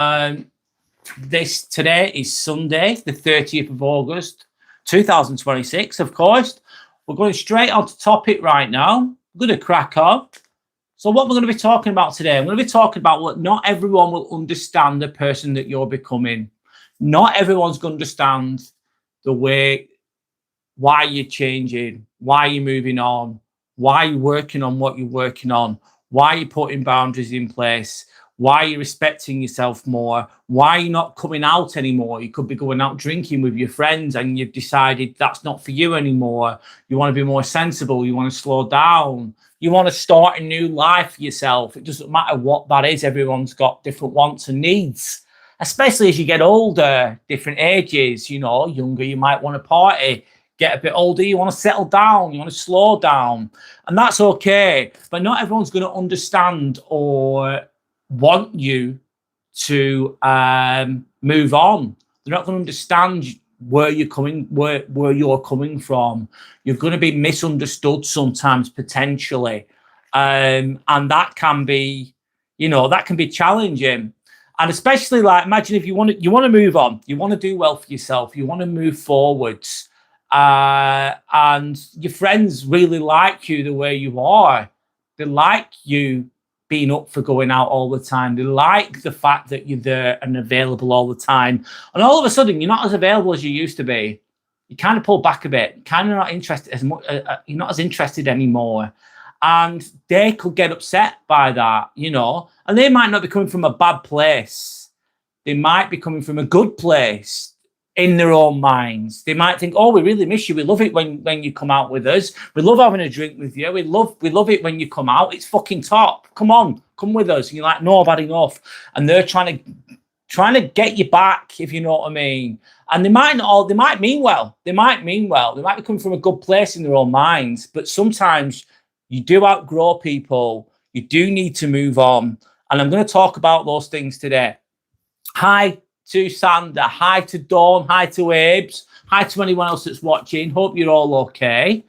Um, this today is Sunday, the 30th of August, 2026. Of course, we're going straight on to topic right now. We're going to crack on. So, what we're going to be talking about today, I'm going to be talking about what not everyone will understand the person that you're becoming. Not everyone's going to understand the way why you're changing, why you're moving on, why you're working on what you're working on, why you're putting boundaries in place, why you're respecting yourself more, why you're not coming out anymore. You could be going out drinking with your friends and you've decided that's not for you anymore. You want to be more sensible. You want to slow down. You want to start a new life for yourself. It doesn't matter what that is. Everyone's got different wants and needs, especially as you get older, different ages. Younger, you might want to party. Get a bit older, you want to settle down, you want to slow down, and that's okay. But not everyone's going to understand or want you to move on. They're not going to understand where you're coming from. You're going to be misunderstood sometimes, potentially, and that can be, challenging. And especially, like, imagine if you want to move on, you want to do well for yourself, you want to move forwards. And your friends really like you the way you are. They like you being up for going out all the time. They like the fact that you're there and available all the time. And all of a sudden, you're not as available as you used to be. You kind of pull back a bit, kind of not interested as much. You're not as interested anymore. And they could get upset by that, and they might not be coming from a bad place. They might be coming from a good place. In their own minds, they might think, "Oh, we really miss you. We love it when you come out with us. We love having a drink with you. We love it when you come out. It's fucking top. Come on, come with us." And you're like, "No, I've had enough." And they're trying to get you back, if you know what I mean. And they might mean well. They might be coming from a good place in their own minds. But sometimes you do outgrow people. You do need to move on. And I'm going to talk about those things today. Hi to Sander, hi to Dawn, hi to Abes, hi to anyone else that's watching. Hope you're all okay.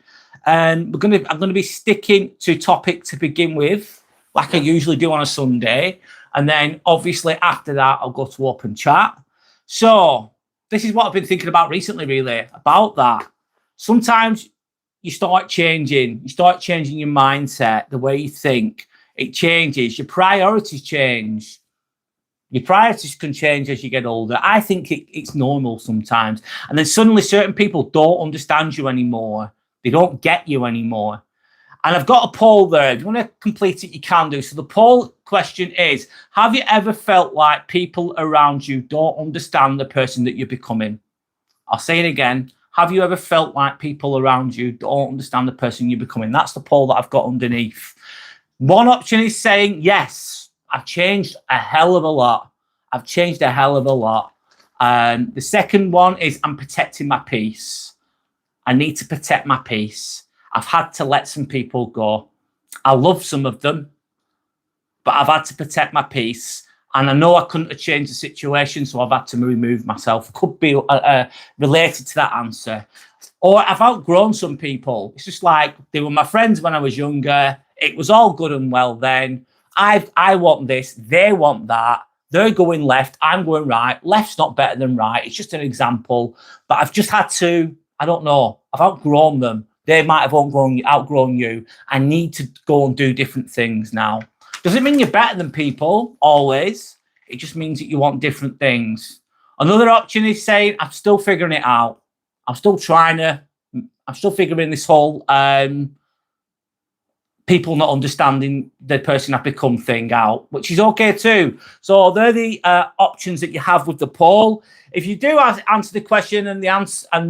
And I'm gonna be sticking to topic to begin with, like I usually do on a Sunday, and then obviously after that I'll go to open chat. So this is what I've been thinking about recently, really, about that. Sometimes you start changing your mindset, the way you think. It changes, your priorities change. Your priorities can change as you get older. I think it's normal sometimes. And then suddenly certain people don't understand you anymore. They don't get you anymore. And I've got a poll there. If you want to complete it, you can do. So the poll question is, have you ever felt like people around you don't understand the person that you're becoming? I'll say it again. Have you ever felt like people around you don't understand the person you're becoming? That's the poll that I've got underneath. One option is saying yes. I've changed a hell of a lot. The second one is I'm protecting my peace. I need to protect my peace. I've had to let some people go. I love some of them, but I've had to protect my peace. And I know I couldn't have changed the situation, so I've had to remove myself. Could be related to that answer. Or I've outgrown some people. It's just like they were my friends when I was younger. It was all good and well then. I want this, they want that. They're going left, I'm going right. Left's not better than right. It's just an example. But I've just had to, I don't know, I've outgrown them. They might have outgrown you. I need to go and do different things now. Doesn't mean you're better than people, always. It just means that you want different things. Another option is saying, I'm still figuring it out. I'm still figuring this whole people not understanding the person I've become thing out, which is okay too. So they're the options that you have with the poll. If you do answer the question and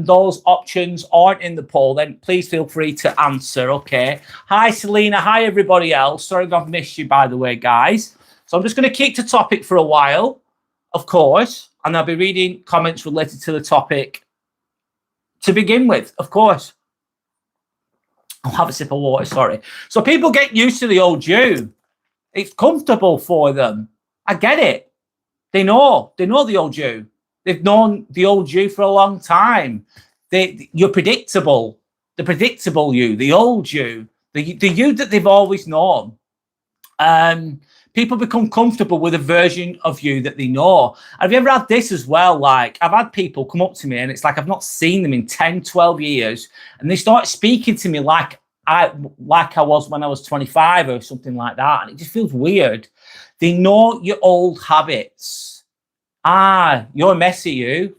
those options aren't in the poll, then please feel free to answer, okay? Hi, Selena. Hi, everybody else. Sorry if I've missed you, by the way, guys. So I'm just going to keep to topic for a while, of course, and I'll be reading comments related to the topic to begin with, of course. I'll have a sip of water, sorry. So people get used to the old you. It's comfortable for them. I get it. They know the old you. They've known the old you for a long time. You're predictable. The predictable you, the old you, the you that they've always known. People become comfortable with a version of you that they know. Have you ever had this as well? Like, I've had people come up to me and it's like I've not seen them in 10, 12 years, and they start speaking to me like I was when I was 25 or something like that. And it just feels weird. They know your old habits. You're messy, you.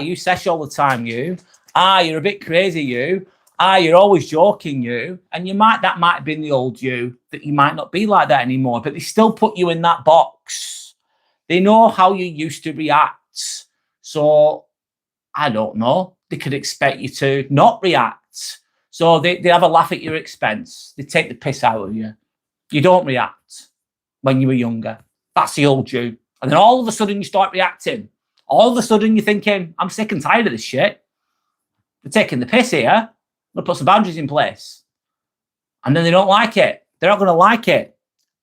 You sesh all the time, you. You're a bit crazy, you. You're always joking, you. And that might have been the old you, that you might not be like that anymore, but they still put you in that box. They know how you used to react. So, I don't know. They could expect you to not react. So they have a laugh at your expense. They take the piss out of you. You don't react when you were younger. That's the old you. And then all of a sudden you start reacting. All of a sudden you're thinking, I'm sick and tired of this shit. They're taking the piss here. I'm going to put some boundaries in place. And then they don't like it. They're not going to like it.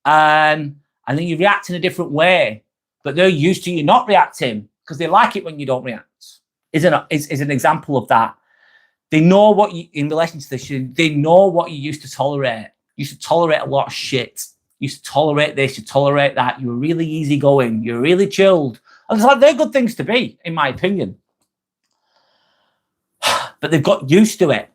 And then you react in a different way. But they're used to you not reacting because they like it when you don't react. Is an example of that. They know what you, in relation to this, they know what you used to tolerate. You used to tolerate a lot of shit. You used to tolerate this, you tolerate that. You were really easygoing. You were really chilled. And it's like, they're good things to be, in my opinion. But they've got used to it.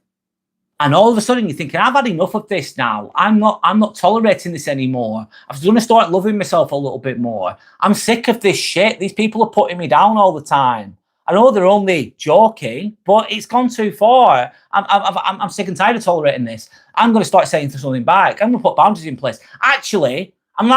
And all of a sudden you're thinking, I've had enough of this now. I'm not tolerating this anymore. I'm going to start loving myself a little bit more. I'm sick of this shit. These people are putting me down all the time. I know they're only joking, but it's gone too far. I'm sick and tired of tolerating this. I'm going to start saying something back. I'm going to put boundaries in place. Actually, I'm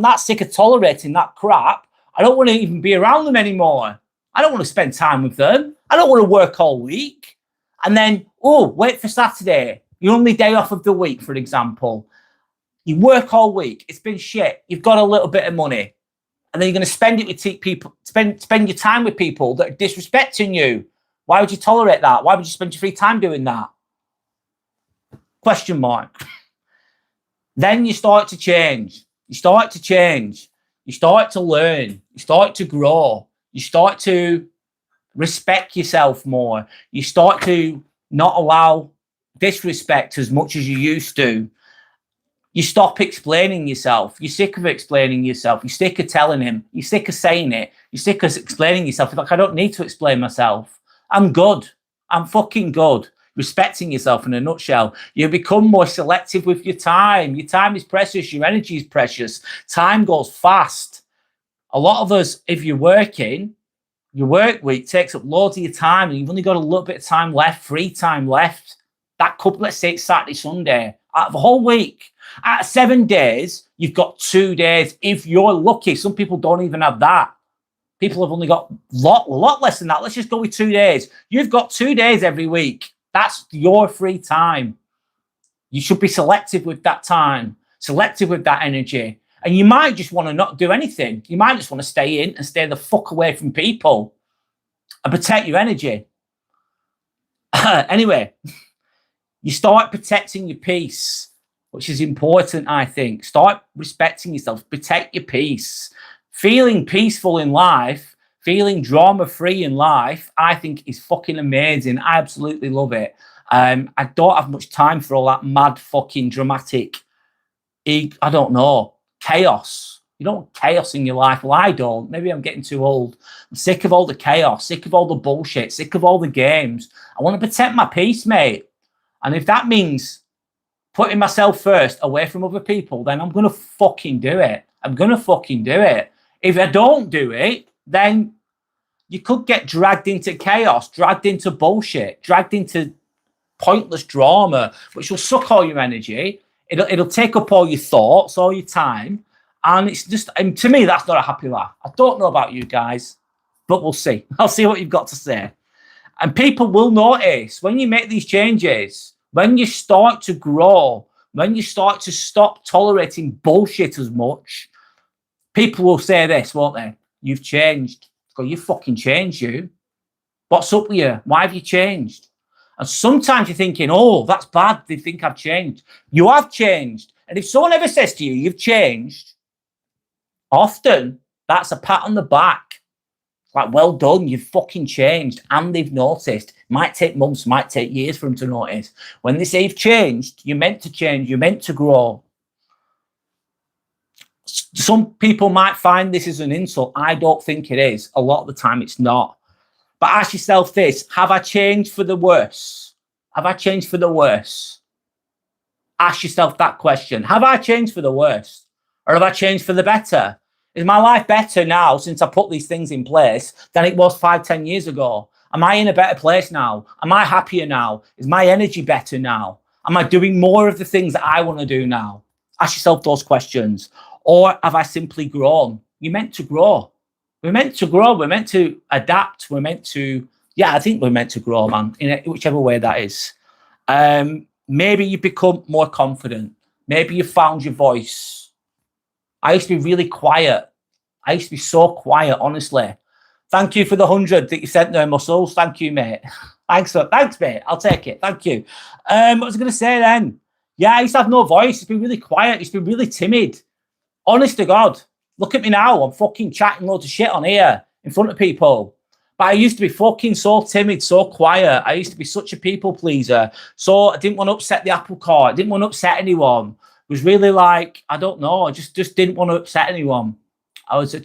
that sick of tolerating that crap. I don't want to even be around them anymore. I don't want to spend time with them. I don't want to work all week. And then, wait for Saturday, your only day off of the week, for example. You work all week. It's been shit. You've got a little bit of money. And then you're going to spend it with people, spend your time with people that are disrespecting you. Why would you tolerate that? Why would you spend your free time doing that? Question mark. Then you start to change. You start to change. You start to learn. You start to grow. You start to respect yourself more. You start to not allow disrespect as much as you used to. You stop explaining yourself. You're sick of explaining yourself. You're sick of telling him. You're sick of saying it. You're sick of explaining yourself. You're like, I don't need to explain myself. I'm good. I'm fucking good. Respecting yourself in a nutshell. You become more selective with your time. Your time is precious. Your energy is precious. Time goes fast. A lot of us, if you're working, your work week takes up loads of your time and you've only got a little bit of time left, free time left. That couple, let's say it's Saturday, Sunday, out of a whole week. Out of 7 days, you've got 2 days. If you're lucky, some people don't even have that. People have only got a lot less than that. Let's just go with 2 days. You've got 2 days every week. That's your free time. You should be selective with that time, selective with that energy. And you might just want to not do anything. You might just want to stay in and stay the fuck away from people and protect your energy. Anyway, you start protecting your peace, which is important, I think. Start respecting yourself. Protect your peace. Feeling peaceful in life, feeling drama-free in life, I think is fucking amazing. I absolutely love it. I don't have much time for all that mad fucking dramatic, I don't know, chaos. You don't want chaos in your life. Well, I don't. Maybe I'm getting too old. I'm sick of all the chaos, sick of all the bullshit, sick of all the games. I want to protect my peace, mate. And if that means putting myself first away from other people, then I'm going to fucking do it. I'm going to fucking do it. If I don't do it, then you could get dragged into chaos, dragged into bullshit, dragged into pointless drama, which will suck all your energy. It'll take up all your thoughts, all your time. And it's just, and to me, that's not a happy life. I don't know about you guys, but we'll see. I'll see what you've got to say. And people will notice when you make these changes, when you start to grow, when you start to stop tolerating bullshit as much, people will say this, won't they? You've changed. Go, you fucking changed, you. What's up with you? Why have you changed? And sometimes you're thinking, oh, that's bad. They think I've changed. You have changed. And if someone ever says to you, you've changed, often that's a pat on the back. Like, well done, you've fucking changed. And they've noticed. Might take months, might take years for them to notice. When they say you've changed, you're meant to change. You're meant to grow. Some people might find this is an insult. I don't think it is. A lot of the time it's not. But ask yourself this: have I changed for the worse? Have I changed for the worse? Ask yourself that question. Have I changed for the worse? Or have I changed for the better? Is my life better now since I put these things in place than it was 5-10 years ago? Am I in a better place now? Am I happier now? Is my energy better now? Am I doing more of the things that I want to do now? Ask yourself those questions. Or have I simply grown? You're meant to grow. We're meant to grow. We're meant to adapt. We're meant to, yeah, I think we're meant to grow, man, in whichever way that is. Maybe you become more confident. Maybe you found your voice. I used to be really quiet. I used to be so quiet, honestly. Thank you for the 100 that you sent there, Muscles. Thank you, mate. Thanks, mate. I'll take it. Thank you. What was I going to say then? Yeah, I used to have no voice. I used to be really quiet. I used to be really timid. Honest to God. Look at me now. I'm fucking chatting loads of shit on here in front of people. But I used to be fucking so timid, so quiet. I used to be such a people pleaser. So I didn't want to upset the apple cart. I didn't want to upset anyone. It was really like, I don't know. I just didn't want to upset anyone. I was a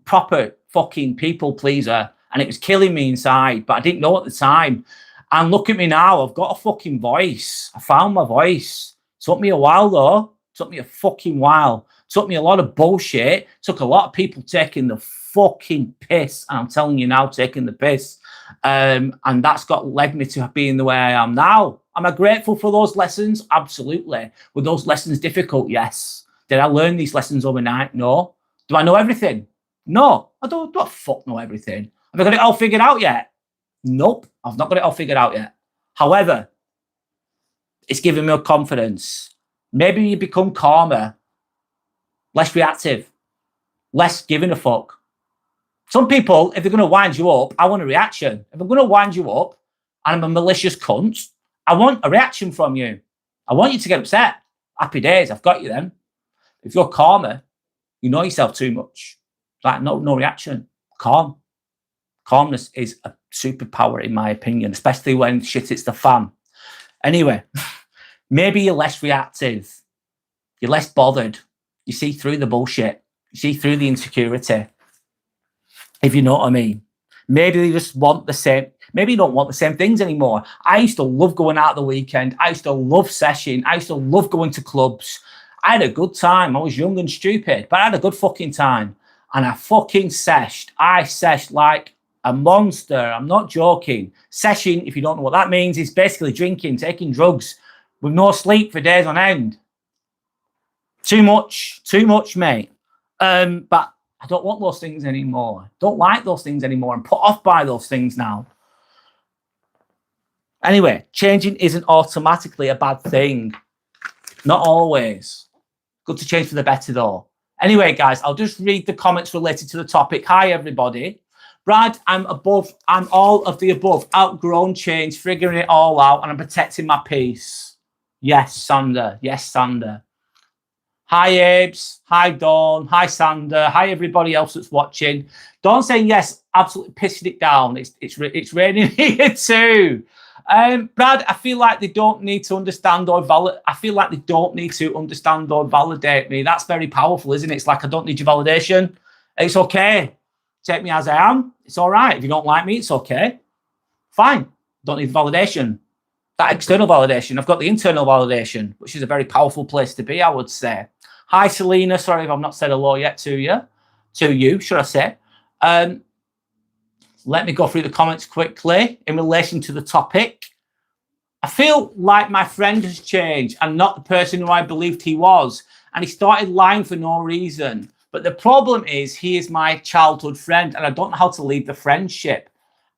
proper fucking people pleaser. And it was killing me inside. But I didn't know at the time. And look at me now. I've got a fucking voice. I found my voice. It took me a while though. It took me a fucking while. It took me a lot of bullshit. It took a lot of people taking the fucking piss. And I'm telling you now, taking the piss. And that's led me to being the way I am now. Am I grateful for those lessons? Absolutely. Were those lessons difficult? Yes. Did I learn these lessons overnight? No. Do I know everything? No. I don't fuck know everything. Have I got it all figured out yet? Nope. I've not got it all figured out yet. However, it's given me a confidence. Maybe you become calmer, less reactive, less giving a fuck. Some people, if they're going to wind you up, I want a reaction. If I'm going to wind you up and I'm a malicious cunt, I want a reaction from you. I want you to get upset. Happy days, I've got you then. If you're calmer, you know yourself too much. Like no reaction. Calm. Calmness is a superpower in my opinion, especially when shit hits the fan. Anyway, maybe you're less reactive. You're less bothered. You see through the bullshit. You see through the insecurity. If you know what I mean. Maybe you just want the same. Maybe you don't want the same things anymore. I used to love going out the weekend. I used to love seshing. I used to love going to clubs. I had a good time. I was young and stupid, but I had a good fucking time. And I fucking seshed. I seshed like a monster. I'm not joking. Seshing, if you don't know what that means, is basically drinking, taking drugs with no sleep for days on end. Too much, mate. But I don't want those things anymore. Don't like those things anymore. I'm put off by those things now. Anyway, changing isn't automatically a bad thing. Not always. Good to change for the better though. Anyway, guys, I'll just read the comments related to the topic. Hi, everybody. Brad, I'm all of the above. Outgrown change, figuring it all out, and I'm protecting my peace. Yes, Sander. Yes, Sander. Hi, Abes. Hi, Dawn. Hi, Sander. Hi, everybody else that's watching. Dawn saying yes, absolutely pissing it down. It's raining here too. Brad, I feel like they don't need to understand or validate me. That's very powerful, isn't it? It's like I don't need your validation. It's okay. Take me as I am. It's all right. If you don't like me, it's okay. Fine. Don't need validation. That external validation. I've got the internal validation, which is a very powerful place to be, I would say. Hi, Selena. Sorry if I've not said hello yet to you. To you, should I say. Let me go through the comments quickly in relation to the topic. I feel like my friend has changed and not the person who I believed he was. And he started lying for no reason. But the problem is he is my childhood friend and I don't know how to leave the friendship.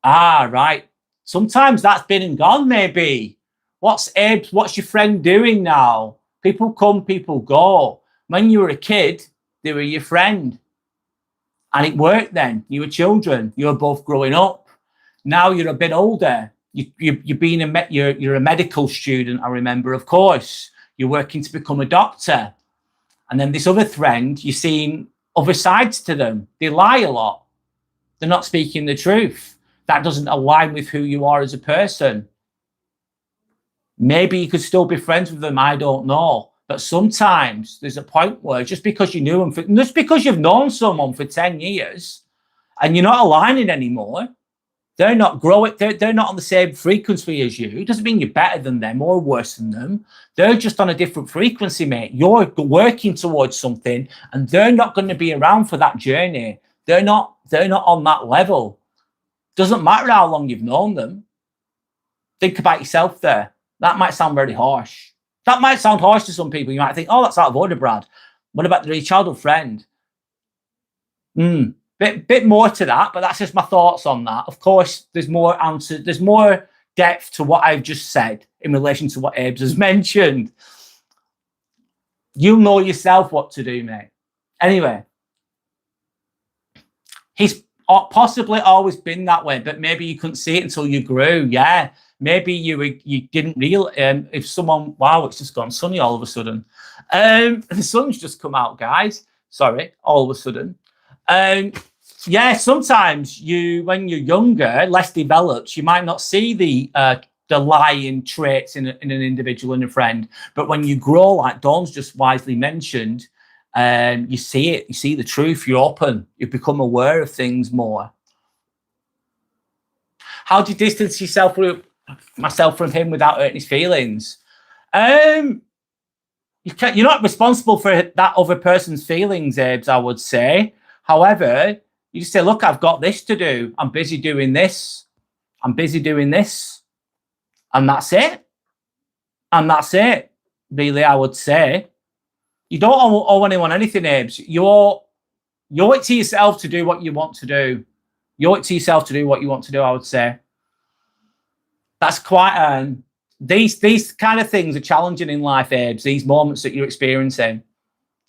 Ah, right. Sometimes that's been and gone, maybe. What's your friend doing now? People come, people go. When you were a kid, they were your friend. And it worked then. You were children. You were both growing up. Now you're a bit older. You're a medical student, I remember, of course. You're working to become a doctor. And then this other friend, you're seeing other sides to them. They lie a lot. They're not speaking the truth. That doesn't align with who you are as a person. Maybe you could still be friends with them. I don't know. But sometimes there's a point where just because you knew them, just because you've known someone for 10 years and you're not aligning anymore, they're not growing, they're not on the same frequency as you. It doesn't mean you're better than them or worse than them. They're just on a different frequency, mate. You're working towards something and they're not going to be around for that journey. They're not on that level. Doesn't matter how long you've known them. Think about yourself there. That might sound very harsh. That might sound harsh to some people. You might think, oh, that's out of order, Brad. What about your childhood friend? Bit more to that, but that's just my thoughts on that. Of course, there's more answer. There's more depth to what I've just said in relation to what Abe's has mentioned. You know yourself what to do, mate. Anyway, he's possibly always been that way, but maybe you couldn't see it until you grew. Yeah, maybe you didn't realize. If someone, wow, it's just gone sunny all of a sudden. The sun's just come out, guys. Sorry, all of a sudden. Yeah, sometimes when you're younger, less developed, you might not see the lying traits in an individual and a friend. But when you grow, like Dawn's just wisely mentioned, you see it. You see the truth. You're open. You become aware of things more. How do you distance myself from him without hurting his feelings? You're not responsible for that other person's feelings, Abes, I would say. However, you just say, look, I've got this to do. I'm busy doing this. I'm busy doing this. And that's it. And that's it, really, I would say. You don't owe anyone anything, Abes. You owe it to yourself to do what you want to do. You owe it to yourself to do what you want to do, I would say. That's quite... These kind of things are challenging in life, Abes. These moments that you're experiencing.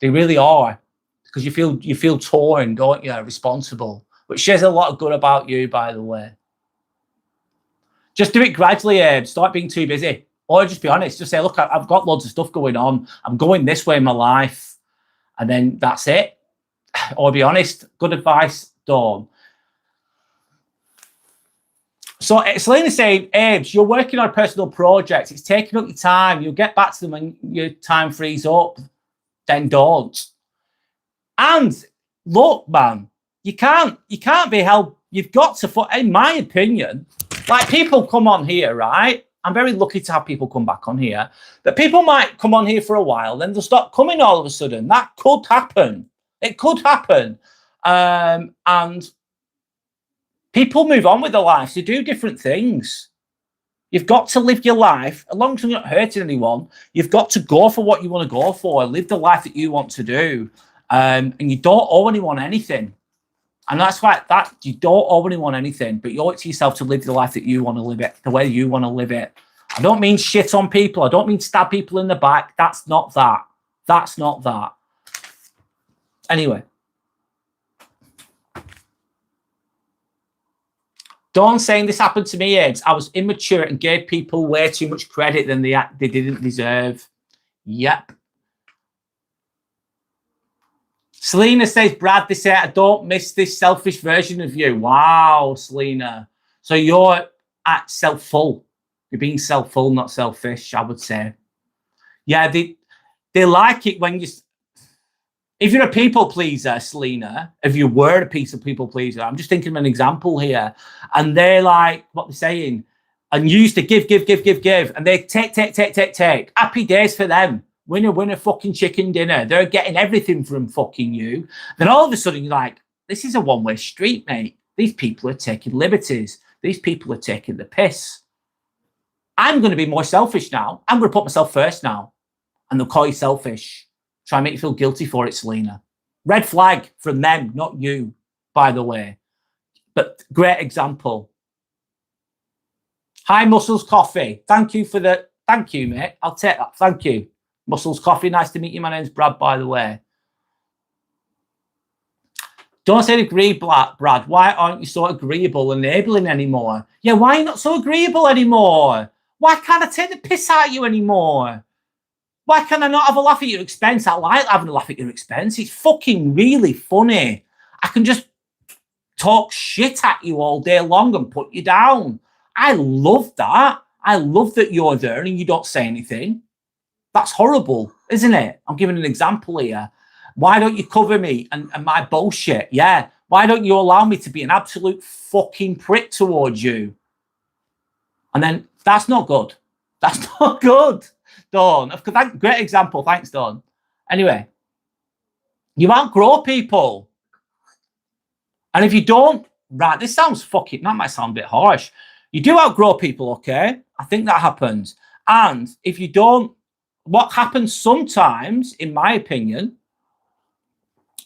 They really are. Because you feel torn, don't you? Responsible, which says a lot of good about you, by the way. Just do it gradually, Abe. Start being too busy, or just be honest. Just say, look, I've got loads of stuff going on. I'm going this way in my life, and then that's it. Or be honest. Good advice, Dawn. So Selena's saying, Abe, you're working on a personal project. It's taking up your time. You'll get back to them when your time frees up. Then don't. And look, man, you can't be held. You've got to, in my opinion, like people come on here, right? I'm very lucky to have people come back on here. But people might come on here for a while, then they'll stop coming all of a sudden. That could happen. It could happen. And people move on with their lives. They do different things. You've got to live your life. As long as you're not hurting anyone, you've got to go for what you want to go for. Live the life that you want to do. And you don't owe anyone anything. And that's why you don't owe anyone anything, but you owe it to yourself to live the life that you want to live it, the way you want to live it. I don't mean shit on people. I don't mean stab people in the back. That's not that. That's not that. Anyway. Dawn saying this happened to me, Abe. I was immature and gave people way too much credit than they didn't deserve. Yep. Selena says, Brad, they say, I don't miss this selfish version of you. Wow, Selena. So you're at self-full. You're being self-full, not selfish, I would say. Yeah, they like it when you... If you're a people pleaser, Selena, if you were a people pleaser, I'm just thinking of an example here, and they're like, what they're saying, and you used to give, and they take. Happy days for them. Winner, fucking chicken dinner. They're getting everything from fucking you. Then all of a sudden, you're like, this is a one-way street, mate. These people are taking liberties. These people are taking the piss. I'm going to be more selfish now. I'm going to put myself first now. And they'll call you selfish. Try and make you feel guilty for it, Selena. Red flag from them, not you, by the way. But great example. Hi, Muscles Coffee. Thank you, mate. I'll take that. Thank you. Muscles Coffee, nice to meet you. My name's Brad, by the way. Don't say agree, Brad. Why aren't you so agreeable and enabling anymore? Yeah, why are you not so agreeable anymore? Why can't I take the piss out of you anymore? Why can I not have a laugh at your expense? I like having a laugh at your expense. It's fucking really funny. I can just talk shit at you all day long and put you down. I love that. I love that you're there and you don't say anything. That's horrible, isn't it? I'm giving an example here. Why don't you cover me and my bullshit? Yeah. Why don't you allow me to be an absolute fucking prick towards you? And then that's not good. That's not good, Dawn. Great example. Thanks, Dawn. Anyway, you outgrow people. And if you don't, right, this sounds fucking, that might sound a bit harsh. You do outgrow people, okay? I think that happens. And if you don't, what happens sometimes, in my opinion,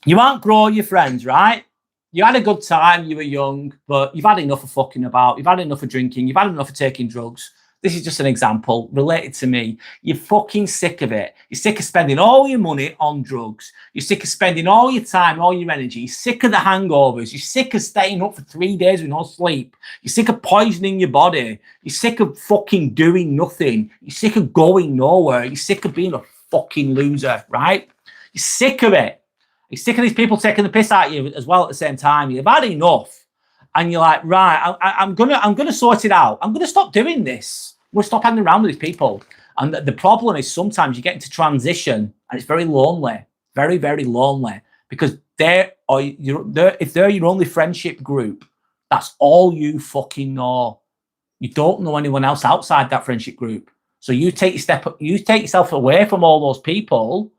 you outgrow your friends, right? You had a good time, you were young, but you've had enough of fucking about, you've had enough of drinking, you've had enough of taking drugs. This is just an example related to me. You're fucking sick of it. You're sick of spending all your money on drugs. You're sick of spending all your time, all your energy. You're sick of the hangovers. You're sick of staying up for 3 days with no sleep. You're sick of poisoning your body. You're sick of fucking doing nothing. You're sick of going nowhere. You're sick of being a fucking loser, right? You're sick of it. You're sick of these people taking the piss out of you as well at the same time. You've had enough. And you're like, right, I'm gonna sort it out. I'm gonna stop doing this. We'll stop hanging around with these people. And the problem is sometimes you get into transition and it's very lonely, very, very lonely, because if they're your only friendship group, that's all you fucking know. You don't know anyone else outside that friendship group. So you take yourself away from all those people,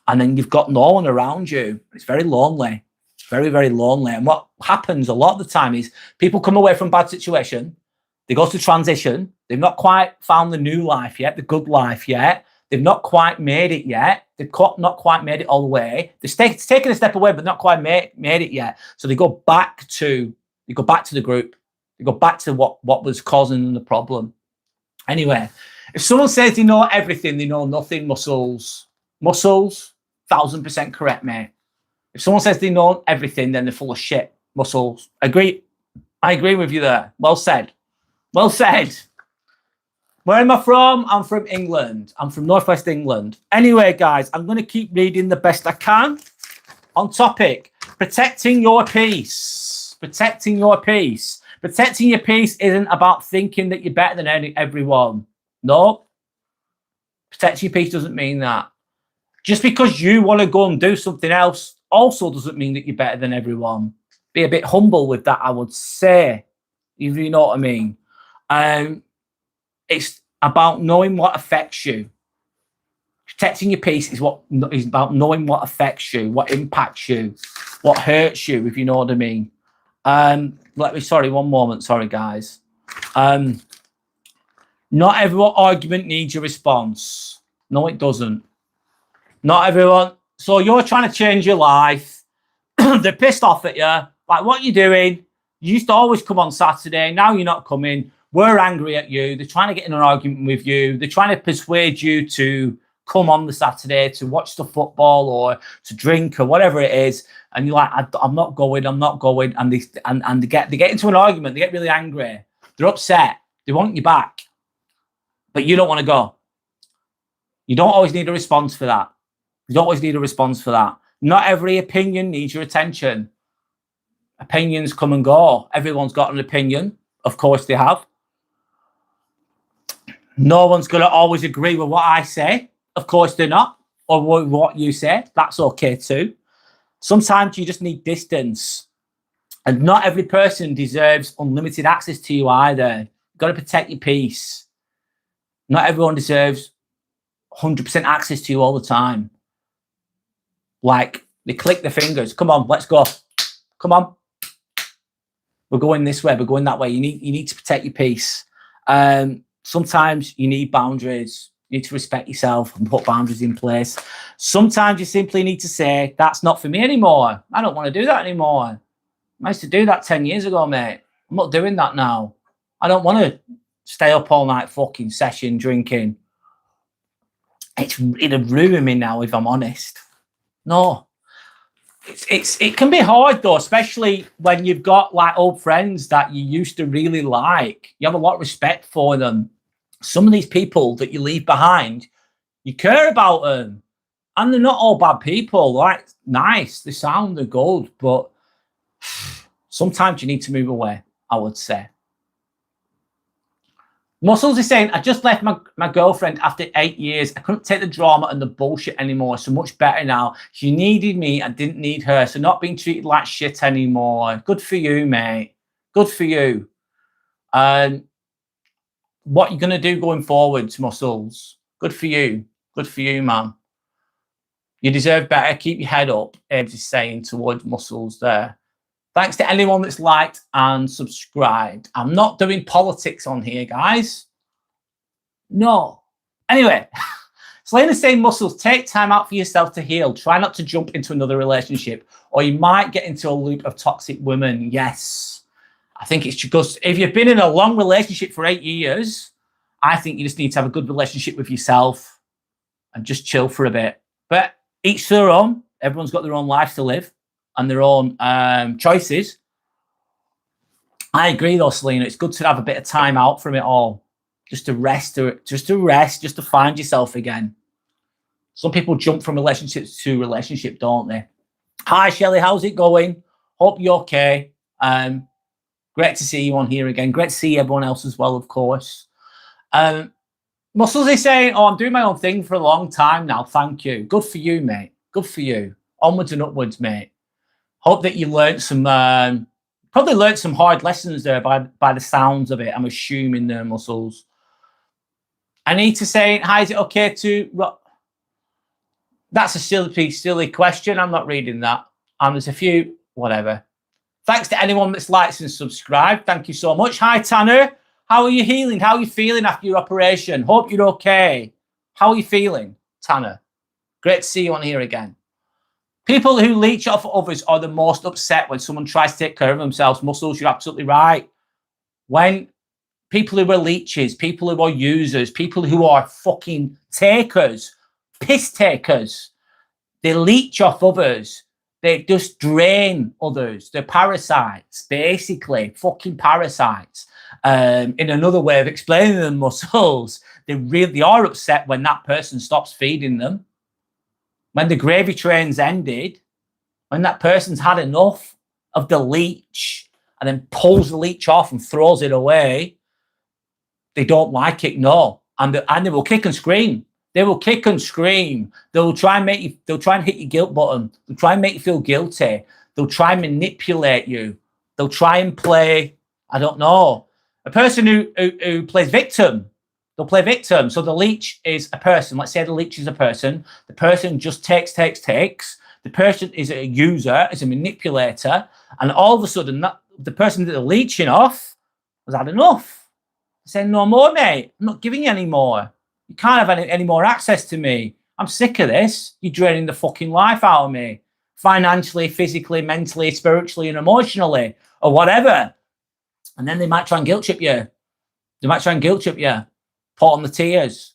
and then you've got no one around you. It's very lonely. Very, very lonely. And what happens a lot of the time is people come away from bad situation. They go to transition. They've not quite found the new life yet, the good life yet. They've not quite made it yet. They've not quite made it all the way. They've taken a step away, but not quite made it yet. So they go back to the group. They go back to what was causing them the problem. Anyway, if someone says they know everything, they know nothing, muscles, 1000% correct, mate. If someone says they know everything, then they're full of shit. Muscles. Agree. I agree with you there. Well said. Well said. Where am I from? I'm from England. I'm from Northwest England. Anyway, guys, I'm going to keep reading the best I can. On topic, protecting your peace. Protecting your peace. Protecting your peace isn't about thinking that you're better than everyone. No. Protecting your peace doesn't mean that. Just because you want to go and do something else also doesn't mean that you're better than everyone. Be a bit humble with that, I would say, if you know what I mean. It's about knowing what affects you. Protecting your peace is about knowing what affects you, what impacts you, what hurts you, if you know what I mean. One moment, sorry guys. Not every argument needs a response. No, it doesn't. Not everyone. So you're trying to change your life. They're pissed off at you. Like, what are you doing? You used to always come on Saturday. Now you're not coming. We're angry at you. They're trying to get in an argument with you. They're trying to persuade you to come on the Saturday to watch the football or to drink or whatever it is. And you're like, I'm not going. And they get into an argument. They get really angry. They're upset. They want you back. But you don't want to go. You don't always need a response for that. You don't always need a response for that. Not every opinion needs your attention. Opinions come and go. Everyone's got an opinion. Of course they have. No one's going to always agree with what I say. Of course they're not. Or what you say. That's okay too. Sometimes you just need distance. And not every person deserves unlimited access to you either. You've got to protect your peace. Not everyone deserves 100% access to you all the time. Like, they click their fingers. Come on, let's go. Come on. We're going this way. We're going that way. You need to protect your peace. Sometimes you need boundaries. You need to respect yourself and put boundaries in place. Sometimes you simply need to say, that's not for me anymore. I don't want to do that anymore. I used to do that 10 years ago, mate. I'm not doing that now. I don't want to stay up all night fucking session drinking. It'd ruin me now, if I'm honest. No. It can be hard though, especially when you've got like old friends that you used to really like. You have a lot of respect for them. Some of these people that you leave behind, you care about them. And they're not all bad people. Like, nice, they sound good, but sometimes you need to move away, I would say. Muscles is saying, I just left my girlfriend after 8 years. I couldn't take the drama and the bullshit anymore. So much better now. She needed me. I didn't need her. So not being treated like shit anymore. Good for you, mate. Good for you. What you're going to do going forwards, Muscles. Good for you. Good for you, man. You deserve better. Keep your head up. Ames is saying towards Muscles there. Thanks to anyone that's liked and subscribed. I'm not doing politics on here, guys. No. Anyway, Selena's saying, Muscles, take time out for yourself to heal. Try not to jump into another relationship, or you might get into a loop of toxic women. Yes. I think it's because if you've been in a long relationship for 8 years, I think you just need to have a good relationship with yourself and just chill for a bit. But each their own. Everyone's got their own life to live and their own choices. I agree though, Selena. It's good to have a bit of time out from it all. Just to rest, just to find yourself again. Some people jump from relationship to relationship, don't they? Hi, Shelley. How's it going? Hope you're okay. Great to see you on here again. Great to see everyone else as well, of course. Muscles is saying, oh, I'm doing my own thing for a long time now. Thank you. Good for you, mate. Good for you. Onwards and upwards, mate. Hope that you learned some, probably learned some hard lessons there by the sounds of it. I'm assuming there, Muscles. Anita saying, hi, is it okay to... That's a silly question. I'm not reading that. And there's a few, whatever. Thanks to anyone that's liked and subscribed. Thank you so much. Hi, Tanner. How are you healing? How are you feeling after your operation? Hope you're okay. How are you feeling, Tanner? Great to see you on here again. People who leech off others are the most upset when someone tries to take care of themselves. Muscles, you're absolutely right. When people who are leeches, people who are users, people who are fucking takers, piss takers, they leech off others. They just drain others. They're parasites, basically, fucking parasites. In another way of explaining them, Muscles, they really are upset when that person stops feeding them. When the gravy train's ended, when that person's had enough of the leech and then pulls the leech off and throws it away, they don't like it, no. And they will kick and scream. They will kick and scream. They'll try and hit your guilt button. They'll try and make you feel guilty. They'll try and manipulate you. They'll try and play, I don't know, a person who plays victim. They'll play victim. So the leech is a person. Let's say the leech is a person. The person just takes. The person is a user, is a manipulator. And all of a sudden, the person that they're leeching off has had enough. They're saying, no more, mate. I'm not giving you any more. You can't have any more access to me. I'm sick of this. You're draining the fucking life out of me. Financially, physically, mentally, spiritually, and emotionally, or whatever. And then they might try and guilt trip you. They might try and guilt trip you. Put on the tears.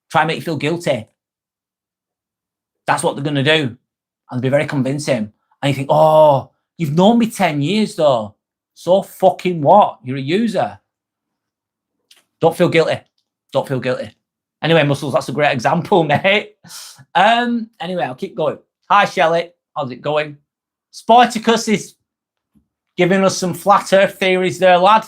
Try and make you feel guilty. That's what they're going to do. And they'll be very convincing. And you think, oh, you've known me 10 years, though. So fucking what? You're a user. Don't feel guilty. Don't feel guilty. Anyway, Muscles, that's a great example, mate. Anyway, I'll keep going. Hi, Shelley. How's it going? Sporticus is giving us some flat earth theories there, lad.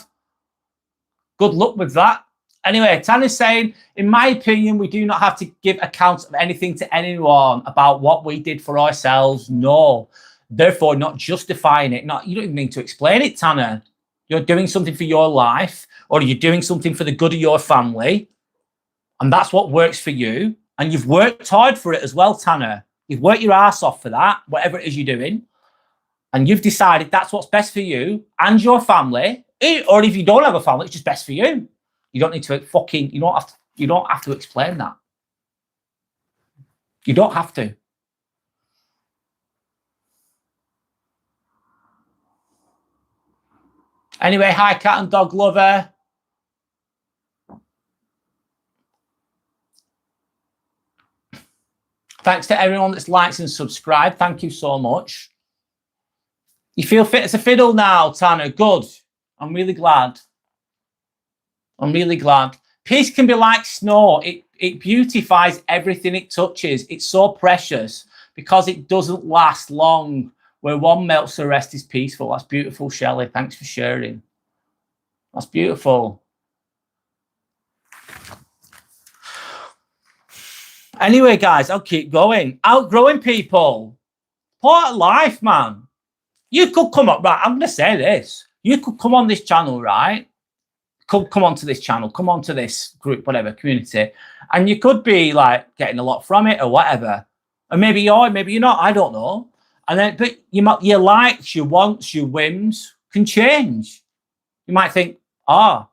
Good luck with that. Anyway, Tanner's saying, in my opinion, we do not have to give accounts of anything to anyone about what we did for ourselves. No. Therefore, not justifying it. You don't even need to explain it, Tanner. You're doing something for your life, or you're doing something for the good of your family. And that's what works for you. And you've worked hard for it as well, Tanner. You've worked your ass off for that, whatever it is you're doing. And you've decided that's what's best for you and your family. Or if you don't have a family, it's just best for you. You don't need to you don't have to explain that. You don't have to. Anyway, hi, cat and dog lover. Thanks to everyone that's liked and subscribed. Thank you so much. You feel fit as a fiddle now, Tanner. Good. I'm really glad. I'm really glad. Peace can be like snow. It beautifies everything it touches. It's so precious because it doesn't last long. Where one melts, the rest is peaceful. That's beautiful, Shelley. Thanks for sharing. That's beautiful. Anyway, guys, I'll keep going. Outgrowing people. Part of life, man. You could come up, right? I'm going to say this. You could come on this channel, right? Come onto this channel, come onto this group, whatever, community, and you could be like getting a lot from it or whatever. And maybe you're, maybe you're not, I don't know. And then, but your likes, your wants, your whims can change. You might think, I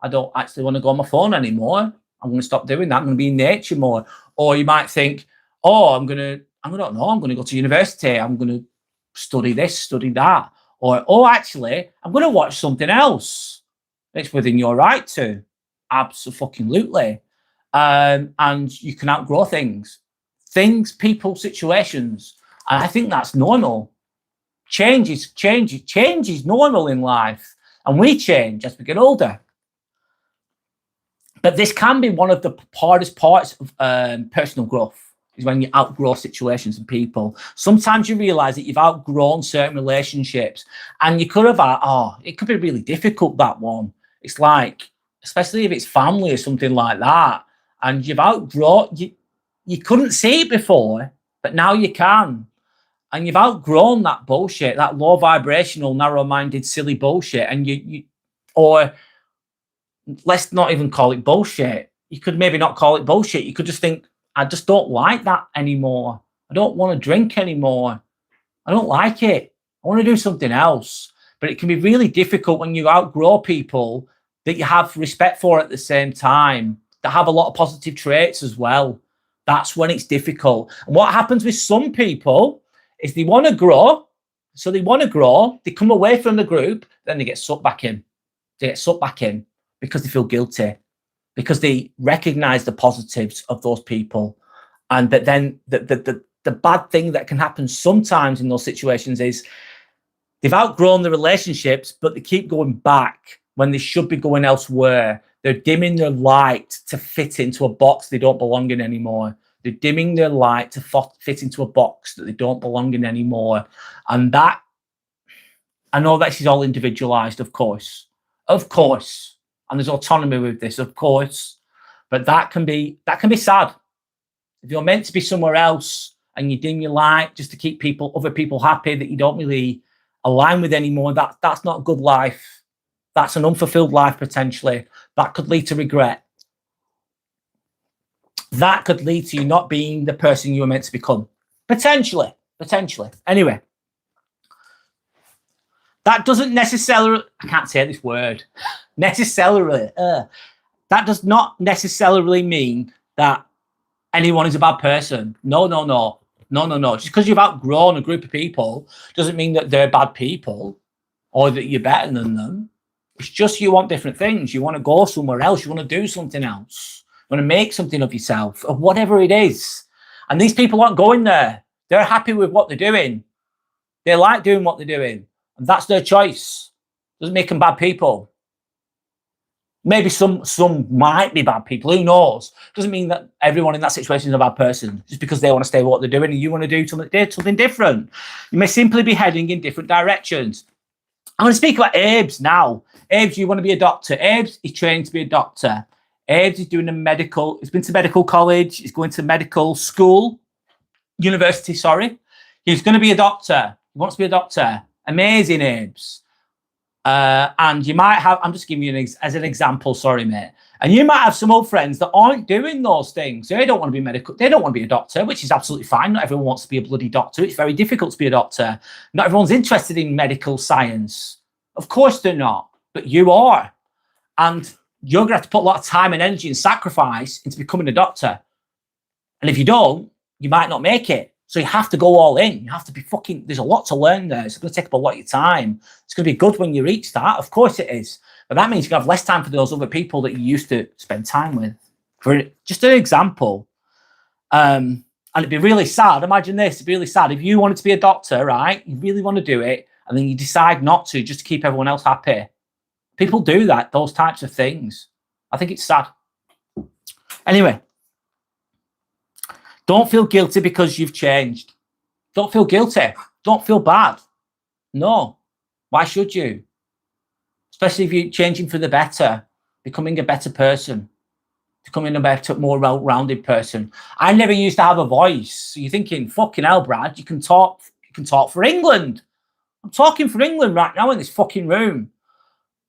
don't actually want to go on my phone anymore. I'm going to stop doing that. I'm going to be in nature more. Or you might think, I don't know, I'm going to go to university. I'm going to study this, study that. Or, actually, I'm going to watch something else. It's within your right to. Absolutely. And you can outgrow things, people, situations. And I think that's normal. Change is normal in life. And we change as we get older. But this can be one of the hardest parts of personal growth, is when you outgrow situations and people. Sometimes you realize that you've outgrown certain relationships, and you could have, it could be really difficult, that one. It's like, especially if it's family or something like that, and you've outgrown, you couldn't see it before, but now you can. And you've outgrown that bullshit, that low vibrational, narrow-minded, silly bullshit. And or let's not even call it bullshit. You could maybe not call it bullshit. You could just think, I just don't like that anymore. I don't want to drink anymore. I don't like it. I want to do something else. But it can be really difficult when you outgrow people that you have respect for at the same time, that have a lot of positive traits as well. That's when it's difficult. And what happens with some people is they want to grow. So they want to grow. They come away from the group. Then they get sucked back in. They get sucked back in because they feel guilty, because they recognize the positives of those people. And but then the bad thing that can happen sometimes in those situations is they've outgrown the relationships, but they keep going back when they should be going elsewhere. They're dimming their light to fit into a box they don't belong in anymore. They're dimming their light to fit into a box that they don't belong in anymore. And that, I know this is all individualized, of course. And there's autonomy with this, of course. But that can be sad. If you're meant to be somewhere else and you dim your light just to keep other people happy that you don't really align with anymore, that's not a good life. That's an unfulfilled life, potentially. That could lead to regret. That could lead to you not being the person you were meant to become. Potentially. Anyway, that doesn't necessarily, I can't say this word, necessarily. That does not necessarily mean that anyone is a bad person. No. Just because you've outgrown a group of people doesn't mean that they're bad people or that you're better than them. It's just you want different things. You want to go somewhere else. You want to do something else. You want to make something of yourself, or whatever it is. And these people aren't going there. They're happy with what they're doing. They like doing what they're doing. And that's their choice. Doesn't make them bad people. Maybe some might be bad people. Who knows? Doesn't mean that everyone in that situation is a bad person just because they want to stay with what they're doing and you want to do something different. You may simply be heading in different directions. I'm going to speak about Abe's now. Abe's, you want to be a doctor. Abe's is trained to be a doctor. Abe's is doing he's been to medical college. He's going to medical school, university, sorry. He's going to be a doctor. He wants to be a doctor. Amazing, Abe's. And you might have, I'm just giving you as an example, sorry, mate. And you might have some old friends that aren't doing those things. They don't want to be medical. They don't want to be a doctor, which is absolutely fine. Not everyone wants to be a bloody doctor. It's very difficult to be a doctor. Not everyone's interested in medical science. Of course they're not, but you are. And you're going to have to put a lot of time and energy and sacrifice into becoming a doctor. And if you don't, you might not make it. So you have to go all in. You have to be there's a lot to learn there. It's going to take up a lot of your time. It's going to be good when you reach that. Of course it is. But that means you're going to have less time for those other people that you used to spend time with. For just an example. And it'd be really sad. Imagine this. It'd be really sad. If you wanted to be a doctor, right? You really want to do it. And then you decide not to just to keep everyone else happy. People do that, those types of things. I think it's sad. Anyway. Don't feel guilty because you've changed. Don't feel guilty. Don't feel bad. No. Why should you? Especially if you're changing for the better, becoming a better person. becoming a better, more well-rounded person. I never used to have a voice. So you're thinking, fucking hell, Brad, you can talk for England. I'm talking for England right now in this fucking room.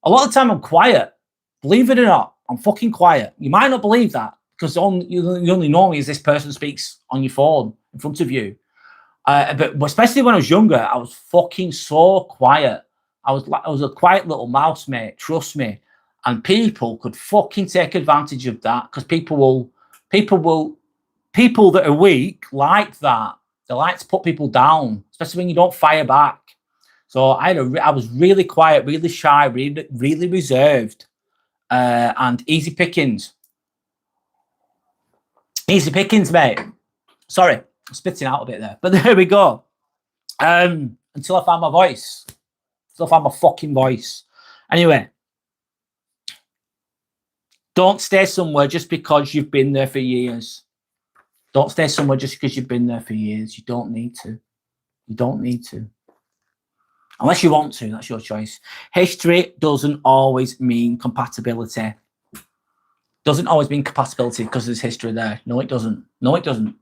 A lot of the time I'm quiet. Believe it or not, I'm fucking quiet. You might not believe that because you only know me as this person speaks on your phone in front of you. But especially when I was younger, I was fucking so quiet. I was a quiet little mouse, mate. Trust me. And people could fucking take advantage of that because people that are weak like that. They like to put people down, especially when you don't fire back. So I was really quiet, really shy, really reserved, and easy pickings. Easy pickings, mate. Sorry, I'm spitting out a bit there, but there we go. Until I found my voice. Until I found my fucking voice. Anyway, don't stay somewhere just because you've been there for years. Don't stay somewhere just because you've been there for years. You don't need to. You don't need to. Unless you want to, that's your choice. History doesn't always mean compatibility. Doesn't always mean compatibility because there's history there. No, it doesn't. No, it doesn't.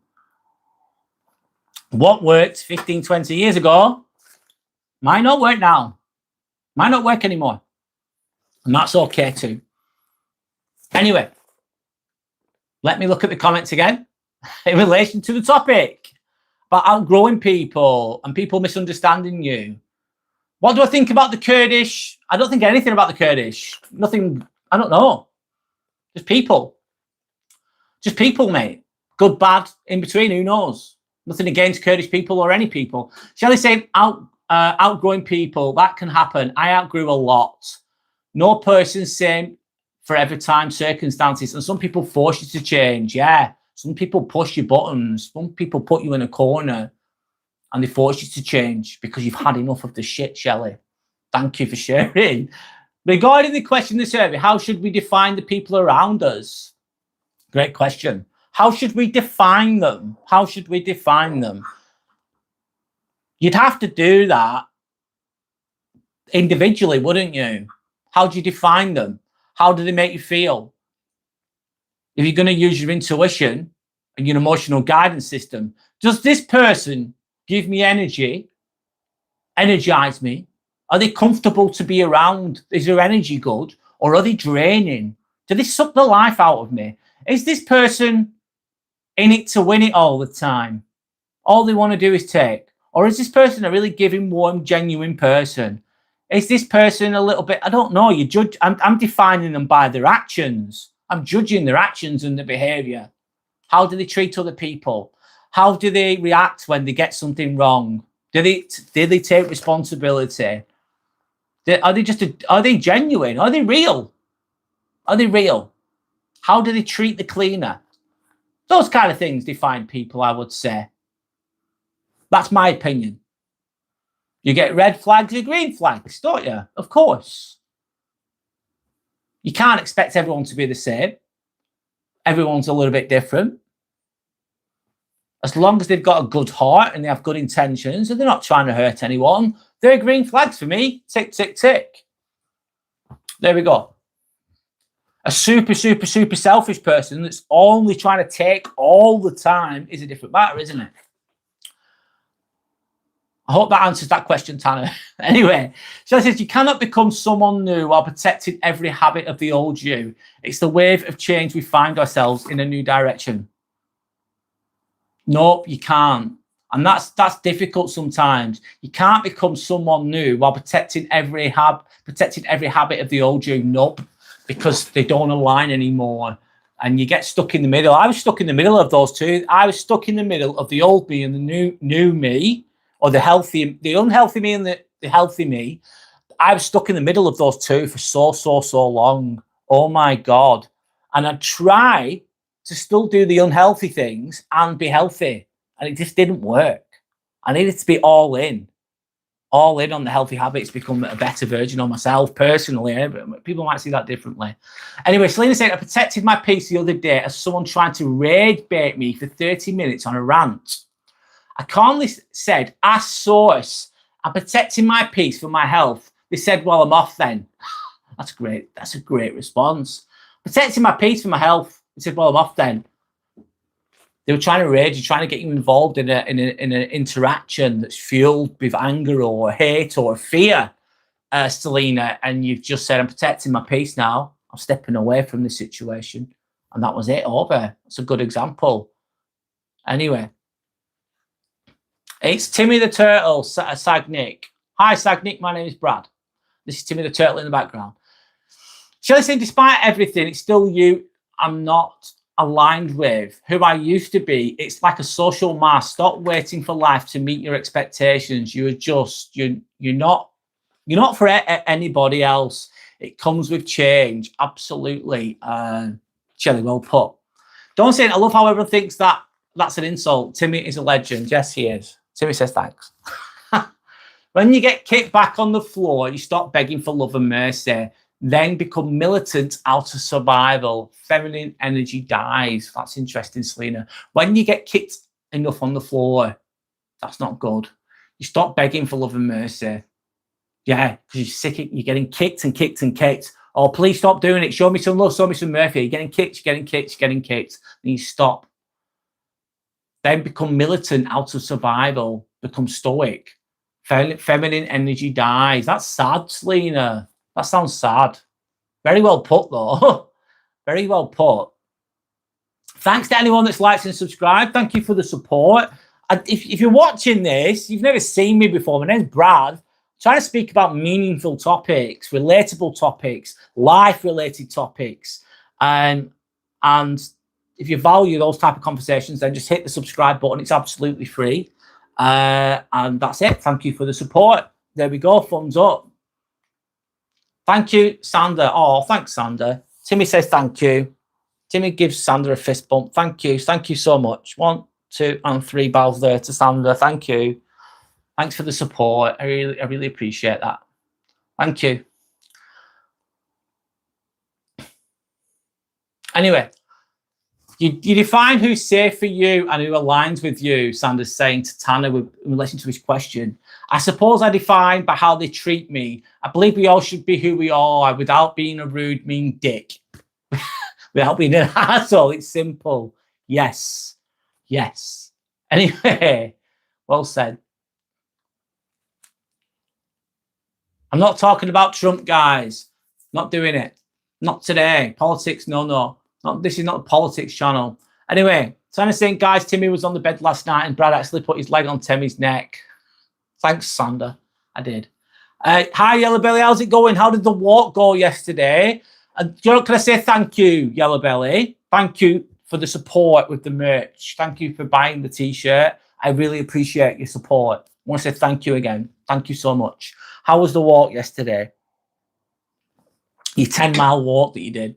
What worked 15, 20 years ago might not work now. Might not work anymore. And that's okay too. Anyway, let me look at the comments again in relation to the topic about outgrowing people and people misunderstanding you. What do I think about the Kurdish? I don't think anything about the Kurdish. Nothing. I don't know. Just people. Just people, mate. Good, bad, in between. Who knows? Nothing against Kurdish people or any people. Shelley saying outgrowing people. That can happen. I outgrew a lot. No person's same for every time, circumstances. And some people force you to change. Yeah. Some people push your buttons. Some people put you in a corner and they force you to change because you've had enough of the shit, Shelley. Thank you for sharing. Regarding the question in the survey, how should we define the people around us? Great question. How should we define them? How should we define them? You'd have to do that individually, wouldn't you? How do you define them? How do they make you feel? If you're going to use your intuition and your emotional guidance system, does this person give me energy, energize me? Are they comfortable to be around? Is their energy good? Or are they draining? Do they suck the life out of me? Is this person in it to win it all the time? All they want to do is take? Or is this person a really giving, warm, genuine person? Is this person a little bit, I don't know, you judge, I'm defining them by their actions. I'm judging their actions and their behavior. How do they treat other people? How do they react when they get something wrong? Do they take responsibility? Are they genuine? Are they real? Are they real? How do they treat the cleaner? Those kind of things define people, I would say. That's my opinion. You get red flags and green flags, don't you? Of course. You can't expect everyone to be the same. Everyone's a little bit different. As long as they've got a good heart and they have good intentions and they're not trying to hurt anyone, they're green flags for me. Tick, tick, tick. There we go. A super, super, super selfish person that's only trying to take all the time is a different matter, isn't it? I hope that answers that question, Tanner. Anyway, so it says, you cannot become someone new while protecting every habit of the old you. It's the wave of change we find ourselves in a new direction. Nope, you can't. And that's difficult sometimes. You can't become someone new while protecting every habit of the old you. Nope, because they don't align anymore. And you get stuck in the middle. I was stuck in the middle of those two. I was stuck in the middle of the old me and the new me, or the unhealthy me and the healthy me. I was stuck in the middle of those two for so long. Oh my God. And I try to still do the unhealthy things and be healthy. And it just didn't work. I needed to be all in on the healthy habits, become a better version of myself personally. People might see that differently. Anyway, Selena said, I protected my peace the other day as someone tried to rage bait me for 30 minutes on a rant. I calmly said, ask source. I'm protecting my peace for my health. They said, well, I'm off then. That's great. That's a great response. Protecting my peace for my health. He said, well, I'm off then. They were trying to rage you, trying to get you involved in an interaction that's fueled with anger or hate or fear, Selena, and you've just said, I'm protecting my peace now. I'm stepping away from the situation. And that was it, over. It's a good example. Anyway, it's Timmy the Turtle, Sagnick. Hi, Sagnick, my name is Brad. This is Timmy the Turtle in the background. Shall I say, despite everything, it's still you I'm not aligned with, who I used to be. It's like a social mask. Stop waiting for life to meet your expectations. You adjust. You're not for anybody else. It comes with change. Absolutely. Shelley, well put. Don't say it. I love how everyone thinks that's an insult. Timmy is a legend. Yes, he is. Timmy says thanks. When you get kicked back on the floor, you stop begging for love and mercy. Then become militant out of survival. Feminine energy dies. That's interesting, Selena. When you get kicked enough on the floor, that's not good. You stop begging for love and mercy. Yeah, because you're sick. You're getting kicked and kicked and kicked. Oh, please stop doing it. Show me some love. Show me some mercy. You're getting kicked. You're getting kicked. You're getting kicked. And you stop. Then become militant out of survival. Become stoic. Feminine energy dies. That's sad, Selena. That sounds sad. Very well put, though. Very well put. Thanks to anyone that's liked and subscribed. Thank you for the support. And if you're watching this, you've never seen me before. My name's Brad. I'm trying to speak about meaningful topics, relatable topics, life-related topics. And if you value those type of conversations, then just hit the subscribe button. It's absolutely free. And that's it. Thank you for the support. There we go. Thumbs up. Thank you, Sander. Oh, thanks, Sander. Timmy says thank you. Timmy gives Sander a fist bump. Thank you. Thank you so much. 1, 2, and 3 bows there to Sander. Thank you. Thanks for the support. I really appreciate that. Thank you. Anyway, you define who's safe for you and who aligns with you, Sander's saying to Tanner in relation to his question. I suppose I define by how they treat me. I believe we all should be who we are without being a rude, mean dick. Without being an asshole. It's simple. Yes. Yes. Anyway, well said. I'm not talking about Trump, guys. Not doing it. Not today. Politics, no. This is not a politics channel. Anyway, trying to think, guys, Timmy was on the bed last night and Brad actually put his leg on Timmy's neck. Thanks, Sander. I did. Hi, Yellow Belly. How's it going? How did the walk go yesterday? And can I say thank you, Yellow Belly? Thank you for the support with the merch. Thank you for buying the T-shirt. I really appreciate your support. I want to say thank you again. Thank you so much. How was the walk yesterday? Your 10-mile walk that you did.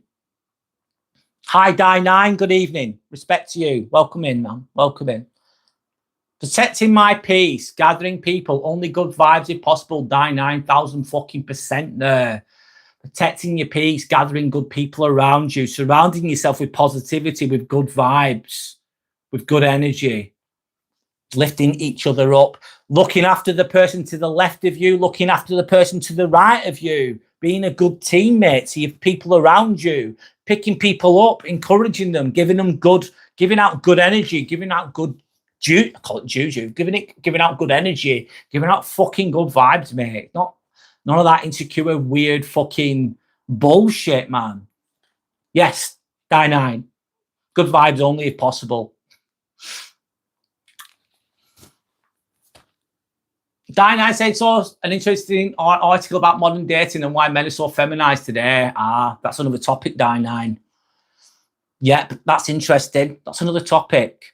Hi, Die9. Good evening. Respect to you. Welcome in, man. Welcome in. Protecting my peace. Gathering people. Only good vibes if possible. Die 9,000 fucking % there. Protecting your peace. Gathering good people around you. Surrounding yourself with positivity, with good vibes, with good energy. Lifting each other up. Looking after the person to the left of you. Looking after the person to the right of you. Being a good teammate to your people around you. Picking people up, encouraging them, giving out good energy, giving out good I call it juju, giving out good energy, giving out fucking good vibes, mate. None of that insecure, weird fucking bullshit, man. Yes, Die 9. Good vibes only if possible. Die 9 said so. An interesting article about modern dating and why men are so feminized today. That's another topic, Die 9. Yep, that's interesting. That's another topic.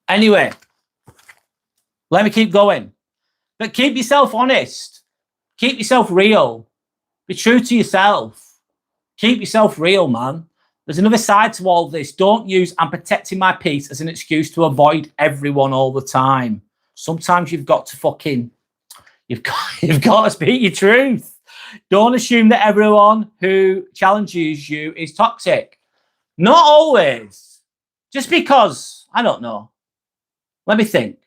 Anyway, let me keep going. But keep yourself honest. Keep yourself real. Be true to yourself. Keep yourself real, man. There's another side to all this. Don't use "I'm protecting my peace" as an excuse to avoid everyone all the time. Sometimes you've got to you've got to speak your truth. Don't assume that everyone who challenges you is toxic. Not always. Just because, I don't know. Let me think.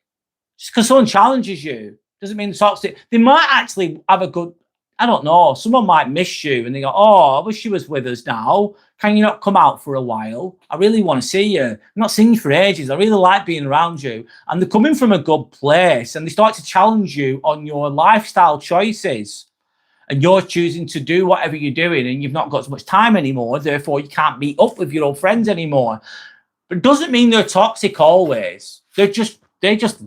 Just because someone challenges you doesn't mean they're toxic. They might actually have a good I don't know, someone might miss you and they go, oh, I wish you was with us now. Can you not come out for a while? I really want to see you. I'm not seeing you for ages. I really like being around you. And they're coming from a good place and they start to challenge you on your lifestyle choices. And you're choosing to do whatever you're doing and you've not got as much time anymore. Therefore, you can't meet up with your old friends anymore. But it doesn't mean they're toxic always. They just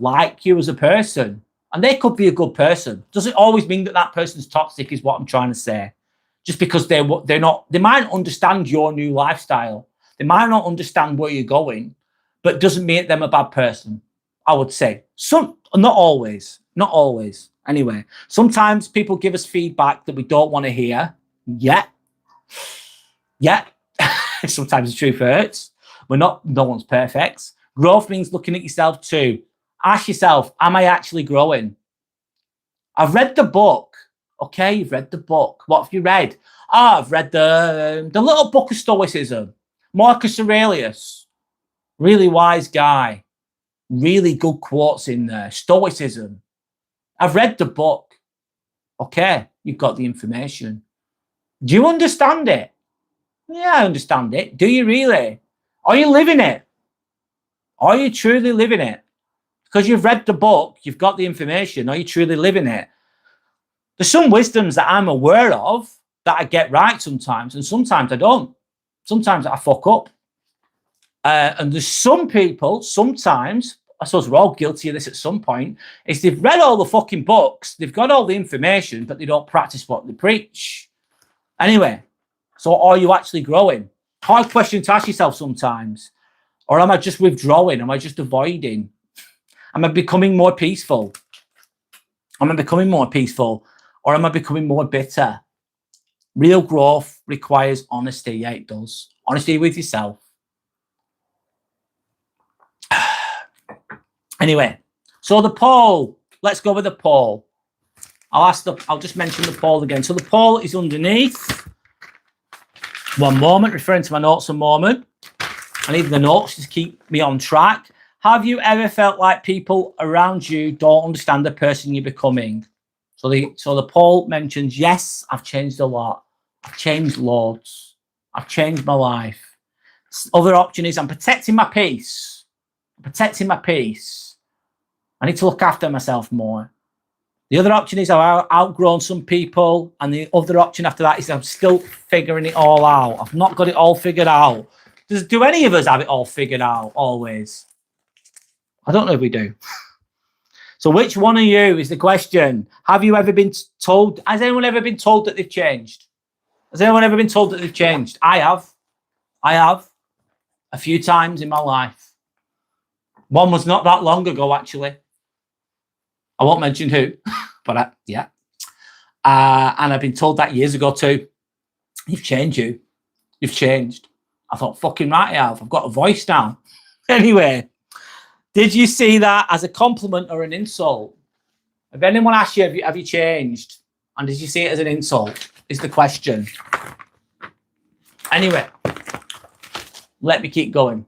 like you as a person. And they could be a good person. Doesn't always mean that that person's toxic is what I'm trying to say. Just because they're not, they might understand your new lifestyle. They might not understand where you're going, but it doesn't make them a bad person, I would say. Not always. Anyway, sometimes people give us feedback that we don't want to hear. Yeah. Sometimes the truth hurts. No one's perfect. Growth means looking at yourself too. Ask yourself, am I actually growing? I've read the book. Okay, you've read the book. What have you read? I've read the little book of Stoicism. Marcus Aurelius, really wise guy. Really good quotes in there. Stoicism. I've read the book. Okay, you've got the information. Do you understand it? Yeah, I understand it. Do you really? Are you living it? Are you truly living it? Because you've read the book, you've got the information. Are you truly living it? There's some wisdoms that I'm aware of that I get right sometimes, and sometimes I don't. Sometimes I fuck up. And there's some people, sometimes, I suppose we're all guilty of this at some point, is they've read all the fucking books, they've got all the information, but they don't practice what they preach. Anyway, so are you actually growing? Hard question to ask yourself sometimes. Or am I just withdrawing? Am I just avoiding? Am I becoming more peaceful? Am I becoming more peaceful? Or am I becoming more bitter? Real growth requires honesty. Yeah, it does. Honesty with yourself. Anyway, so the poll. Let's go with the poll. I'll just mention the poll again. So the poll is underneath. One moment, referring to my notes a moment. I need the notes to keep me on track. Have you ever felt like people around you don't understand the person you're becoming? So the poll mentions, yes, I've changed a lot. I've changed loads. I've changed my life. Other option is I'm protecting my peace. I need to look after myself more. The other option is I've outgrown some people. And the other option after that is I'm still figuring it all out. I've not got it all figured out. Do any of us have it all figured out always? I don't know if we do. So which one of you is the question? Have you ever been told? Has anyone ever been told that they've changed? Has anyone ever been told that they've changed? I have. A few times in my life. One was not that long ago, actually. I won't mention who, but yeah. And I've been told that years ago too. You've changed, you. You've changed. I thought, fucking right, I have. I've got a voice now. Anyway, did you see that as a compliment or an insult? If anyone asked you, have you changed? And did you see it as an insult? Is the question. Anyway, let me keep going.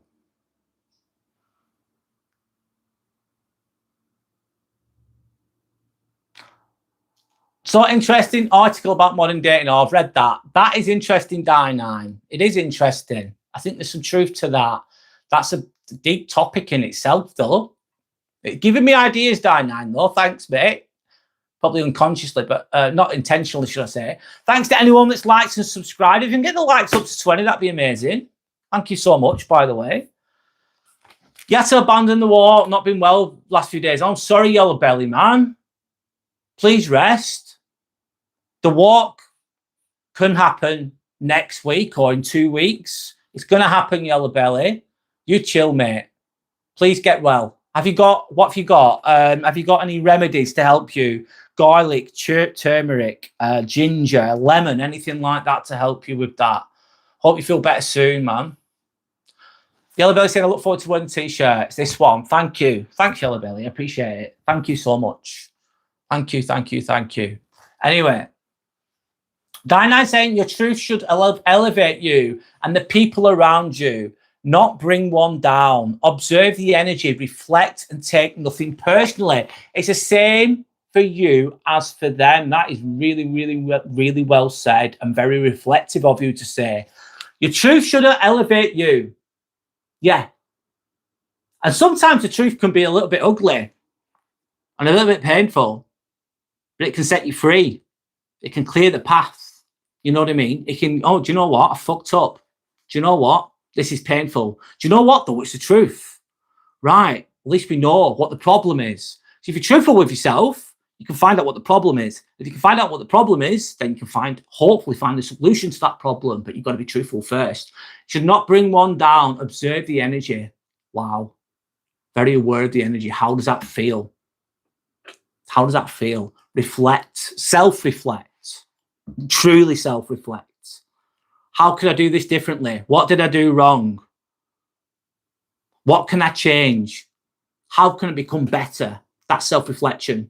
So interesting article about modern dating. Oh, I've read that. That is interesting, Di9. It is interesting. I think there's some truth to that. That's a deep topic in itself, though. It's giving me ideas, Di9, though. Thanks, mate. Probably unconsciously, but not intentionally, should I say. Thanks to anyone that's liked and subscribed. If you can get the likes up to 20, that'd be amazing. Thank you so much, by the way. You had to abandon the war. Not been well last few days. I'm sorry, Yellow Belly, man. Please rest. The walk can happen next week or in 2 weeks. It's going to happen, Yellow Belly. You chill, mate. Please get well. What have you got? Have you got any remedies to help you? Garlic, turmeric, ginger, lemon, anything like that to help you with that? Hope you feel better soon, man. Yellow Belly saying, I look forward to wearing the t-shirts. This one. Thank you. Thanks, Yellow Belly. I appreciate it. Thank you so much. Thank you. Anyway. Di9 saying your truth should elevate you and the people around you, not bring one down. Observe the energy, reflect and take nothing personally. It's the same for you as for them. That is really, really well said and very reflective of you to say. Your truth should elevate you. Yeah. And sometimes the truth can be a little bit ugly and a little bit painful, but it can set you free. It can clear the path. You know what I mean? It can, oh, do you know what? I fucked up. Do you know what? This is painful. Do you know what, though? It's the truth. Right. At least we know what the problem is. So if you're truthful with yourself, you can find out what the problem is. If you can find out what the problem is, then you can hopefully find the solution to that problem. But you've got to be truthful first. You should not bring one down. Observe the energy. Wow. Very aware of the energy. How does that feel? How does that feel? Reflect. Self-reflect. Truly self-reflect. How could I do this differently? What did I do wrong? What can I change? How can I become better? That's self-reflection.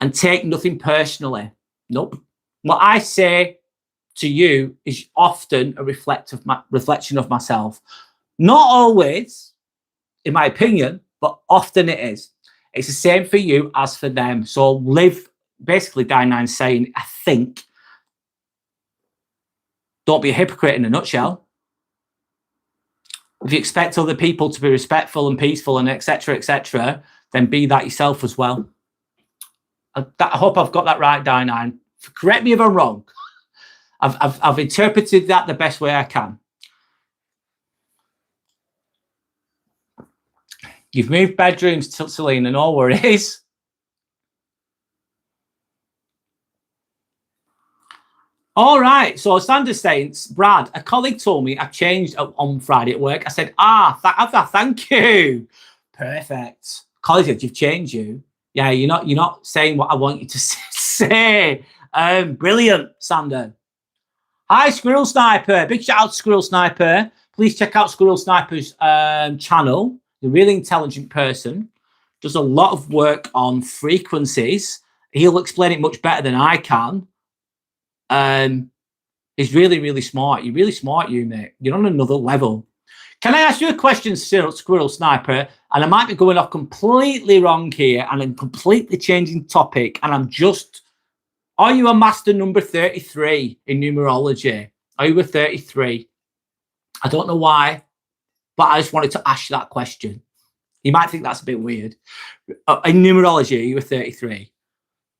And take nothing personally. Nope. What I say to you is often a reflection of myself. Not always, in my opinion, but often it is. It's the same for you as for them. So live, basically, Diane saying, I think, don't be a hypocrite in a nutshell. If you expect other people to be respectful and peaceful and etc., then be that yourself as well. I hope I've got that right, Diane. Correct me if I'm wrong. I've interpreted that the best way I can. You've moved bedrooms to Selena, no worries. All right, so Sanders Saints, Brad, a colleague told me I changed on Friday at work. I said, thank you. Perfect. Colleague said, you've changed you. Yeah, you're not saying what I want you to say. Brilliant, Sander. Hi, Squirrel Sniper. Big shout out to Squirrel Sniper. Please check out Squirrel Sniper's channel. A really intelligent person. Does a lot of work on frequencies. He'll explain it much better than I can. He's really smart. You're really smart, you mate. You're on another level. Can I ask you a question, Squirrel Sniper? And I might be going off completely wrong here, and I'm completely changing topic. And are you a master number 33 in numerology? Are you a 33? I don't know why, but I just wanted to ask you that question. You might think that's a bit weird. In numerology, are you a 33?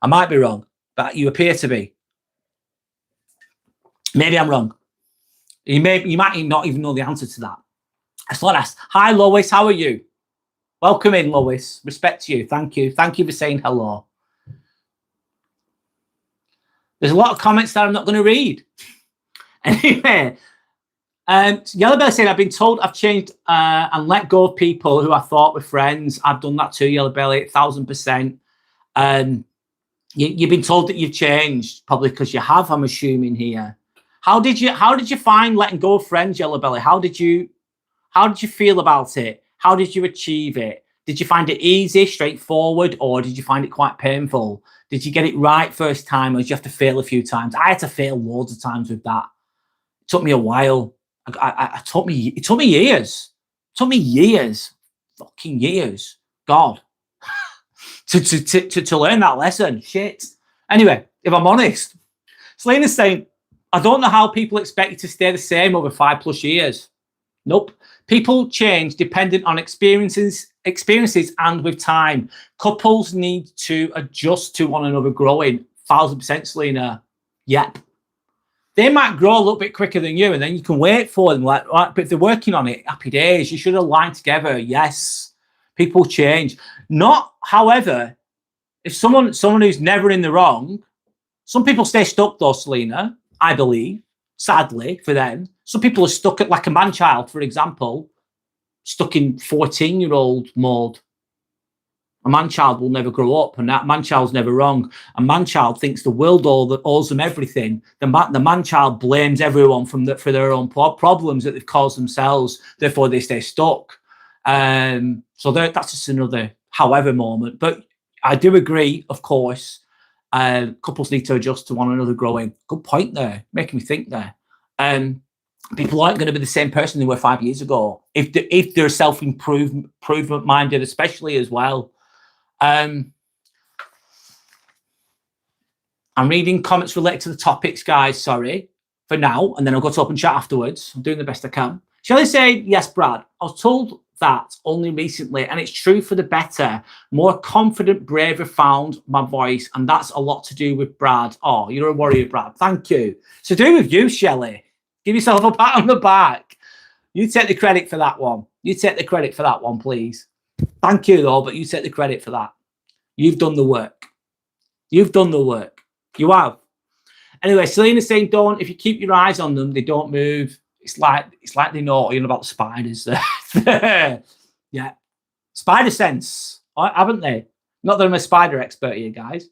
I might be wrong, but you appear to be. Maybe I'm wrong. You might not even know the answer to that. So let's ask. Hi, Lois. How are you? Welcome in, Lois. Respect to you. Thank you. Thank you for saying hello. There's a lot of comments that I'm not going to read. Anyway, Yellow Belly said, I've been told I've changed and let go of people who I thought were friends. I've done that too, Yellow Belly, 1000%. You've been told that you've changed, probably because you have, I'm assuming here. How did you find letting go of friends, Yellow Belly? How did you feel about it? How did you achieve it? Did you find it easy, straightforward, or did you find it quite painful? Did you get it right first time, or did you have to fail a few times? I had to fail loads of times with that. It took me a while. It took me years. It took me years, fucking years. God, to learn that lesson. Shit. Anyway, if I'm honest, Selena's saying, I don't know how people expect you to stay the same over 5+ years. Nope. People change dependent on experiences and with time. Couples need to adjust to one another growing. 1000%, Selena. Yep. They might grow a little bit quicker than you, and then you can wait for them. But if they're working on it, happy days. You should align together. Yes. People change. Not, however, if someone who's never in the wrong, some people stay stuck though, Selena, I believe, sadly for them. Some people are stuck at, like a man-child, for example, stuck in 14-year-old mode. A man-child will never grow up, and that man-child's never wrong. A man-child thinks the world owes them everything. The man-child blames everyone for their own problems that they've caused themselves. Therefore, they stay stuck. So that's just another however moment. But I do agree, of course, couples need to adjust to one another growing. Good point there, making me think there. People aren't going to be the same person they were 5 years ago if they're self-improvement minded, especially as well. I'm reading comments related to the topics, guys. Sorry for now. And then I'll go to open chat afterwards. I'm doing the best I can. Shall I say, yes, Brad, I was told that only recently, and it's true for the better. More confident, braver found my voice, and that's a lot to do with Brad. Oh, you're a warrior, Brad. Thank you. It's to do with you, Shelley. Give yourself a pat on the back. You take the credit for that one. You take the credit for that one, please. Thank you, though, but you take the credit for that. You've done the work. You've done the work. You have. Anyway, Selena's saying, don't. If you keep your eyes on them, they don't move. It's like they know you're about the spiders. Yeah. Spider sense, haven't they? Not that I'm a spider expert here, guys.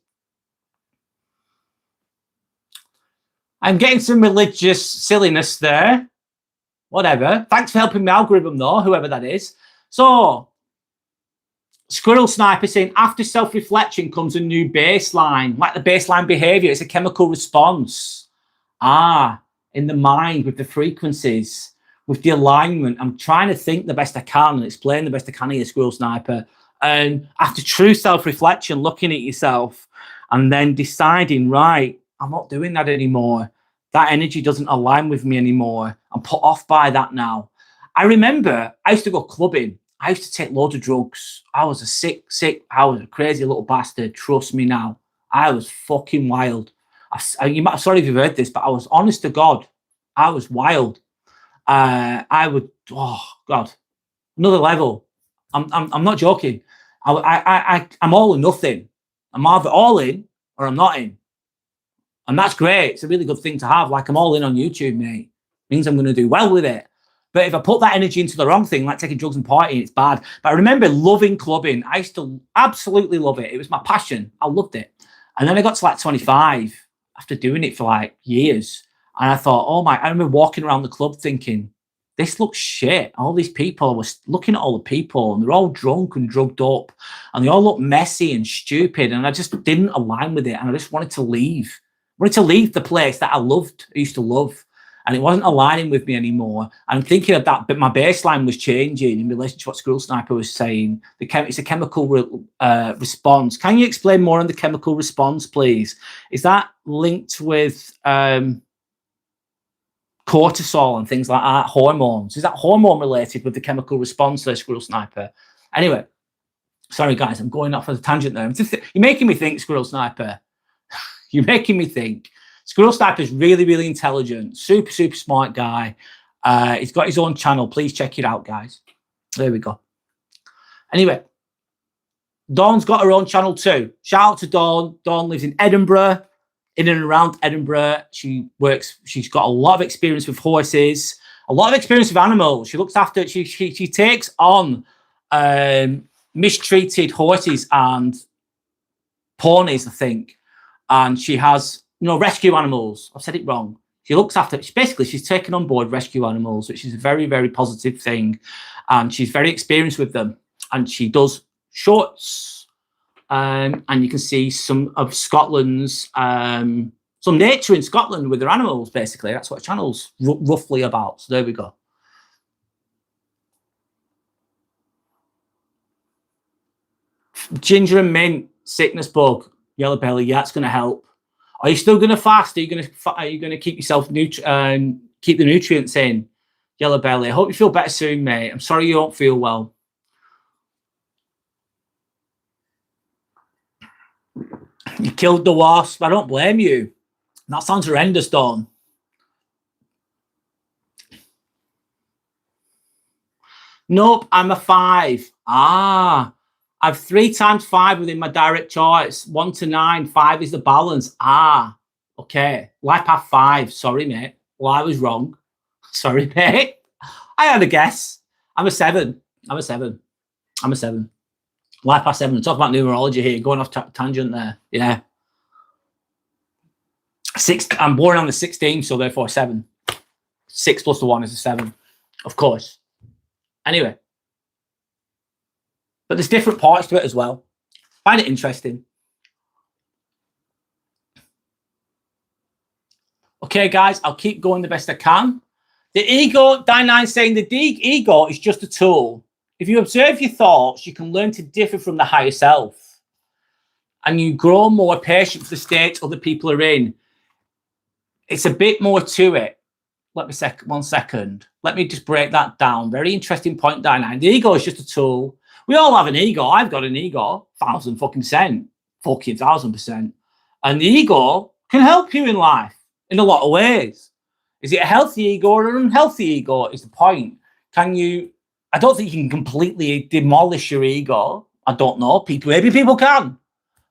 I'm getting some religious silliness there. Whatever. Thanks for helping my algorithm, though, whoever that is. So, Squirrel Sniper saying, after self-reflection comes a new baseline. Like the baseline behavior, it's a chemical response. In the mind with the frequencies, with the alignment. I'm trying to think the best I can and explain the best I can here, Squirrel Sniper. And after true self-reflection, looking at yourself and then deciding, right, I'm not doing that anymore. That energy doesn't align with me anymore. I'm put off by that now. I remember I used to go clubbing. I used to take loads of drugs. I was I was a crazy little bastard. Trust me now. I was fucking wild. Sorry if you've heard this, but I was honest to God. I was wild. I would, oh God, another level. I'm not joking. I'm all or nothing. I'm either all in or I'm not in. And that's great. It's a really good thing to have. Like, I'm all in on YouTube, mate. Means I'm going to do well with it. But if I put that energy into the wrong thing, like taking drugs and partying, it's bad. But I remember loving clubbing. I used to absolutely love it. It was my passion. I loved it. And then I got to like 25 after doing it for like years. And I thought, I remember walking around the club thinking, this looks shit. All these people, I was looking at all the people and they're all drunk and drugged up and they all look messy and stupid. And I just didn't align with it. And I just wanted to leave. I wanted to leave the place that I loved, I used to love. And it wasn't aligning with me anymore. I'm thinking of that, but my baseline was changing in relation to what Squirrel Sniper was saying. It's a chemical response. Can you explain more on the chemical response, please? Is that linked with cortisol and things like that, hormones? Is that hormone related with the chemical response there, Squirrel Sniper? Anyway, sorry, guys, I'm going off on a tangent there. You're making me think, Squirrel Sniper. You're making me think. Squirrel Sniper is really, really intelligent. Super, super smart guy. He's got his own channel. Please check it out, guys. There we go. Anyway, Dawn's got her own channel too. Shout out to Dawn. Dawn lives in Edinburgh, in and around Edinburgh. She's got a lot of experience with horses, a lot of experience with animals. She looks after, she takes on mistreated horses and ponies, I think. And she has, rescue animals. I've said it wrong. She looks after, she's taken on board rescue animals, which is a very, very positive thing. And she's very experienced with them. And she does shorts. And you can see some of Scotland's, some nature in Scotland with their animals, basically. That's what the channel's roughly about. So there we go. Ginger and mint, sickness bug. Yellow belly, yeah, it's going to help. Are you still going to fast? Are you going to keep yourself keep the nutrients in? Yellow belly. I hope you feel better soon, mate. I'm sorry you don't feel well. You killed the wasp. I don't blame you. That sounds horrendous, Dawn. Nope, I'm a 5. I've 3 times 5 within my direct charts. 1 to 9. 5 is the balance. Okay. Life path 5. Sorry, mate. Well, I was wrong. Sorry, mate. I had a guess. I'm a 7. I'm a 7. Life path 7. Talk about numerology here. Going off tangent there. Yeah. 6. I'm born on the 16th, so therefore 7. 6 plus the 1 is a 7. Of course. Anyway. But there's different parts to it as well. Find it interesting. Okay, guys, I'll keep going the best I can. The ego, Dine9 saying the ego is just a tool. If you observe your thoughts, you can learn to differ from the higher self. and you grow more patient for the state other people are in. It's a bit more to it. Let me 1 second. Let me just break that down. Very interesting point, Diana. The ego is just a tool. We all have an ego. I've got an ego, 1,000%, 1,000%. And the ego can help you in life in a lot of ways. Is it a healthy ego or an unhealthy ego is the point. Can you, I don't think you can completely demolish your ego. I don't know. Maybe people can,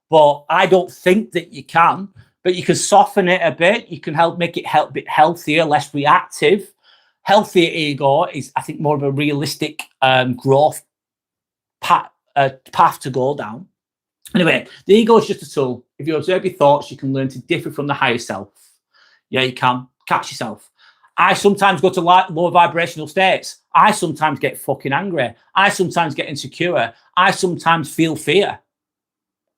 but I don't think that you can. But you can soften it a bit. You can make it a bit healthier, less reactive. Healthier ego is, I think, more of a realistic growth path to go down. Anyway, the ego is just a tool. If you observe your thoughts, you can learn to differ from the higher self. Yeah, you can. Catch yourself. I sometimes go to lower vibrational states. I sometimes get fucking angry. I sometimes get insecure. I sometimes feel fear.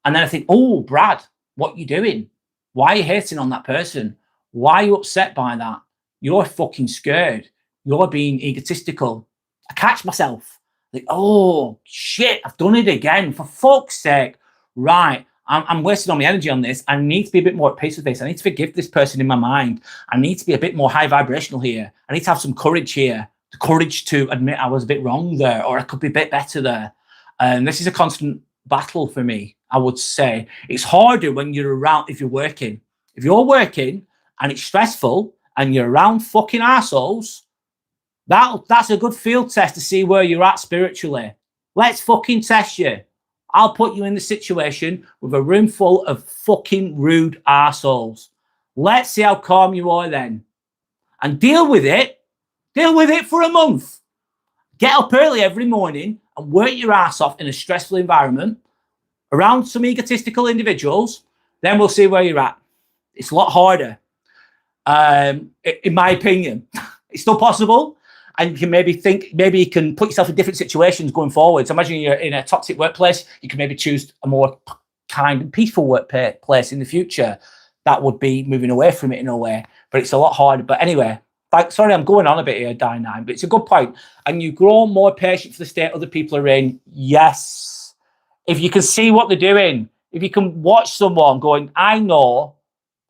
And then I think, oh, Brad, what are you doing? Why are you hating on that person? Why are you upset by that? You're fucking scared. You're being egotistical. I catch myself. Like, oh, shit, I've done it again. For fuck's sake. Right, I'm wasting all my energy on this. I need to be a bit more at peace with this. I need to forgive this person in my mind. I need to be a bit more high vibrational here. I need to have some courage here. The courage to admit I was a bit wrong there, or I could be a bit better there. And this is a constant battle for me, I would say. It's harder when you're around, if you're working. If you're working and it's stressful and you're around fucking assholes, that's a good field test to see where you're at spiritually. Let's fucking test you. I'll put you in the situation with a room full of fucking rude arseholes. Let's see how calm you are then. And deal with it. Deal with it for a month. Get up early every morning and work your ass off in a stressful environment around some egotistical individuals. Then we'll see where you're at. It's a lot harder, in my opinion. It's still possible. And you can maybe you can put yourself in different situations going forward. So imagine you're in a toxic workplace. You can maybe choose a more kind and peaceful workplace in the future. That would be moving away from it in a way, but it's a lot harder. But anyway, sorry, I'm going on a bit here, Di9, but it's a good point. And you grow more patient for the state other people are in. Yes. If you can see what they're doing, if you can watch someone going, I know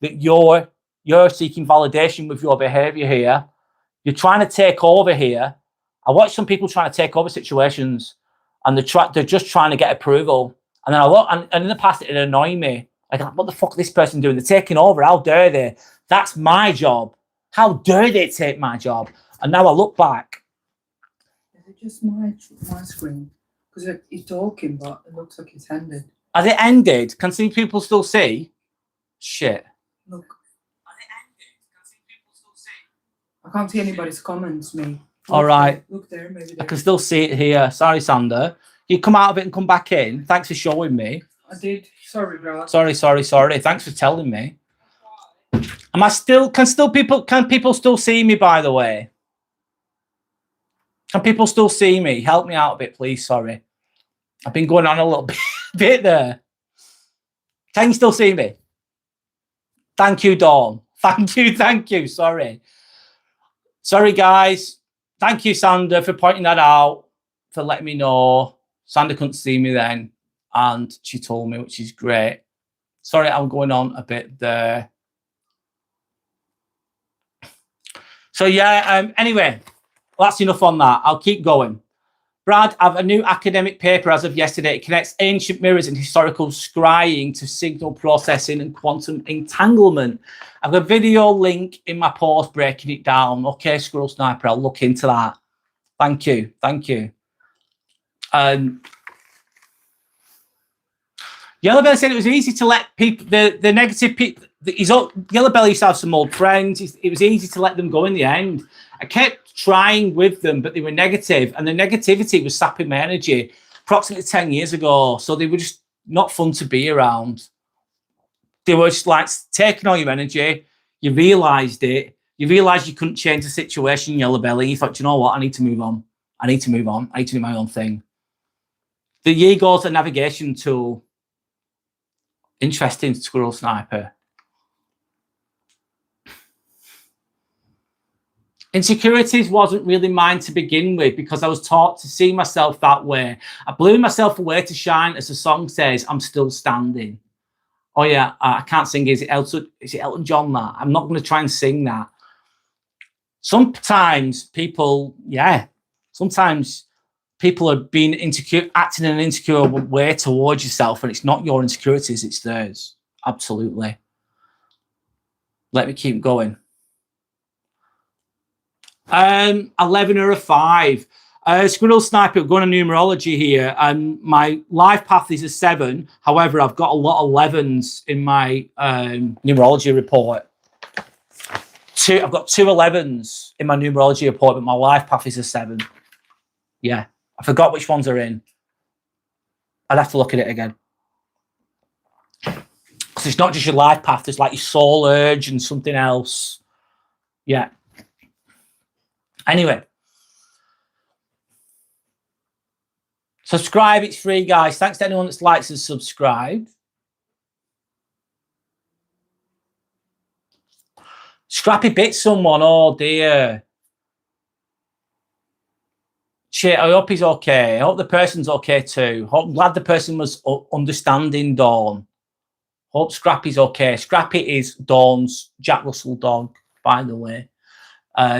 that you're seeking validation with your behavior here. You're trying to take over here. I watch some people trying to take over situations, and they're just trying to get approval. And then I look, and in the past, it annoyed me. Like, what the fuck is this person doing? They're taking over. How dare they? That's my job. How dare they take my job? And now I look back. Is it just my screen? Because it's talking, but it looks like it's ended. Has it ended? Can see people still see? Shit. Look. I can't see anybody's comments, me. All right. Look there, maybe. I can still see it here. Sorry, Sander. You come out of it and come back in. Thanks for showing me. I did. Sorry, Brad. Sorry. Thanks for telling me. Can people still see me, by the way? Can people still see me? Help me out a bit, please. Sorry. I've been going on a little bit there. Can you still see me? Thank you, Dawn. Thank you. Sorry, guys. Thank you, Sander, for pointing that out, for letting me know. Sander couldn't see me then, and she told me, which is great. Sorry, I'm going on a bit there. So, yeah, anyway, that's enough on that. I'll keep going. Brad, I have a new academic paper as of yesterday. It connects ancient mirrors and historical scrying to signal processing and quantum entanglement. I've got a video link in my post breaking it down. Okay, Squirrel Sniper, I'll look into that. Thank you. Yellow Belly said it was easy to let people, the negative people, Yellow Belly used to have some old friends. It was easy to let them go in the end. I kept trying with them, but they were negative, and the negativity was sapping my energy approximately 10 years ago. So they were just not fun to be around. They were just like taking all your energy. You realized it. You realized you couldn't change the situation, Yellow Belly. You thought, you know what? I need to move on. I need to do my own thing. The ego's a navigation tool. Interesting, Squirrel Sniper. Insecurities wasn't really mine to begin with because I was taught to see myself that way. I blew myself away to shine, as the song says, I'm still standing. Oh yeah, I can't sing. Is it Elton John? That I'm not going to try and sing that. Sometimes people, sometimes people are being insecure, acting in an insecure way towards yourself, and it's not your insecurities, it's theirs. Absolutely. Let me keep going. 11 or a 5. Squirrel Sniper, going to numerology here, and my life path is a 7. However, I've got a lot of 11s in my numerology report. I've got 2 11s in my numerology report, but my life path is a 7. Yeah, I forgot which ones are in. I'd have to look at it again. Because it's not just your life path, there's like your soul urge and something else. Yeah. Anyway. Subscribe, it's free, guys. Thanks to anyone that's liked and subscribed. Scrappy bit someone, oh dear. Shit, I hope he's okay. I hope the person's okay too. I'm glad the person was understanding Dawn. Hope Scrappy's okay. Scrappy is Dawn's Jack Russell dog, by the way.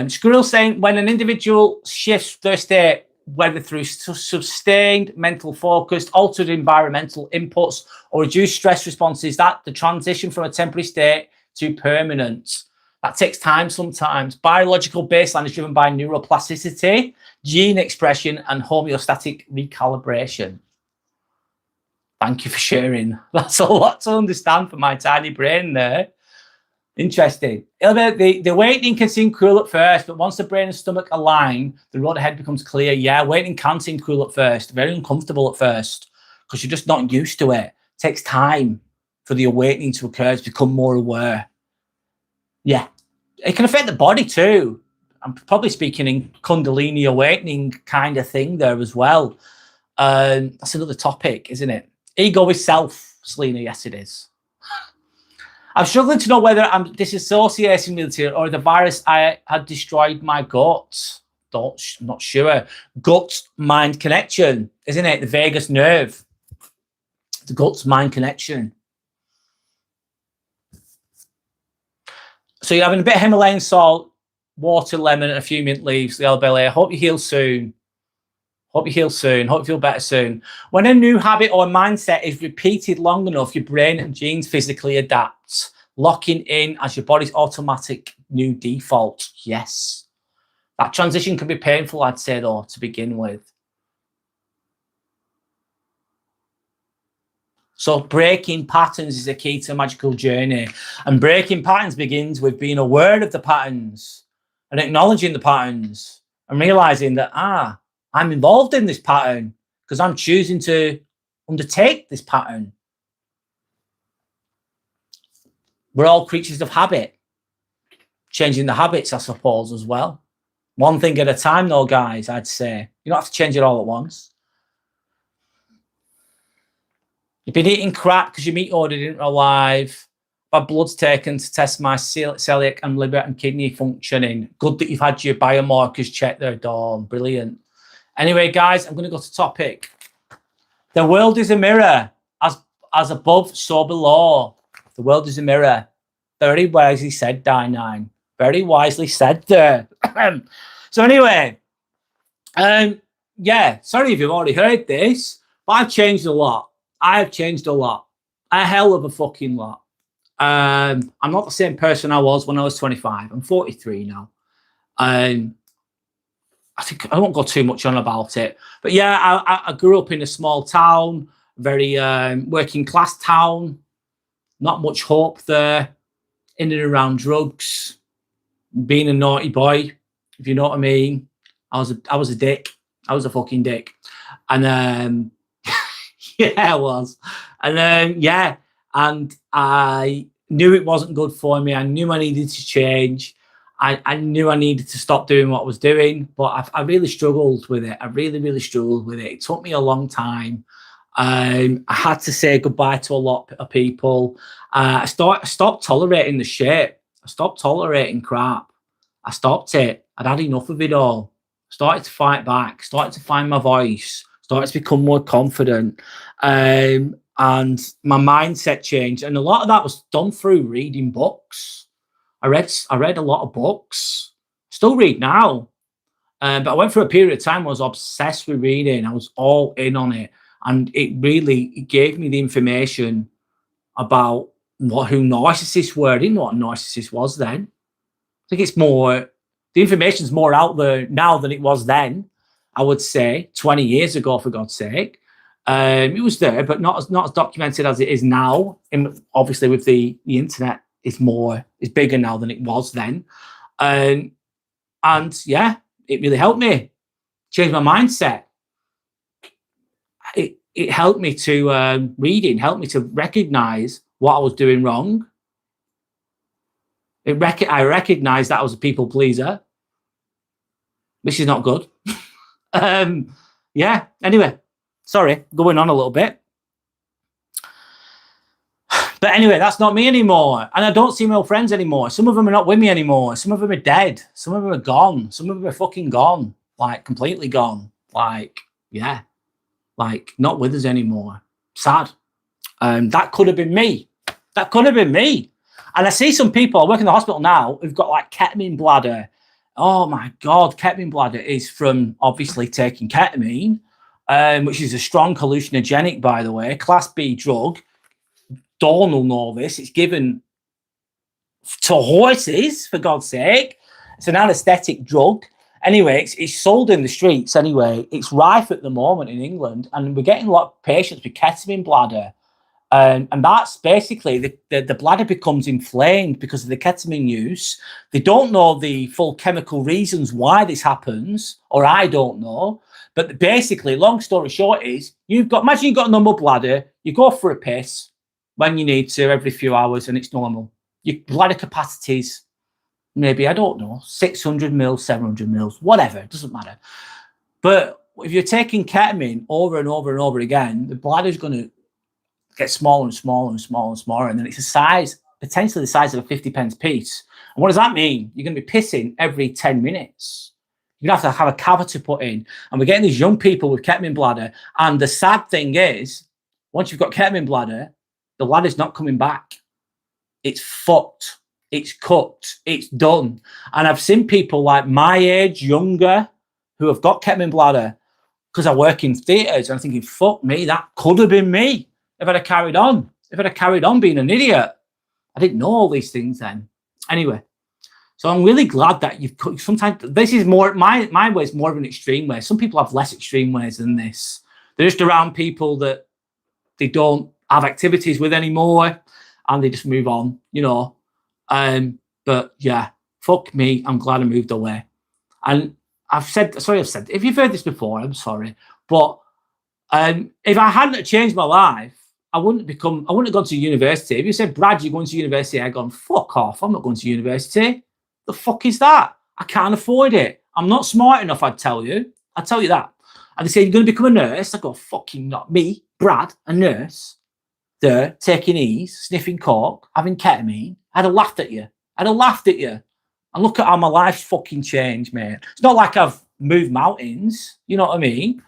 Squirrel saying, when an individual shifts their state, whether through sustained mental focus, altered environmental inputs, or reduced stress responses, that the transition from a temporary state to permanent. That takes time sometimes. Biological baseline is driven by neuroplasticity, gene expression, and homeostatic recalibration. Thank you for sharing. That's a lot to understand for my tiny brain there. Interesting. The awakening can seem cruel at first, but once the brain and stomach align, the road ahead becomes clear. Yeah, awakening can seem cruel at first, very uncomfortable at first, because you're just not used to it. It takes time for the awakening to occur, to become more aware. Yeah. It can affect the body too. I'm probably speaking in Kundalini awakening kind of thing there as well. That's another topic, isn't it? Ego is self, Selena. Yes, it is. I'm struggling to know whether I'm disassociating with it or the virus had destroyed my gut. Not sure. Gut-mind connection, isn't it? The vagus nerve. The gut-mind connection. So you're having a bit of Himalayan salt, water, lemon, and a few mint leaves, the elderberry. I hope you heal soon. Hope you heal soon. Hope you feel better soon. When a new habit or mindset is repeated long enough, your brain and genes physically adapt, locking in as your body's automatic new default. Yes. That transition can be painful, I'd say, though, to begin with. So breaking patterns is a key to a magical journey. And breaking patterns begins with being aware of the patterns and acknowledging the patterns and realizing that, I'm involved in this pattern because I'm choosing to undertake this pattern. We're all creatures of habit. Changing the habits, I suppose, as well. One thing at a time, though, guys, I'd say. You don't have to change it all at once. You've been eating crap because your meat order didn't arrive. My blood's taken to test my celiac and liver and kidney functioning. Good that you've had your biomarkers checked there, Dawn. Brilliant. Anyway, guys, I'm going to go to topic. The world is a mirror. As above, so below. The world is a mirror. Very wisely said, Di9. Very wisely said there. So anyway, yeah, sorry if you've already heard this, but I've changed a lot. I have changed a lot. A hell of a fucking lot. I'm not the same person I was when I was 25. I'm 43 now. I think I won't go too much on about it. But yeah, I grew up in a small town, very working class town. Not much hope there. In and around drugs. Being a naughty boy, if you know what I mean. I was a dick. I was a fucking dick. And yeah, I was. And yeah, and I knew it wasn't good for me. I knew I needed to change. I knew I needed to stop doing what I was doing, but I really struggled with it. I really, really struggled with it. It took me a long time. I had to say goodbye to a lot of people. I stopped tolerating the shit. I stopped tolerating crap. I stopped it. I'd had enough of it all. Started to fight back. Started to find my voice. Started to become more confident. and my mindset changed. And a lot of that was done through reading books. I read a lot of books. Still read now. But I went through a period of time where I was obsessed with reading. I was all in on it. And it gave me the information about who narcissists were. I didn't know what a narcissist was then. I think the information's more out there now than it was then, I would say, 20 years ago, for God's sake. It was there, but not as documented as it is now. And obviously, with the internet, it's bigger now than it was then. And yeah, it really helped me change my mindset. It helped me to reading, helped me to recognize what I was doing wrong. I recognized that I was a people pleaser, which is not good. Yeah, anyway, sorry, going on a little bit. But anyway, that's not me anymore. And I don't see my old friends anymore. Some of them are not with me anymore. Some of them are dead. Some of them are gone. Some of them are fucking gone. Like, completely gone. Like, yeah. Like, not with us anymore. Sad. That could have been me. That could have been me. And I see some people, I work in the hospital now, who've got like ketamine bladder. Oh my God, ketamine bladder is from obviously taking ketamine, which is a strong hallucinogenic, by the way, class B drug. Dawn will know this. It's given to horses, for God's sake. It's an anesthetic drug. Anyway, it's sold in the streets anyway. It's rife at the moment in England, and we're getting a lot of patients with ketamine bladder. And that's basically the bladder becomes inflamed because of the ketamine use. They don't know the full chemical reasons why this happens, or I don't know. But basically, long story short is, imagine you've got a normal bladder, you go for a piss when you need to every few hours and it's normal. Your bladder capacities, maybe, I don't know, 600 mils, 700 mils, whatever, it doesn't matter. But if you're taking ketamine over and over and over again, the bladder's going to get smaller and smaller and smaller and smaller. And then it's potentially the size of a 50p piece. And what does that mean? You're going to be pissing every 10 minutes. You're going to have a catheter put in. And we're getting these young people with ketamine bladder. And the sad thing is, once you've got ketamine bladder, the bladder's not coming back. It's fucked. It's cooked. It's done. And I've seen people like my age, younger, who have got ketamine bladder because I work in theatres. And I'm thinking, fuck me, that could have been me if I'd have carried on. If I'd have carried on being an idiot. I didn't know all these things then. Anyway, so I'm really glad that sometimes this is more, my way is more of an extreme way. Some people have less extreme ways than this. They're just around people that they don't have activities with anymore and they just move on, you know. But yeah, fuck me, I'm glad I moved away. And I've said, if you've heard this before, I'm sorry, but if I hadn't changed my life, I wouldn't have gone to university. If you said, Brad, you're going to university, I'd gone, fuck off, I'm not going to university. The fuck is that? I can't afford it. I'm not smart enough, I'd tell you that. And they say, you're going to become a nurse. I go, fucking not me, Brad, a nurse, there, taking ease, sniffing coke, having ketamine. I'd have laughed at you. And look at how my life's fucking changed, mate. It's not like I've moved mountains. You know what I mean?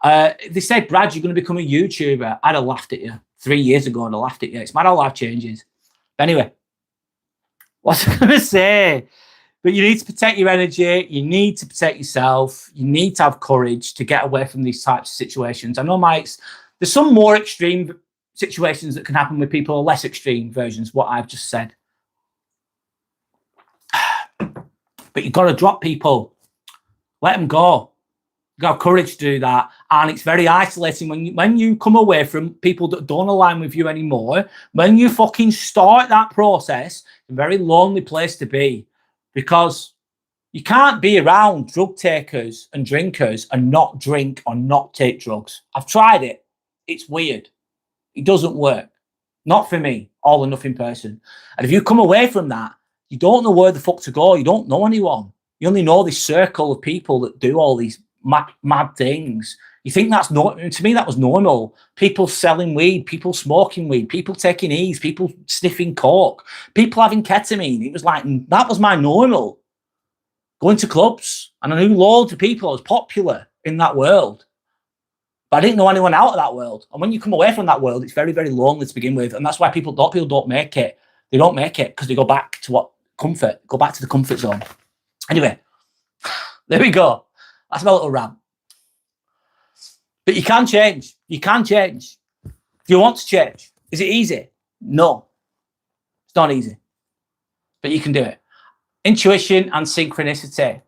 They said, Brad, you're going to become a YouTuber. I'd have laughed at you 3 years ago. I'd have laughed at you. It's mad how life changes. But anyway, what's I going to say? But you need to protect your energy. You need to protect yourself. You need to have courage to get away from these types of situations. I know, there's some more extreme situations that can happen with people, or less extreme versions, what I've just said. But you've got to drop people. Let them go. You've got courage to do that. And it's very isolating when you come away from people that don't align with you anymore. When you fucking start that process, it's a very lonely place to be, because you can't be around drug takers and drinkers and not drink or not take drugs. I've tried it. It's weird. It doesn't work. Not for me, all or nothing person. And if you come away from that, you don't know where the fuck to go. You don't know anyone. You only know this circle of people that do all these mad things. You think that's normal? To me, that was normal. People selling weed, people smoking weed, people taking ease, people sniffing coke, people having ketamine. It was like, that was my normal. Going to clubs, and I knew loads of people. I was popular in that world. But I didn't know anyone out of that world. And when you come away from that world, it's very, very lonely to begin with. And that's why people don't make it. They don't make it because they go back to go back to the comfort zone. Anyway, there we go. That's my little rant. But you can change. You can change. Do you want to change? Is it easy? No. It's not easy. But you can do it. Intuition and synchronicity.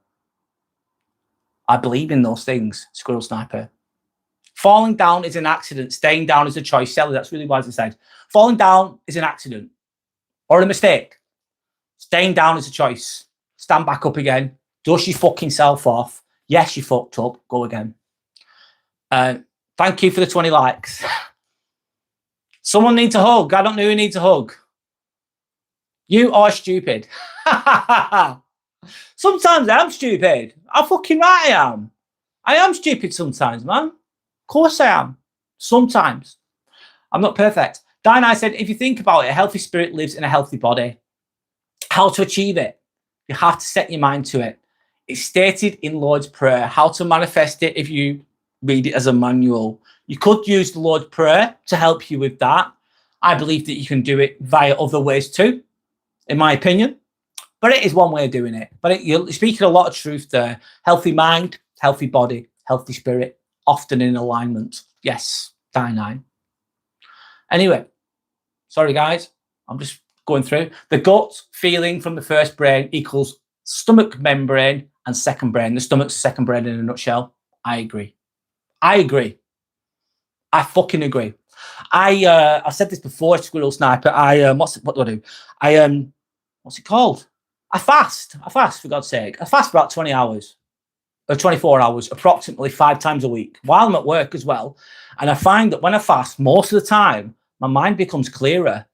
I believe in those things, Squirrel Sniper. Falling down is an accident. Staying down is a choice. Sally, that's really wise said. Falling down is an accident or a mistake. Staying down is a choice. Stand back up again. Dust your fucking self off. Yes, you fucked up. Go again. Thank you for the 20 likes. Someone needs a hug. I don't know who needs a hug. You are stupid. Sometimes I'm stupid. I'm fucking right I am. I am stupid sometimes, man. Of course I am. Sometimes. I'm not perfect. Diana said, if you think about it, a healthy spirit lives in a healthy body. How to achieve it? You have to set your mind to it. It's stated in Lord's Prayer. How to manifest it if you read it as a manual. You could use the Lord's Prayer to help you with that. I believe that you can do it via other ways too, in my opinion. But it is one way of doing it. But you're speaking a lot of truth there. Healthy mind, healthy body, healthy spirit, often in alignment. Yes, Di9. Anyway, sorry guys, I'm just going through. The gut feeling from the first brain equals stomach membrane and second brain. The stomach's second brain in a nutshell. I agree. I agree. I fucking agree. I said this before, Squirrel Sniper. What do I do? What's it called? I fast, for God's sake. I fast for about 20 hours, or 24 hours, approximately 5 times a week, while I'm at work as well. And I find that when I fast, most of the time, my mind becomes clearer.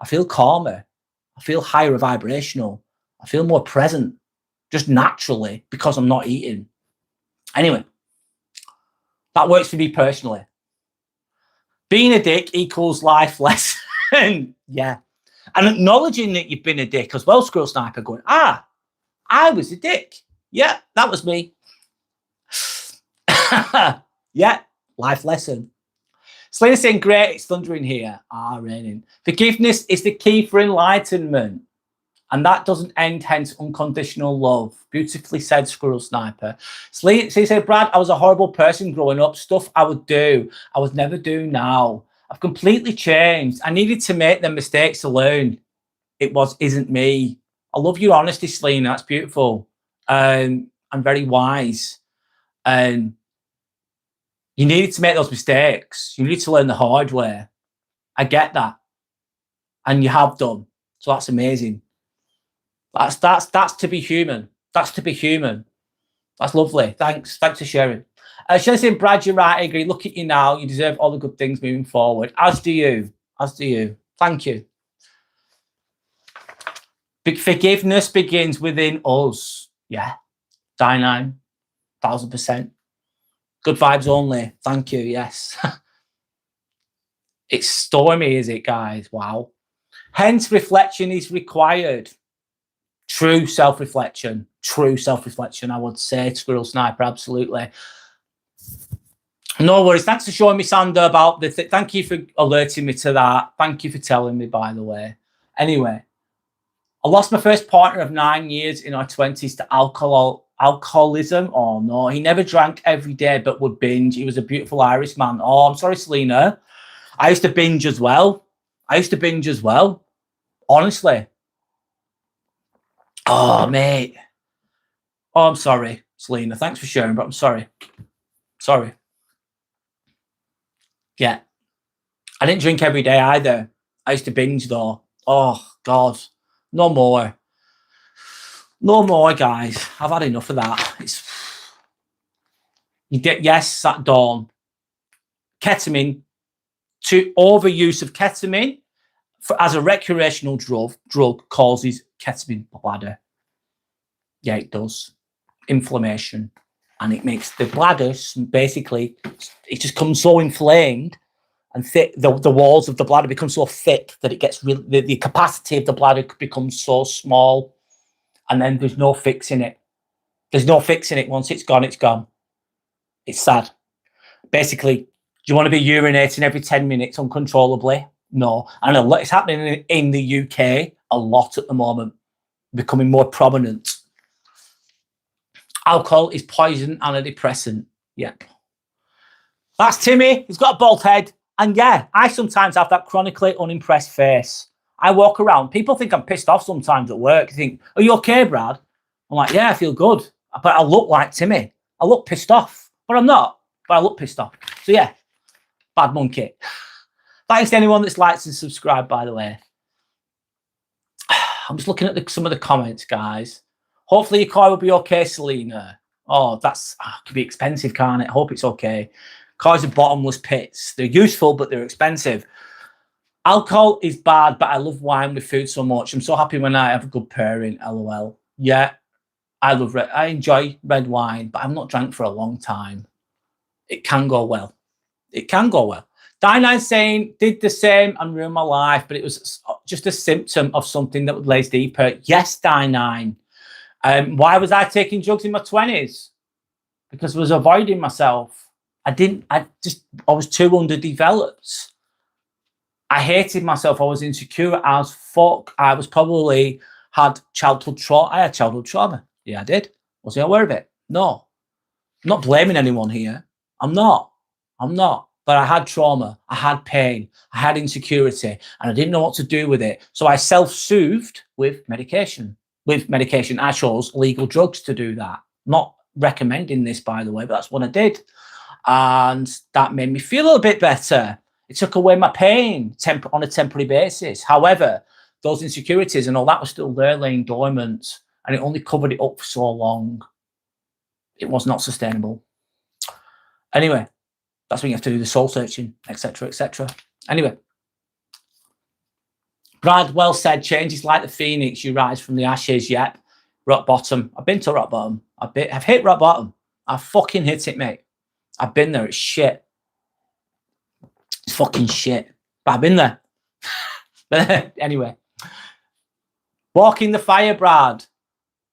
I feel calmer. I feel higher vibrational. I feel more present, just naturally, because I'm not eating. Anyway, that works for me personally. Being a dick equals life lesson. Yeah. And acknowledging that you've been a dick as well, Squirrel Sniper, going, I was a dick. Yeah, that was me. Yeah, life lesson. Selena saying, great, it's thundering here. Raining. Forgiveness is the key for enlightenment. And that doesn't end, hence unconditional love. Beautifully said, Squirrel Sniper. Selena said, Brad, I was a horrible person growing up. Stuff I would do, I would never do now. I've completely changed. I needed to make the mistakes to learn. Isn't me. I love your honesty, Selena. That's beautiful. I'm very wise. You needed to make those mistakes. You need to learn the hard way. I get that. And you have done. So that's amazing. That's to be human. That's to be human. That's lovely. Thanks for sharing. Shall I say, Brad, you're right. I agree. Look at you now. You deserve all the good things moving forward. As do you. As do you. Thank you. Forgiveness begins within us. Yeah. Di9. 1000%. Good vibes only. Thank you. Yes. It's stormy, is it, guys? Wow. Hence, reflection is required. True self-reflection. True self-reflection, I would say, Squirrel Sniper, absolutely. No worries. Thanks for showing me, Sander, about the thank you for alerting me to that. Thank you for telling me, by the way. Anyway, I lost my first partner of 9 years in our 20s to alcoholism. Oh, no. He never drank every day but would binge. He was a beautiful Irish man. Oh, I'm sorry, Selena. I used to binge as well. Honestly. Oh, mate. Oh, I'm sorry, Selena. Thanks for sharing, but I'm sorry. Sorry. Yeah. I didn't drink every day either. I used to binge, though. Oh, God. No more. No more, guys. I've had enough of that. Yes, at dawn. Ketamine. Overuse of ketamine as a recreational drug causes ketamine bladder. Yeah, it does. Inflammation. And it makes the bladder, basically, it just comes so inflamed and thick. The walls of the bladder become so thick that it gets the capacity of the bladder becomes so small. And then there's no fixing it. There's no fixing it. Once it's gone, it's gone. It's sad. Basically, Do you want to be urinating every 10 minutes uncontrollably? No. And it's happening in the UK a lot at the moment, becoming more prominent. Alcohol is poison and a depressant. Yep. That's Timmy. He's got a bald head. And yeah, I sometimes have that chronically unimpressed face. I walk around. People think I'm pissed off sometimes at work. They think, are you okay, Brad? I'm like, yeah, I feel good. But I look like Timmy. I look pissed off. But I'm not. But I look pissed off. So yeah, bad monkey. Thanks to anyone that's liked and subscribed, by the way. I'm just looking at some of the comments, guys. Hopefully your car will be okay, Selena. Oh, could be expensive, can't it? Hope it's okay. Cars are bottomless pits. They're useful, but they're expensive. Alcohol is bad, but I love wine with food so much. I'm so happy when I have a good pairing, LOL. Yeah, I enjoy red wine, but I've not drank for a long time. It can go well. It can go well. Di9 saying, did the same and ruined my life, but it was just a symptom of something that lays deeper. Yes, Di9. Why was I taking drugs in my 20s? Because I was avoiding myself. I was too underdeveloped. I hated myself. I was insecure as fuck. I was probably had childhood trauma. I had childhood trauma. Yeah, I did. Was I aware of it? No. I'm not blaming anyone here. I'm not. But I had trauma. I had pain. I had insecurity. And I didn't know what to do with it. So I self-soothed with medication. I chose legal drugs to do that. Not recommending this, by the way, but that's what I did. And that made me feel a little bit better. It took away my pain on a temporary basis. However, those insecurities and all that was still there laying dormant, and it only covered it up for so long. It was not sustainable. Anyway, that's when you have to do the soul searching, etc., etc. Anyway, Brad, well said. Change is like the phoenix. You rise from the ashes. Yep. Rock bottom. I've been to rock bottom. I've hit rock bottom. I fucking hit it, mate. I've been there. It's shit. It's fucking shit. But I've been there. But anyway. Walking the fire, Brad.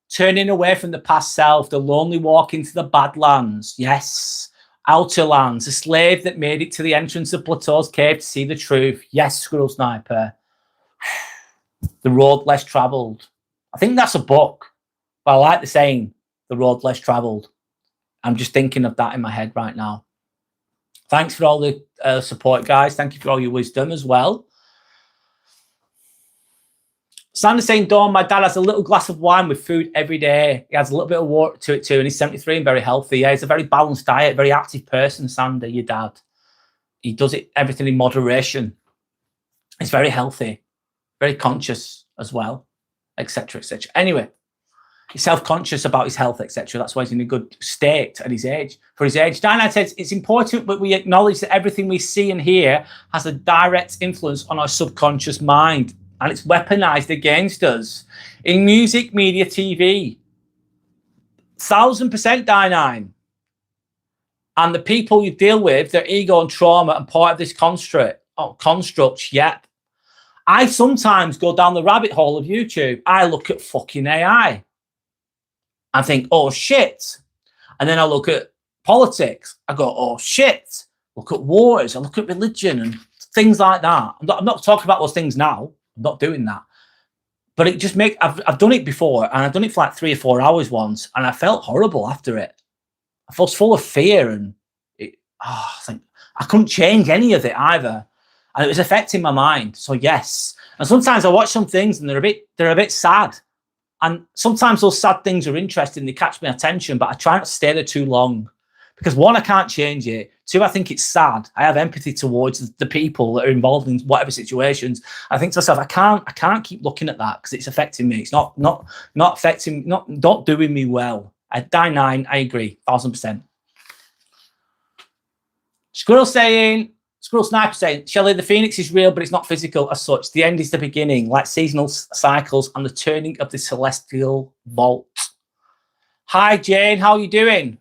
Turning away from the past self. The lonely walk into the badlands. Yes. Outer lands. A slave that made it to the entrance of Plateau's cave to see the truth. Yes, Squirrel Sniper. The road less travelled. I think that's a book. But I like the saying, the road less travelled. I'm just thinking of that in my head right now. Thanks for all the support, guys. Thank you for all your wisdom as well. Sandra's saying, Dawn, my dad has a little glass of wine with food every day. He has a little bit of water to it too, and he's 73 and very healthy. Yeah, he's a very balanced diet, very active person, Sandra, your dad. He does everything in moderation. He's very healthy, very conscious as well, etc., etc. Anyway, he's self-conscious about his health, etc. That's why he's in a good state at his age. For his age, Diana says it's important that we acknowledge that everything we see and hear has a direct influence on our subconscious mind, and it's weaponized against us in music, media, TV. 1000% Di9. And the people you deal with, their ego and trauma, and part of this construct. Yep. I sometimes go down the rabbit hole of YouTube. I look at fucking AI. I think, oh shit. And then I look at politics. I go, oh shit. Look at wars. I look at religion and things like that. I'm not talking about those things now. I'm not doing that. But it just I've done it before, and I've done it for like 3 or 4 hours once, and I felt horrible after it. I was full of fear, and I think I couldn't change any of it either. And it was affecting my mind. So yes. And sometimes I watch some things and they're a bit sad. And sometimes those sad things are interesting. They catch my attention, but I try not to stay there too long. Because 1, I can't change it. 2, I think it's sad. I have empathy towards the people that are involved in whatever situations. I think to myself, I can't keep looking at that because it's affecting me. It's not affecting, not doing me well. At Di9, I agree, 1000%. Squirrel Sniper saying, Shelley, the phoenix is real, but it's not physical as such. The end is the beginning, like seasonal cycles and the turning of the celestial vault. Hi, Jane. How are you doing?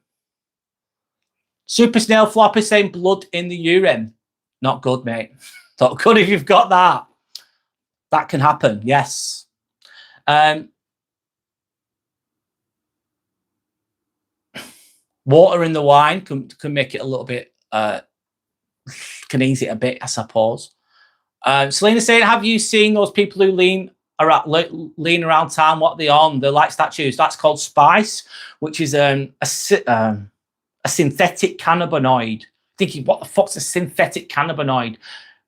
Super Snail Flopper saying blood in the urine. Not good, mate. Not good if you've got that. That can happen, yes. Water in the wine can make it a little bit can ease it a bit, I suppose. Selena saying, have you seen those people who lean around town? What are they on? They're like statues. That's called spice, which is a synthetic cannabinoid. Thinking, what the fuck's a synthetic cannabinoid?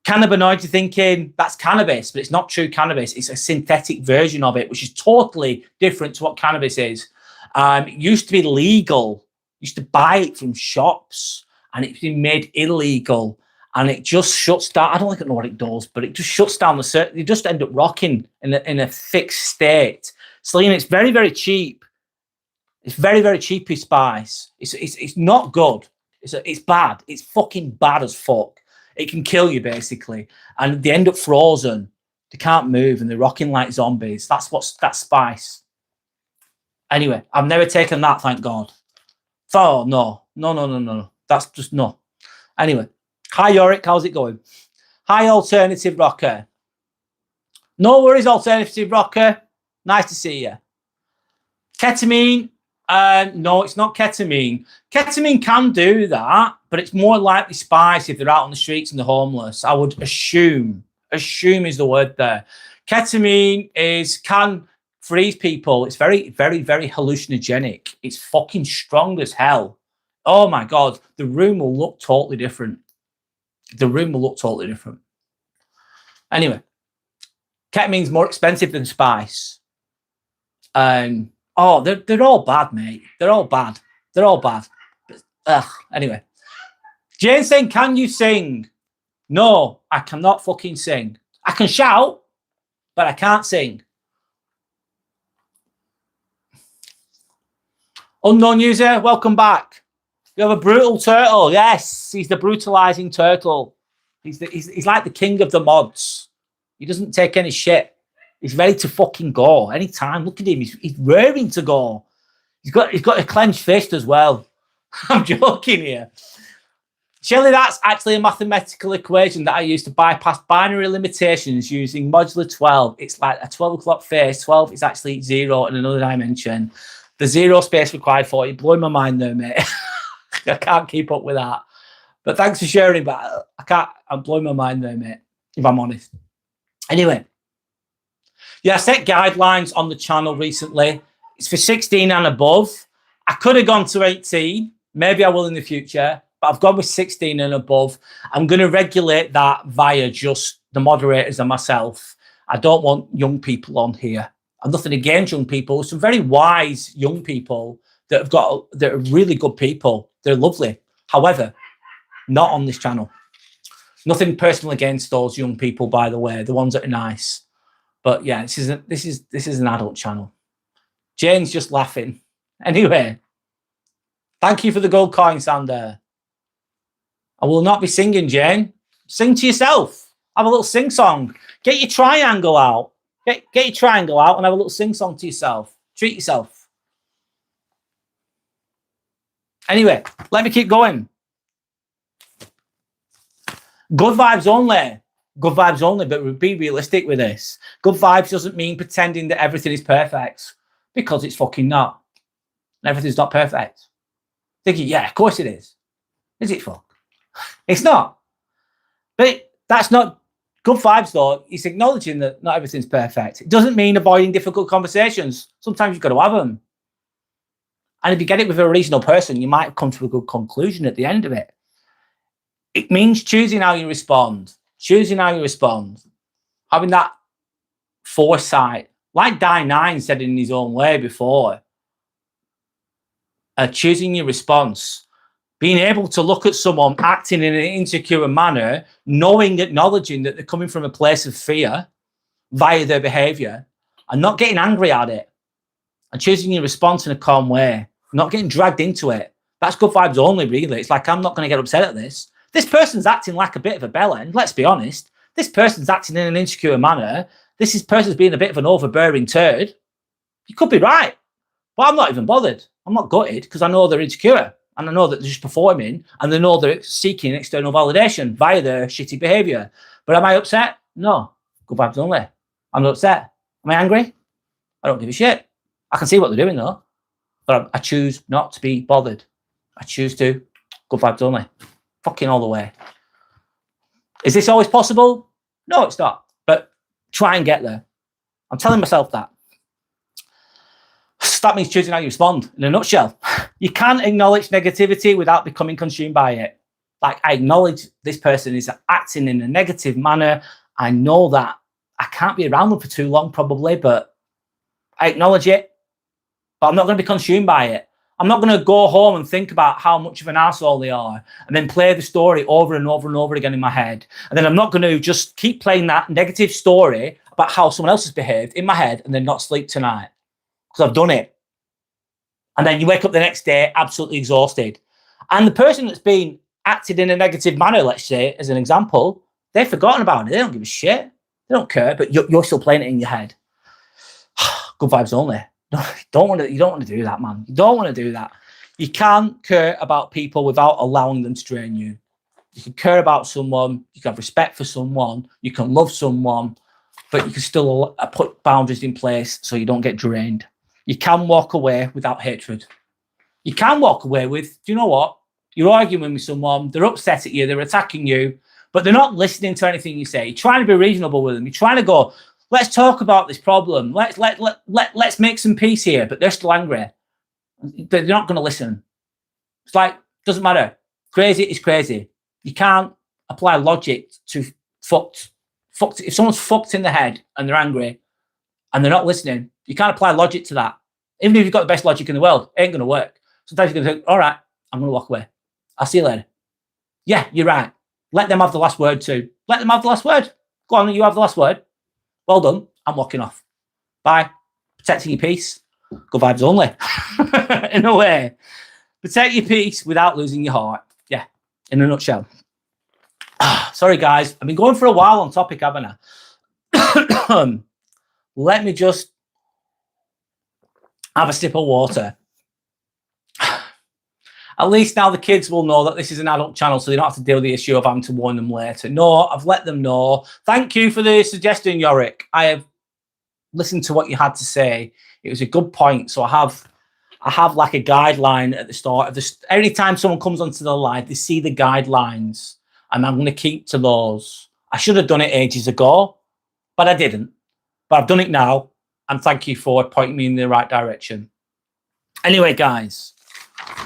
Cannabinoid, you're thinking that's cannabis, but it's not true cannabis. It's a synthetic version of it, which is totally different to what cannabis is. It used to be legal. You used to buy it from shops, and it's been made illegal. And it just shuts down. I don't know what it does, but it just shuts down the circuit. You just end up rocking in a fixed state. Selena, it's very, very cheap. It's very, very cheapy spice. It's not good. It's bad. It's fucking bad as fuck. It can kill you, basically. And they end up frozen. They can't move, and they're rocking like zombies. That's spice. Anyway, I've never taken that, thank God. Oh, no. That's just no. Anyway. Hi, Yorick. How's it going? Hi, Alternative Rocker. No worries, Alternative Rocker. Nice to see you. Ketamine. No, it's not ketamine. Ketamine can do that, but it's more likely spice if they're out on the streets and they're homeless. I would assume. Assume is the word there. Ketamine can freeze people. It's very, very, very hallucinogenic. It's fucking strong as hell. Oh, my God. The room will look totally different. Anyway, ketamine's more expensive than spice. They're all bad, mate. They're all bad. Anyway, Jane saying, can you sing? No, I cannot fucking sing. I can shout, but I can't sing. Unknown user, welcome back. You have a brutal turtle. Yes, he's the brutalizing turtle. He's like the king of the mods. He doesn't take any shit. He's ready to fucking go anytime. Look at him. He's raring to go. He's got a clenched fist as well. I'm joking here. Shelley, that's actually a mathematical equation that I use to bypass binary limitations using modular 12. It's like a 12 o'clock face. 12 is actually 0 in another dimension. The 0 space required for it. Blowing my mind there, mate. I can't keep up with that. But thanks for sharing, but I'm blowing my mind there, mate, if I'm honest. Anyway. Yeah, I set guidelines on the channel recently. It's for 16 and above. I could have gone to 18. Maybe I will in the future. But I've gone with 16 and above. I'm going to regulate that via just the moderators and myself. I don't want young people on here. I'm nothing against young people. Some very wise young people that are really good people. They're lovely. However, not on this channel. Nothing personal against those young people, by the way, the ones that are nice. But yeah, this is an adult channel. Jane's just laughing. Anyway, thank you for the gold coin, Sander. I will not be singing, Jane. Sing to yourself. Have a little sing song. Get your triangle out. Get your triangle out and have a little sing song to yourself. Treat yourself. Anyway, let me keep going. Good vibes only. Good vibes only, but be realistic with this. Good vibes doesn't mean pretending that everything is perfect, because it's fucking not. Everything's not perfect. Thinking, yeah, of course it is. Is it, fuck? It's not. But that's not good vibes, though. It's acknowledging that not everything's perfect. It doesn't mean avoiding difficult conversations. Sometimes you've got to have them. And if you get it with a reasonable person, you might come to a good conclusion at the end of it. It means choosing how you respond. Choosing how you respond. Having that foresight. Like Die9 said in his own way before. Choosing your response. Being able to look at someone acting in an insecure manner, acknowledging that they're coming from a place of fear via their behavior, and not getting angry at it. And choosing your response in a calm way. Not getting dragged into it. That's good vibes only, really. It's like, I'm not going to get upset at this. This person's acting like a bit of a bellend, let's be honest. This person's acting in an insecure manner. This person's being a bit of an overbearing turd. You could be right. But I'm not even bothered. I'm not gutted because I know they're insecure. And I know that they're just performing. And they know they're seeking external validation via their shitty behaviour. But am I upset? No. Good vibes only. I'm not upset. Am I angry? I don't give a shit. I can see what they're doing, though. But I choose not to be bothered. I choose to. Good vibes only. Fucking all the way. Is this always possible? No, it's not. But try and get there. I'm telling myself that. That means choosing how you respond. In a nutshell, you can't acknowledge negativity without becoming consumed by it. Like, I acknowledge this person is acting in a negative manner. I know that I can't be around them for too long, probably, but I acknowledge it. But I'm not going to be consumed by it. I'm not going to go home and think about how much of an arsehole they are and then play the story over and over and over again in my head. And then I'm not going to just keep playing that negative story about how someone else has behaved in my head and then not sleep tonight because I've done it. And then you wake up the next day absolutely exhausted. And the person that's been acted in a negative manner, let's say, as an example, they've forgotten about it. They don't give a shit. They don't care, but you're still playing it in your head. Good vibes only. You don't want to do that, man. You don't want to do that. You can't care about people without allowing them to drain you. You can care about someone, you can have respect for someone, you can love someone, but you can still put boundaries in place so you don't get drained. You can walk away without hatred. You can walk away with, do you know what? You're arguing with someone, they're upset at you, they're attacking you, but they're not listening to anything you say. You're trying to be reasonable with them. You're trying to go, let's talk about this problem. Let's make some peace here, but they're still angry. They're not going to listen. It's like, doesn't matter. Crazy is crazy. You can't apply logic to fucked. If someone's fucked in the head and they're angry and they're not listening, you can't apply logic to that. Even if you've got the best logic in the world, it ain't going to work. Sometimes you're going to think, all right, I'm going to walk away. I'll see you later. Yeah, you're right. Let them have the last word too. Let them have the last word. Go on, you have the last word. Well done. I'm walking off. Bye. Protecting your peace. Good vibes only. In a way. Protect your peace without losing your heart. Yeah, in a nutshell. Sorry, guys. I've been going for a while on topic, haven't I? Let me just have a sip of water. At least now the kids will know that this is an adult channel, so they don't have to deal with the issue of having to warn them later. No, I've let them know. Thank you for the suggestion, Yorick. I have listened to what you had to say. It was a good point. So I have like a guideline at the start of this. Anytime someone comes onto the live, they see the guidelines, and I'm going to keep to those. I should have done it ages ago, but I didn't. But I've done it now, and thank you for pointing me in the right direction. Anyway, guys,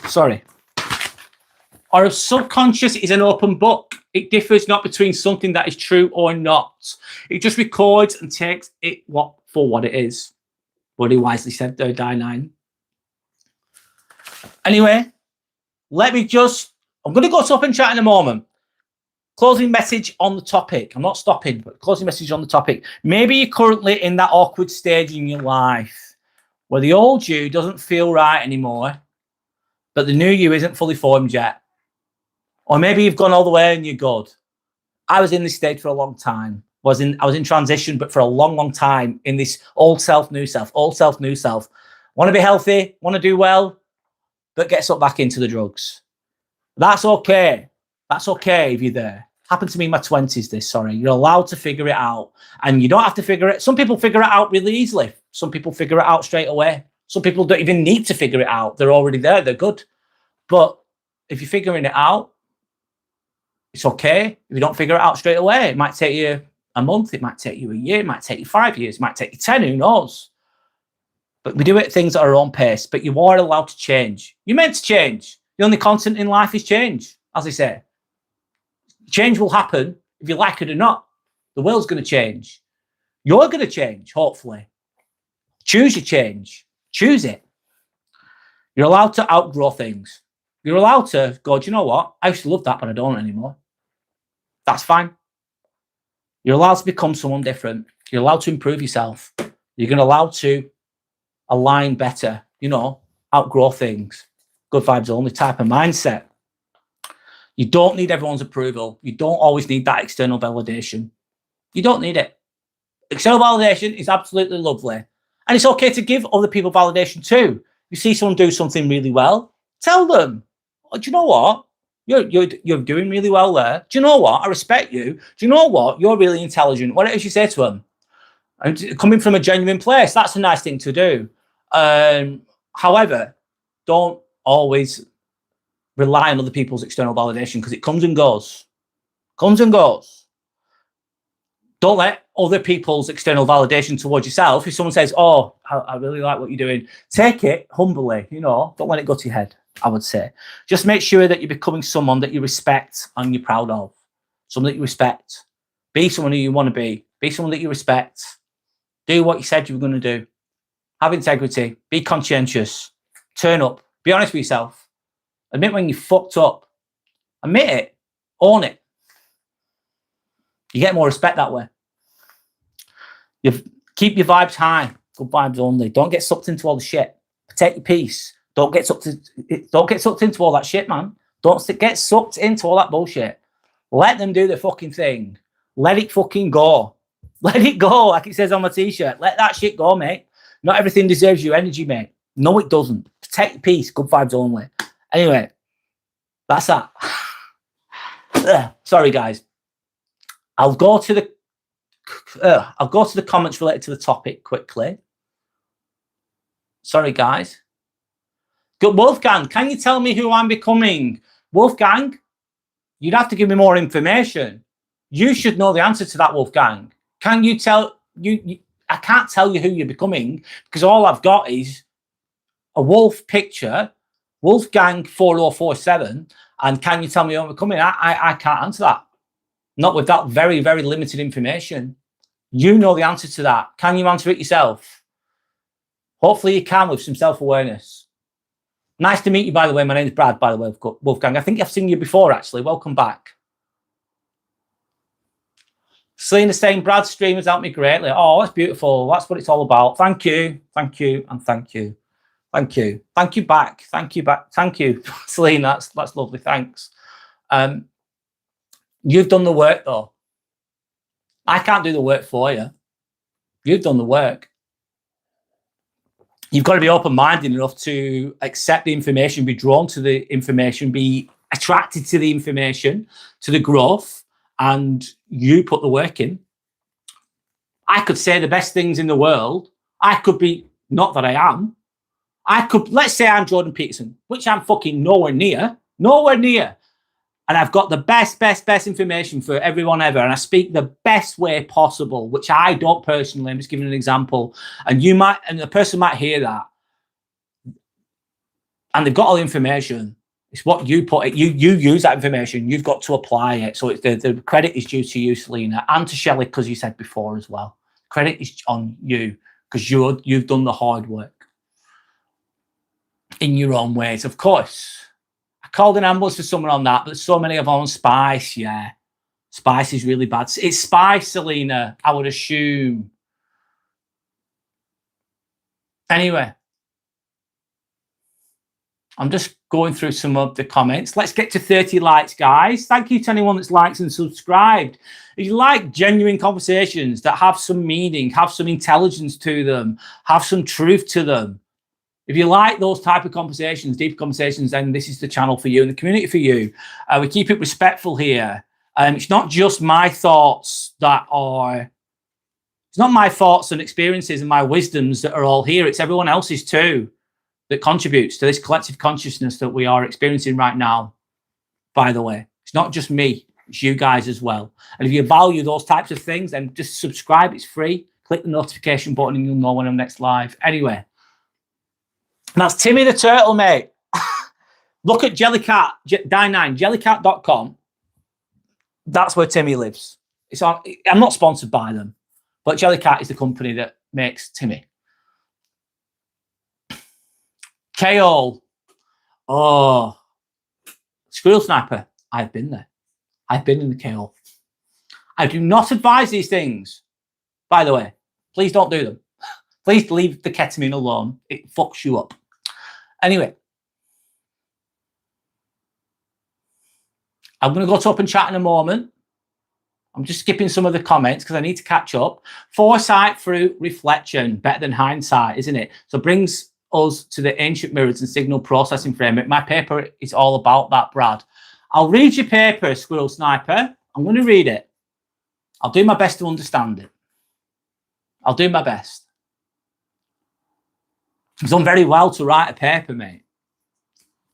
sorry. Our subconscious is an open book. It differs not between something that is true or not. It just records and takes it for what it is. What he wisely said there, Die9. Anyway, I'm going to go to Up and Chat in a moment. Closing message on the topic. I'm not stopping, but closing message on the topic. Maybe you're currently in that awkward stage in your life where the old you doesn't feel right anymore, but the new you isn't fully formed yet. Or maybe you've gone all the way and you're good. I was in this stage for a long time. I was in transition, but for a long, long time in this old self, new self, old self, new self. Want to be healthy, want to do well, but get sucked back into the drugs. That's okay. That's okay if you're there. Happened to me in my 20s, this, sorry. You're allowed to figure it out. And you don't have to figure it. Some people figure it out really easily. Some people figure it out straight away. Some people don't even need to figure it out. They're already there. They're good. But if you're figuring it out, it's okay. If you don't figure it out straight away, it might take you a month. It might take you a year. It might take you 5 years. It might take you 10. Who knows? But we do it things at our own pace. But you are allowed to change. You're meant to change. The only constant in life is change, as I say. Change will happen if you like it or not. The world's going to change. You're going to change, hopefully. Choose your change. Choose it. You're allowed to outgrow things. You're allowed to go, do you know what? I used to love that, but I don't anymore. That's fine. You're allowed to become someone different. You're allowed to improve yourself. You're going to allow to align better, outgrow things. Good vibes only type of mindset. You don't need everyone's approval. You don't always need that external validation. You don't need it. External validation is absolutely lovely. And it's okay to give other people validation too. If you see someone do something really well, tell them, oh, do you know what? You're doing really well there. Do you know what? I respect you. Do you know what? You're really intelligent. What else you say to them? And coming from a genuine place, that's a nice thing to do. However, don't always rely on other people's external validation because it comes and goes. Comes and goes. Don't let other people's external validation towards yourself. If someone says, oh, I really like what you're doing, take it humbly, you know, don't let it go to your head, I would say. Just make sure that you're becoming someone that you respect and you're proud of. Someone that you respect. Be someone who you want to be. Be someone that you respect. Do what you said you were going to do. Have integrity. Be conscientious. Turn up. Be honest with yourself. Admit when you fucked up. Admit it. Own it. You get more respect that way. Keep your vibes high. Good vibes only. Don't get sucked into all the shit. Protect your peace. Don't get sucked into all that shit, man. Don't get sucked into all that bullshit. Let them do their fucking thing. Let it fucking go. Let it go, like it says on my t-shirt. Let that shit go, mate. Not everything deserves your energy, mate. No, it doesn't. Protect your peace. Good vibes only. Anyway, that's that. Sorry, guys. I'll go to the comments related to the topic quickly. Sorry, guys. Good, Wolfgang, can you tell me who I'm becoming? Wolfgang, you'd have to give me more information. You should know the answer to that, Wolfgang. Can you tell you? I can't tell you who you're becoming because all I've got is a wolf picture, Wolfgang 4047, and can you tell me who I'm becoming? I can't answer that. Not with that very, very limited information. You know the answer to that. Can you answer it yourself? Hopefully you can with some self-awareness. Nice to meet you, by the way. My name's Brad, by the way, Wolfgang. I think I've seen you before, actually. Welcome back. Selena saying, Brad's stream has helped me greatly. Oh, that's beautiful. That's what it's all about. Thank you. Thank you. And thank you. Thank you. Thank you back. Thank you back. Thank you, Selena. That's lovely. Thanks. You've done the work, though. I can't do the work for you. You've done the work. You've got to be open-minded enough to accept the information, be drawn to the information, be attracted to the information, to the growth, and you put the work in. I could say the best things in the world. I could be, not that I am. I could, let's say I'm Jordan Peterson, which I'm fucking nowhere near. And I've got the best information for everyone ever. And I speak the best way possible, which I don't personally. I'm just giving an example. And you might, and the person might hear that. And they've got all the information. It's what you put it. You use that information. You've got to apply it. So it's the credit is due to you, Selena, and to Shelley, because you said before as well. Credit is on you because you've done the hard work in your own ways, of course. I called an ambulance for someone on that, but there's so many of them on spice. Yeah, spice is really bad. It's spice, Selena, I would assume. Anyway, I'm just going through some of the comments. Let's get to 30 likes, guys. Thank you to anyone that's liked and subscribed. If you like genuine conversations that have some meaning, have some intelligence to them, have some truth to them, if you like those type of conversations, deep conversations, then this is the channel for you and the community for you. We keep it respectful here. It's not just my thoughts that are, it's not my thoughts and experiences and my wisdoms that are all here. It's everyone else's too that contributes to this collective consciousness that we are experiencing right now, by the way. It's not just me, it's you guys as well. And if you value those types of things, then just subscribe, it's free. Click the notification button and you'll know when I'm next live. Anyway. And that's Timmy the Turtle, mate. Look at Jellycat, jellycat.com. That's where Timmy lives. It's on. I'm not sponsored by them, but Jellycat is the company that makes Timmy. Kale. Oh. Squirrel Sniper. I've been there. I've been in the kale. I do not advise these things, by the way. Please don't do them. Please leave the ketamine alone. It fucks you up. Anyway, I'm going to go to open chat in a moment. I'm just skipping some of the comments because I need to catch up. Foresight through reflection, better than hindsight, isn't it? So it brings us to the ancient mirrors and signal processing framework. My paper is all about that, Brad. I'll read your paper, Squirrel Sniper. I'm going to read it. I'll do my best to understand it. I'll do my best. I've done very well to write a paper, mate.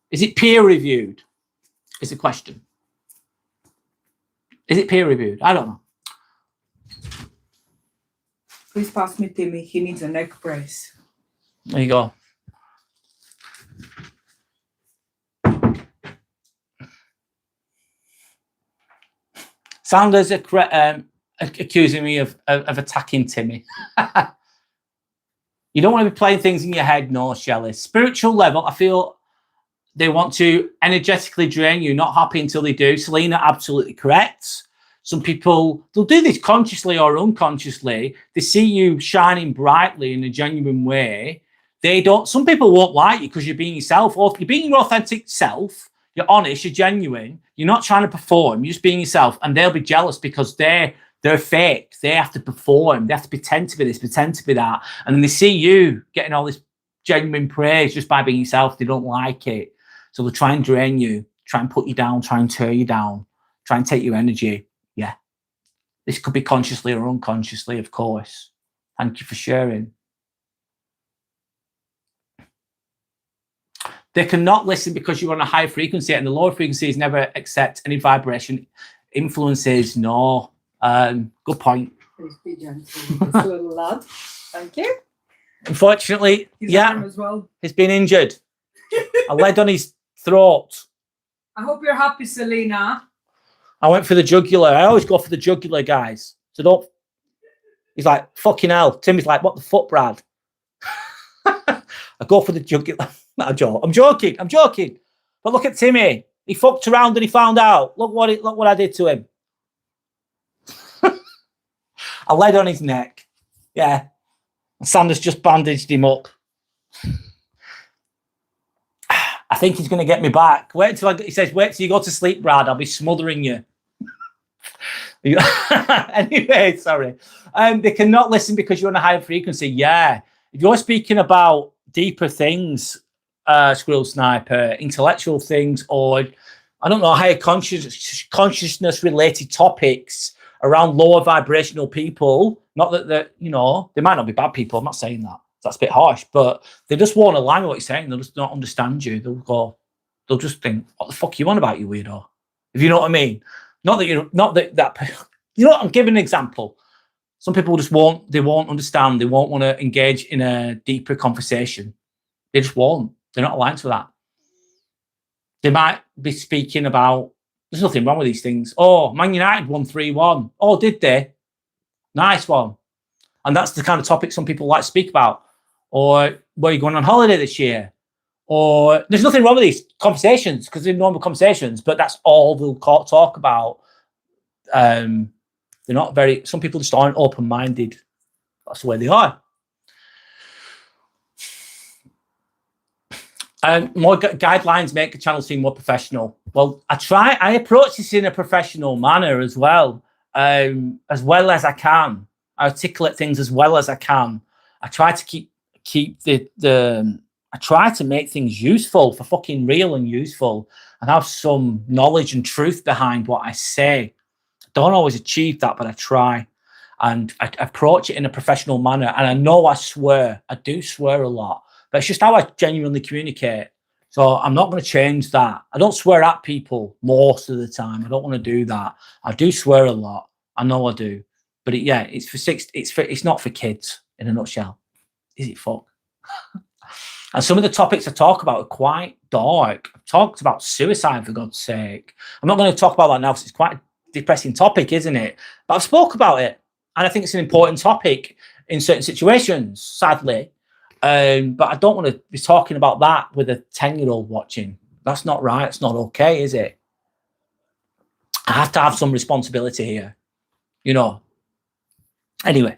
Is it peer-reviewed? Is the question. Is it peer-reviewed? I don't know. Please pass me Timmy. He needs a neck brace. There you go. Sanders accusing me of attacking Timmy. You don't want to be playing things in your head, no, Shelley. Spiritual level, I feel they want to energetically drain you, not happy until they do. Selena, absolutely correct. Some people, they'll do this consciously or unconsciously. They see you shining brightly in a genuine way. Some people won't like you because you're being yourself. Or if you're being your authentic self, you're honest, you're genuine, you're not trying to perform, you're just being yourself, and they'll be jealous because they're fake. They have to perform. They have to pretend to be this, pretend to be that. And then they see you getting all this genuine praise just by being yourself. They don't like it. So they'll try and drain you, try and put you down, try and tear you down, try and take your energy. Yeah. This could be consciously or unconsciously, of course. Thank you for sharing. They cannot listen because you're on a high frequency, and the lower frequencies never accept any vibration influences. No. Good point. Please be gentle with this little lad. Thank you. Unfortunately, His arm as well. He's been injured. A lead on his throat. I hope you're happy, Selena. I went for the jugular. I always go for the jugular, guys. So don't. He's like, fucking hell. Timmy's like, what the fuck, Brad? I go for the jugular. I'm joking. But look at Timmy. He fucked around and he found out. Look what I did to him. I laid on his neck. Yeah. And Sanders just bandaged him up. I think he's going to get me back. He says, wait till you go to sleep, Brad. I'll be smothering you. Anyway, sorry. They cannot listen because you're on a higher frequency. Yeah. If you're speaking about deeper things, Squirrel Sniper, intellectual things, or I don't know, higher consciousness related topics around lower vibrational people, not that they might not be bad people. I'm not saying that. That's a bit harsh, but they just won't align with what you're saying. They'll just not understand you. They'll just think, what the fuck are you on about, you weirdo? If you know what I mean. Not that you know, I'm giving an example. Some people won't understand. They won't want to engage in a deeper conversation. They just won't. They're not aligned to that. They might be speaking about, there's nothing wrong with these things. Oh, Man United won 3-1. Oh, did they? Nice one. And that's the kind of topic some people like to speak about. Or, where are you going on holiday this year? Or, there's nothing wrong with these conversations because they're normal conversations, but that's all they'll talk about. They're not some people just aren't open-minded. That's the way they are. More guidelines make a channel seem more professional. Well, I approach this in a professional manner as well as I can. I articulate things as well as I can. I try to keep I try to make things useful, for fucking real and useful, and have some knowledge and truth behind what I say. I don't always achieve that, but I try. And I approach it in a professional manner. And I know I swear. I do swear a lot. But it's just how I genuinely communicate. So I'm not going to change that. I don't swear at people most of the time. I don't want to do that. I do swear a lot. I know I do. But it's not for kids, in a nutshell. Is it, fuck? And some of the topics I talk about are quite dark. I've talked about suicide, for God's sake. I'm not going to talk about that now because it's quite a depressing topic, isn't it? But I've spoke about it. And I think it's an important topic in certain situations, sadly. But I don't want to be talking about that with a 10-year-old watching. That's not right. It's not okay, is it? I have to have some responsibility here, you know. Anyway.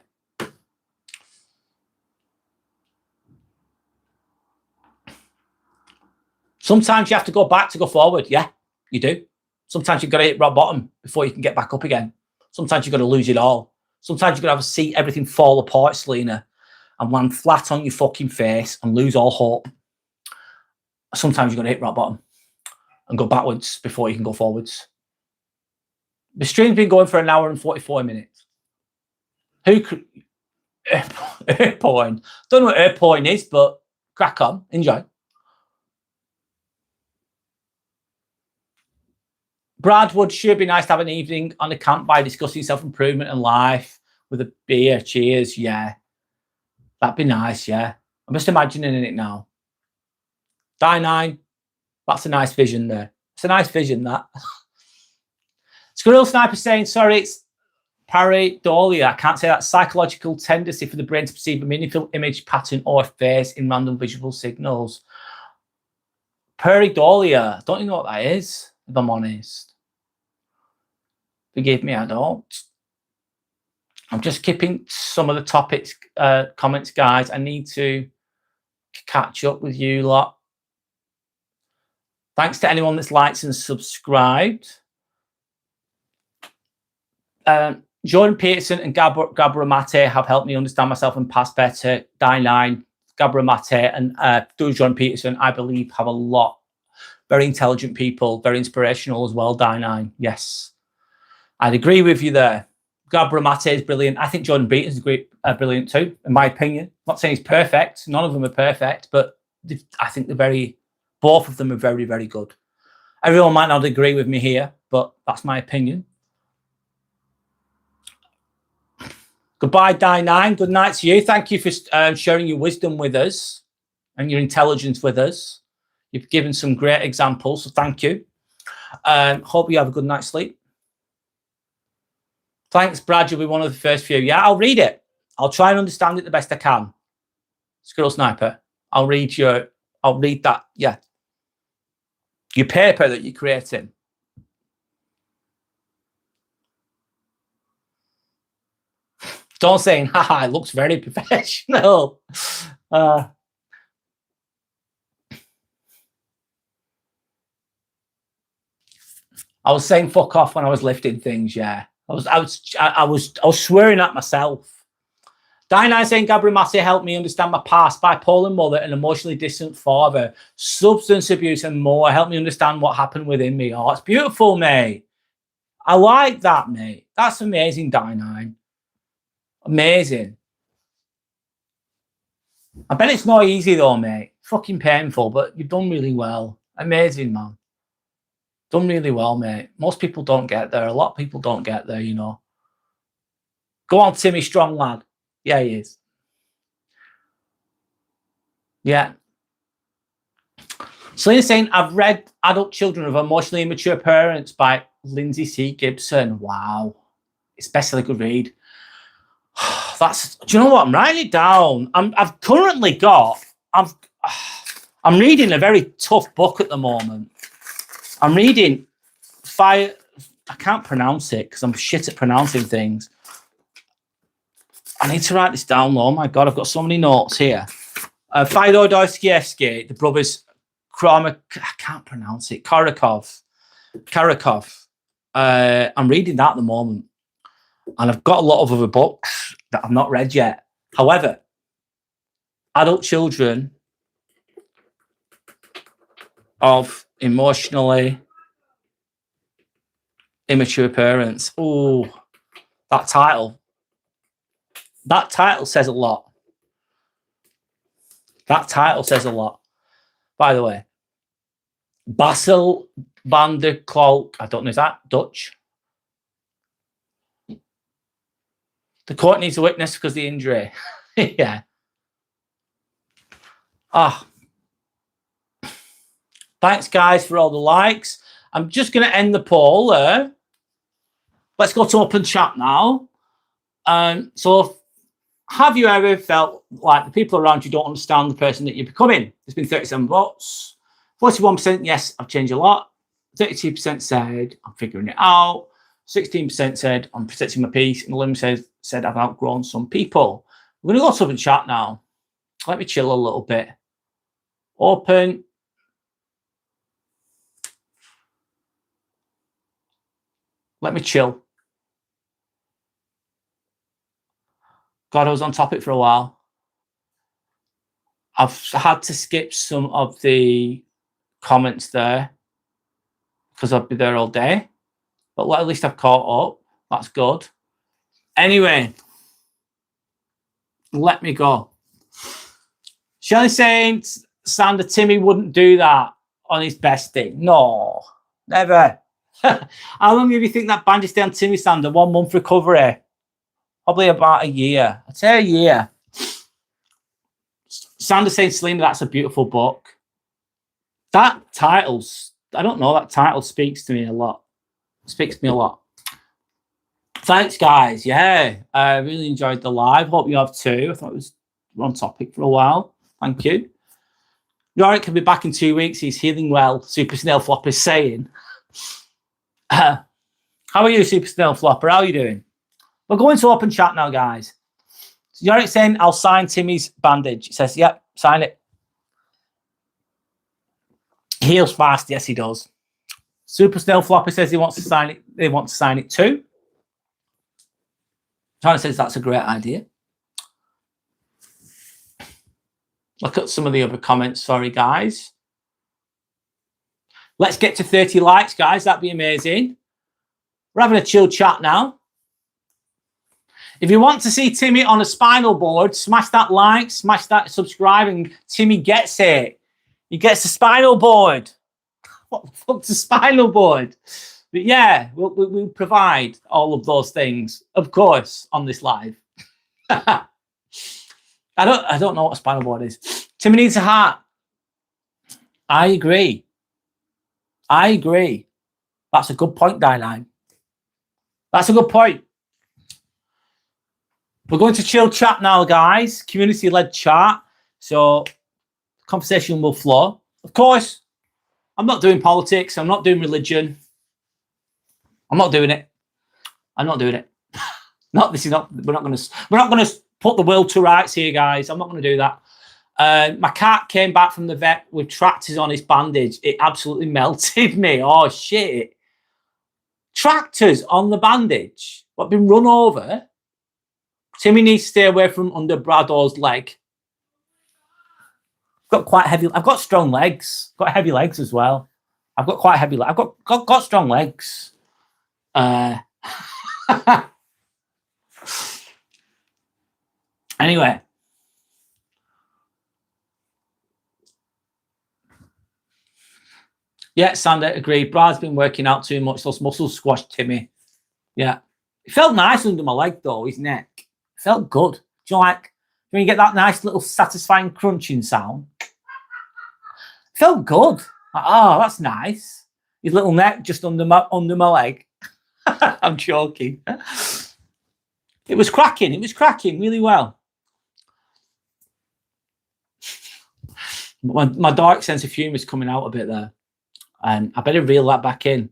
Sometimes you have to go back to go forward. Yeah, you do. Sometimes you've got to hit rock bottom before you can get back up again. Sometimes you've got to lose it all. Sometimes you've got to see everything fall apart, Selena, and land flat on your fucking face and lose all hope. Sometimes you've got to hit rock bottom and go backwards before you can go forwards. The stream's been going for 1 hour and 44 minutes. Who could... Air porn. Don't know what air porn is, but crack on. Enjoy. Brad, would sure be nice to have an evening on the camp by discussing self-improvement and life. with a beer. Cheers. Yeah. That'd be nice. Yeah. I'm just imagining it now. Die9. That's a nice vision there. It's a nice vision, that. Squirrel Sniper saying, sorry, it's pareidolia. I can't say that. Psychological tendency for the brain to perceive a meaningful image, pattern, or face in random visual signals. Pareidolia. Don't you know what that is, if I'm honest? Forgive me, I don't. I'm just skipping some of the topics, comments, guys. I need to catch up with you lot. Thanks to anyone that's liked and subscribed. Jordan Peterson and Gabra Mate have helped me understand myself and pass better. Die9, Gabra Mate, and Jordan Peterson, I believe, have a lot. Very intelligent people, very inspirational as well. Die9, yes. I'd agree with you there. Gabra Mate is brilliant. I think Jordan Peterson is brilliant too, in my opinion. I'm not saying he's perfect. None of them are perfect, but I think both of them are very, very good. Everyone might not agree with me here, but that's my opinion. Goodbye, Die9. Good night to you. Thank you for sharing your wisdom with us and your intelligence with us. You've given some great examples, so thank you. Hope you have a good night's sleep. Thanks, Brad. You'll be one of the first few. Yeah, I'll read it. I'll try and understand it the best I can. Squirrel Sniper. I'll read that. Yeah. Your paper that you're creating. Don't saying, haha, it looks very professional. I was saying fuck off when I was lifting things, yeah. I was swearing at myself. Die9 saying Gabra Massey helped me understand my past, bipolar mother, an emotionally distant father, substance abuse and more. Helped me understand what happened within me. Oh, it's beautiful, mate. I like that, mate. That's amazing, Die9. Amazing. I bet it's not easy though, mate. Fucking painful, but you've done really well. Amazing, man. Done really well, mate. Most people don't get there. A lot of people don't get there, you know. Go on, Timmy, strong lad. Yeah, he is. Yeah. Selena's saying, I've read Adult Children of Emotionally Immature Parents by Lindsay C. Gibson. Wow. Especially good read. Do you know what? I'm writing it down. I'm reading a very tough book at the moment. I'm reading I can't pronounce it because I'm shit at pronouncing things. I need to write this down. Oh my God, I've got so many notes here. Fyodor Dostoevsky, the brothers I can't pronounce it. Karakov. I'm reading that at the moment. And I've got a lot of other books that I've not read yet. However, Adult Children of Emotionally Immature Parents. Oh, that title. That title says a lot. That title says a lot. By the way, Basil van der Kolk, I don't know, is that Dutch? The court needs a witness because of the injury. Yeah. Thanks, guys, for all the likes. I'm just going to end the poll there. Let's go to open chat now. So, have you ever felt like the people around you don't understand the person that you're becoming? There's been 37 votes. 41% yes, I've changed a lot. 32% said I'm figuring it out. 16% said I'm protecting my peace, and 11% said I've outgrown some people. We're going to go to open chat now. Let me chill a little bit. Open. Let me chill. God, I was on topic for a while. I've had to skip some of the comments there because I'll be there all day. But at least I've caught up. That's good. Anyway, let me go. Shelley saying, Sander, Timmy wouldn't do that on his best day. No, never. How long do you think that bandage stay on Timmy, Sander? 1 month recovery. Probably about a year. I'd say a year. Sander saying, Selena, that's a beautiful book. That title's, I don't know, that title speaks to me a lot. Speaks to me a lot. Thanks, guys. Yeah, I really enjoyed the live. Hope you have too. I thought it was on topic for a while. Thank you. Yorick can be back in 2 weeks. He's healing well. Super Snail Flopper is saying. How are you, Super Snail Flopper? How are you doing? We're going to open chat now, guys. So Yorick saying, I'll sign Timmy's bandage. He says, yep, sign it. Heals fast. Yes, he does. Super Snail Flopper says he wants to sign it. They want to sign it too. China says that's a great idea. Look at some of the other comments. Sorry, guys. Let's get to 30 likes, guys. That'd be amazing. We're having a chill chat now. If you want to see Timmy on a spinal board, smash that like, smash that subscribe, and Timmy gets it. He gets the spinal board. What the fuck's a spinal board? But yeah, we'll provide all of those things, of course, on this live. I don't know what a spinal board is. Timmy needs a heart. I agree. That's a good point, Dyline. That's a good point. We're going to chill chat now, guys. Community-led chat. So conversation will flow. Of course, I'm not doing politics. I'm not doing religion. I'm not doing it. I'm not doing it. This is not. We're not going to put the world to rights here, guys. I'm not going to do that. My cat came back from the vet with tractors on his bandage. It absolutely melted me. Oh shit! Tractors on the bandage. What, been run over? Timmy needs to stay away from under Brado's leg. I've got strong legs. Got heavy legs as well. I've got quite heavy legs. I've got strong legs. Anyway. Yeah, Sander, agreed. Brad's been working out too much. Those muscles squashed Timmy. Yeah. It felt nice under my leg, though, his neck. It felt good. Do you know, like, when you get that nice little satisfying crunching sound? It felt good. Like, oh, that's nice. His little neck just under my leg. I'm joking. It was cracking. It was cracking really well. My dark sense of humour is coming out a bit there. I better reel that back in.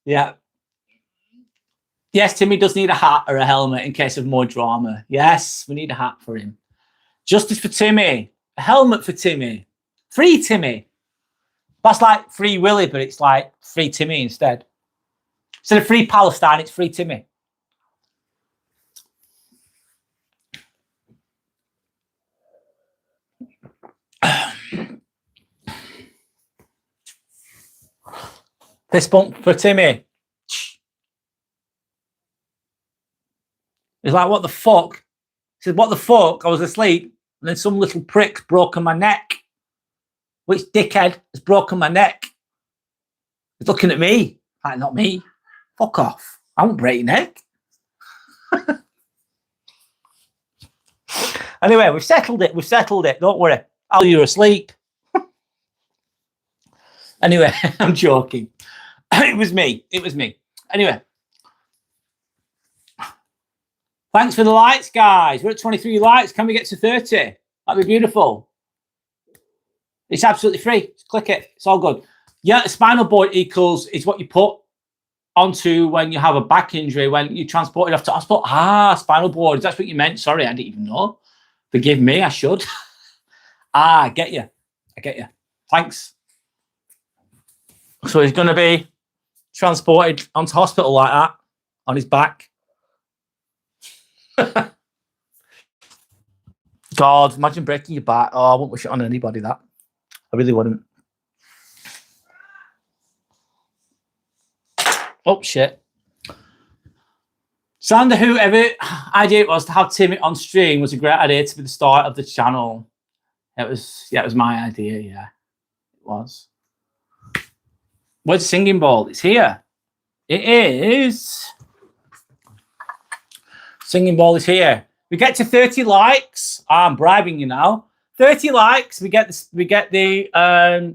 Yeah. Yes, Timmy does need a hat or a helmet in case of more drama. Yes, we need a hat for him. Justice for Timmy. A helmet for Timmy. Free Timmy. That's like Free Willy, but it's like Free Timmy instead. Instead of Free Palestine, it's Free Timmy. Fist bump for Timmy. He's like, what the fuck? He said, what the fuck? I was asleep, and then some little prick's broken my neck. Which dickhead has broken my neck? He's looking at me. Like, not me. Fuck off. I won't break your neck. Anyway, we've settled it. We've settled it. Don't worry. Oh, you're asleep. Anyway, I'm joking. It was me. It was me. Anyway. Thanks for the likes, guys. We're at 23 likes. Can we get to 30? That'd be beautiful. It's absolutely free. Just click it. It's all good. Yeah, a spinal board equals is what you put onto when you have a back injury, when you transport it off to hospital. Ah, spinal board. That's what you meant. Sorry, I didn't even know. Forgive me. I should. I get you. I get you. Thanks. So he's going to be transported onto hospital like that on his back. God, imagine breaking your back. Oh, I wouldn't wish it on anybody, that. I really wouldn't. Oh, shit. Sander, whoever idea it was to have Timmy on stream was a great idea to be the start of the channel. It was my idea, yeah. It was. Where's the singing ball? It's here. It is. Singing ball is here. We get to 30 likes. I'm bribing you now. 30 likes. We get the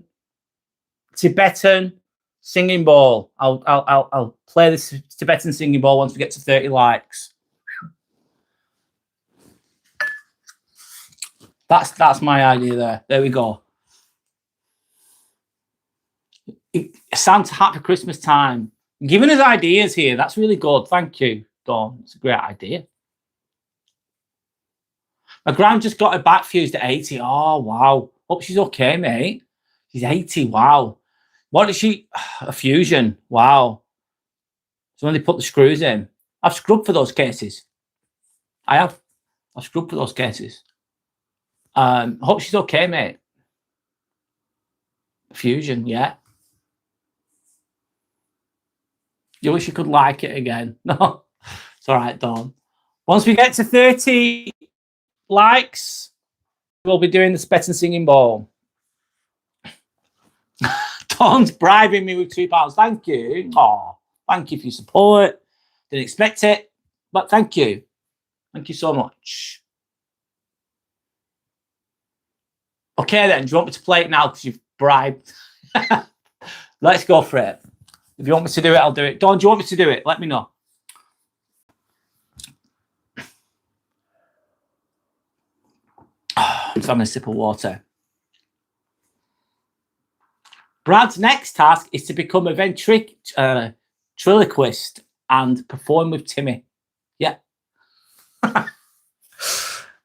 Tibetan singing ball. I'll play this Tibetan singing ball once we get to 30 likes. That's my idea there. There we go. Santa, happy Christmas time. Giving us ideas here. That's really good. Thank you, Dawn. It's a great idea. My gran just got her back fused at 80. Oh, wow. Hope she's okay, mate. She's 80. Wow. What is she? A fusion. Wow. So when they put the screws in, I've scrubbed for those cases. I have. I've scrubbed for those cases. Hope she's okay, mate. Fusion, yeah. You wish you could like it again. No, it's all right, Dawn. Once we get to 30 likes, we'll be doing the Tibetan singing ball. Dawn's bribing me with £2. Thank you. Oh, thank you for your support. Didn't expect it, but thank you. Thank you so much. Okay, then. Do you want me to play it now because you've bribed? Let's go for it. If you want me to do it, I'll do it. Dawn, do you want me to do it? Let me know. I'm just having a sip of water. Brad's next task is to become a ventriloquist and perform with Timmy. Yeah.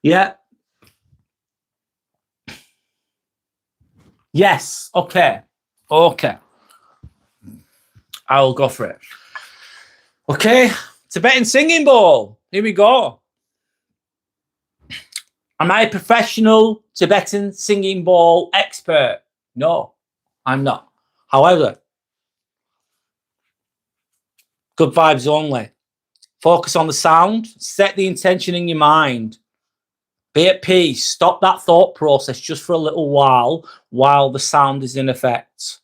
Yeah. Yes. Okay. Okay. I'll go for it. Okay. Tibetan singing ball. Here we go. Am I a professional Tibetan singing ball expert? No, I'm not. However, good vibes only. Focus on the sound. Set the intention in your mind. Be at peace. Stop that thought process just for a little while the sound is in effect.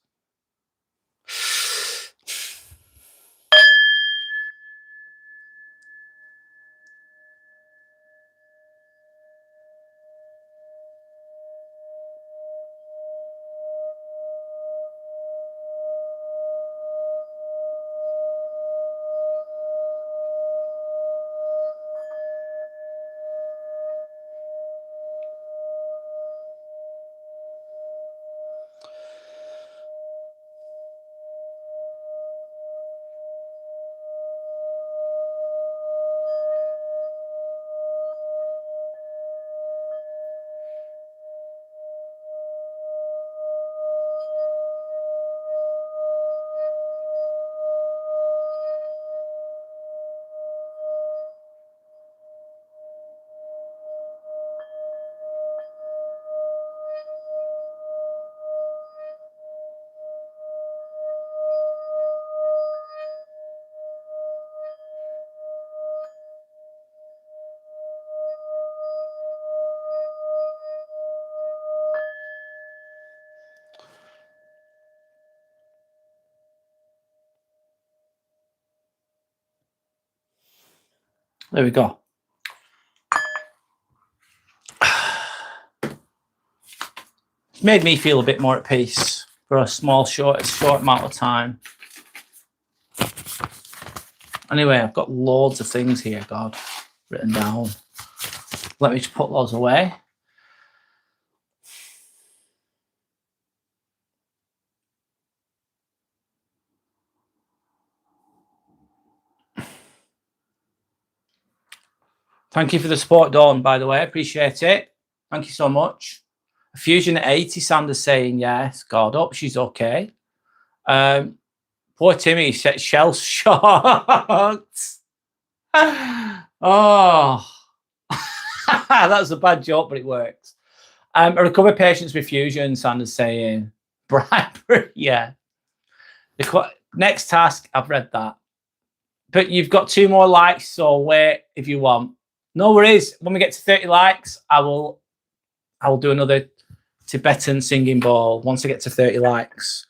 There we go. It's made me feel a bit more at peace for a short amount of time. Anyway, I've got loads of things here, God, written down. Let me just put those away. Thank you for the support, Dawn, by the way. Appreciate it. Thank you so much. A fusion at 80, Sanders saying yes. God, hope she's okay. Poor Timmy, shell shocked. Oh, that was a bad joke, but it works. I recover patients with fusion, Sanders saying. Bribery, yeah. Next task, I've read that. But you've got 2 more likes, so wait if you want. No worries. When we get to 30 likes, I will do another Tibetan singing ball once I get to 30 likes.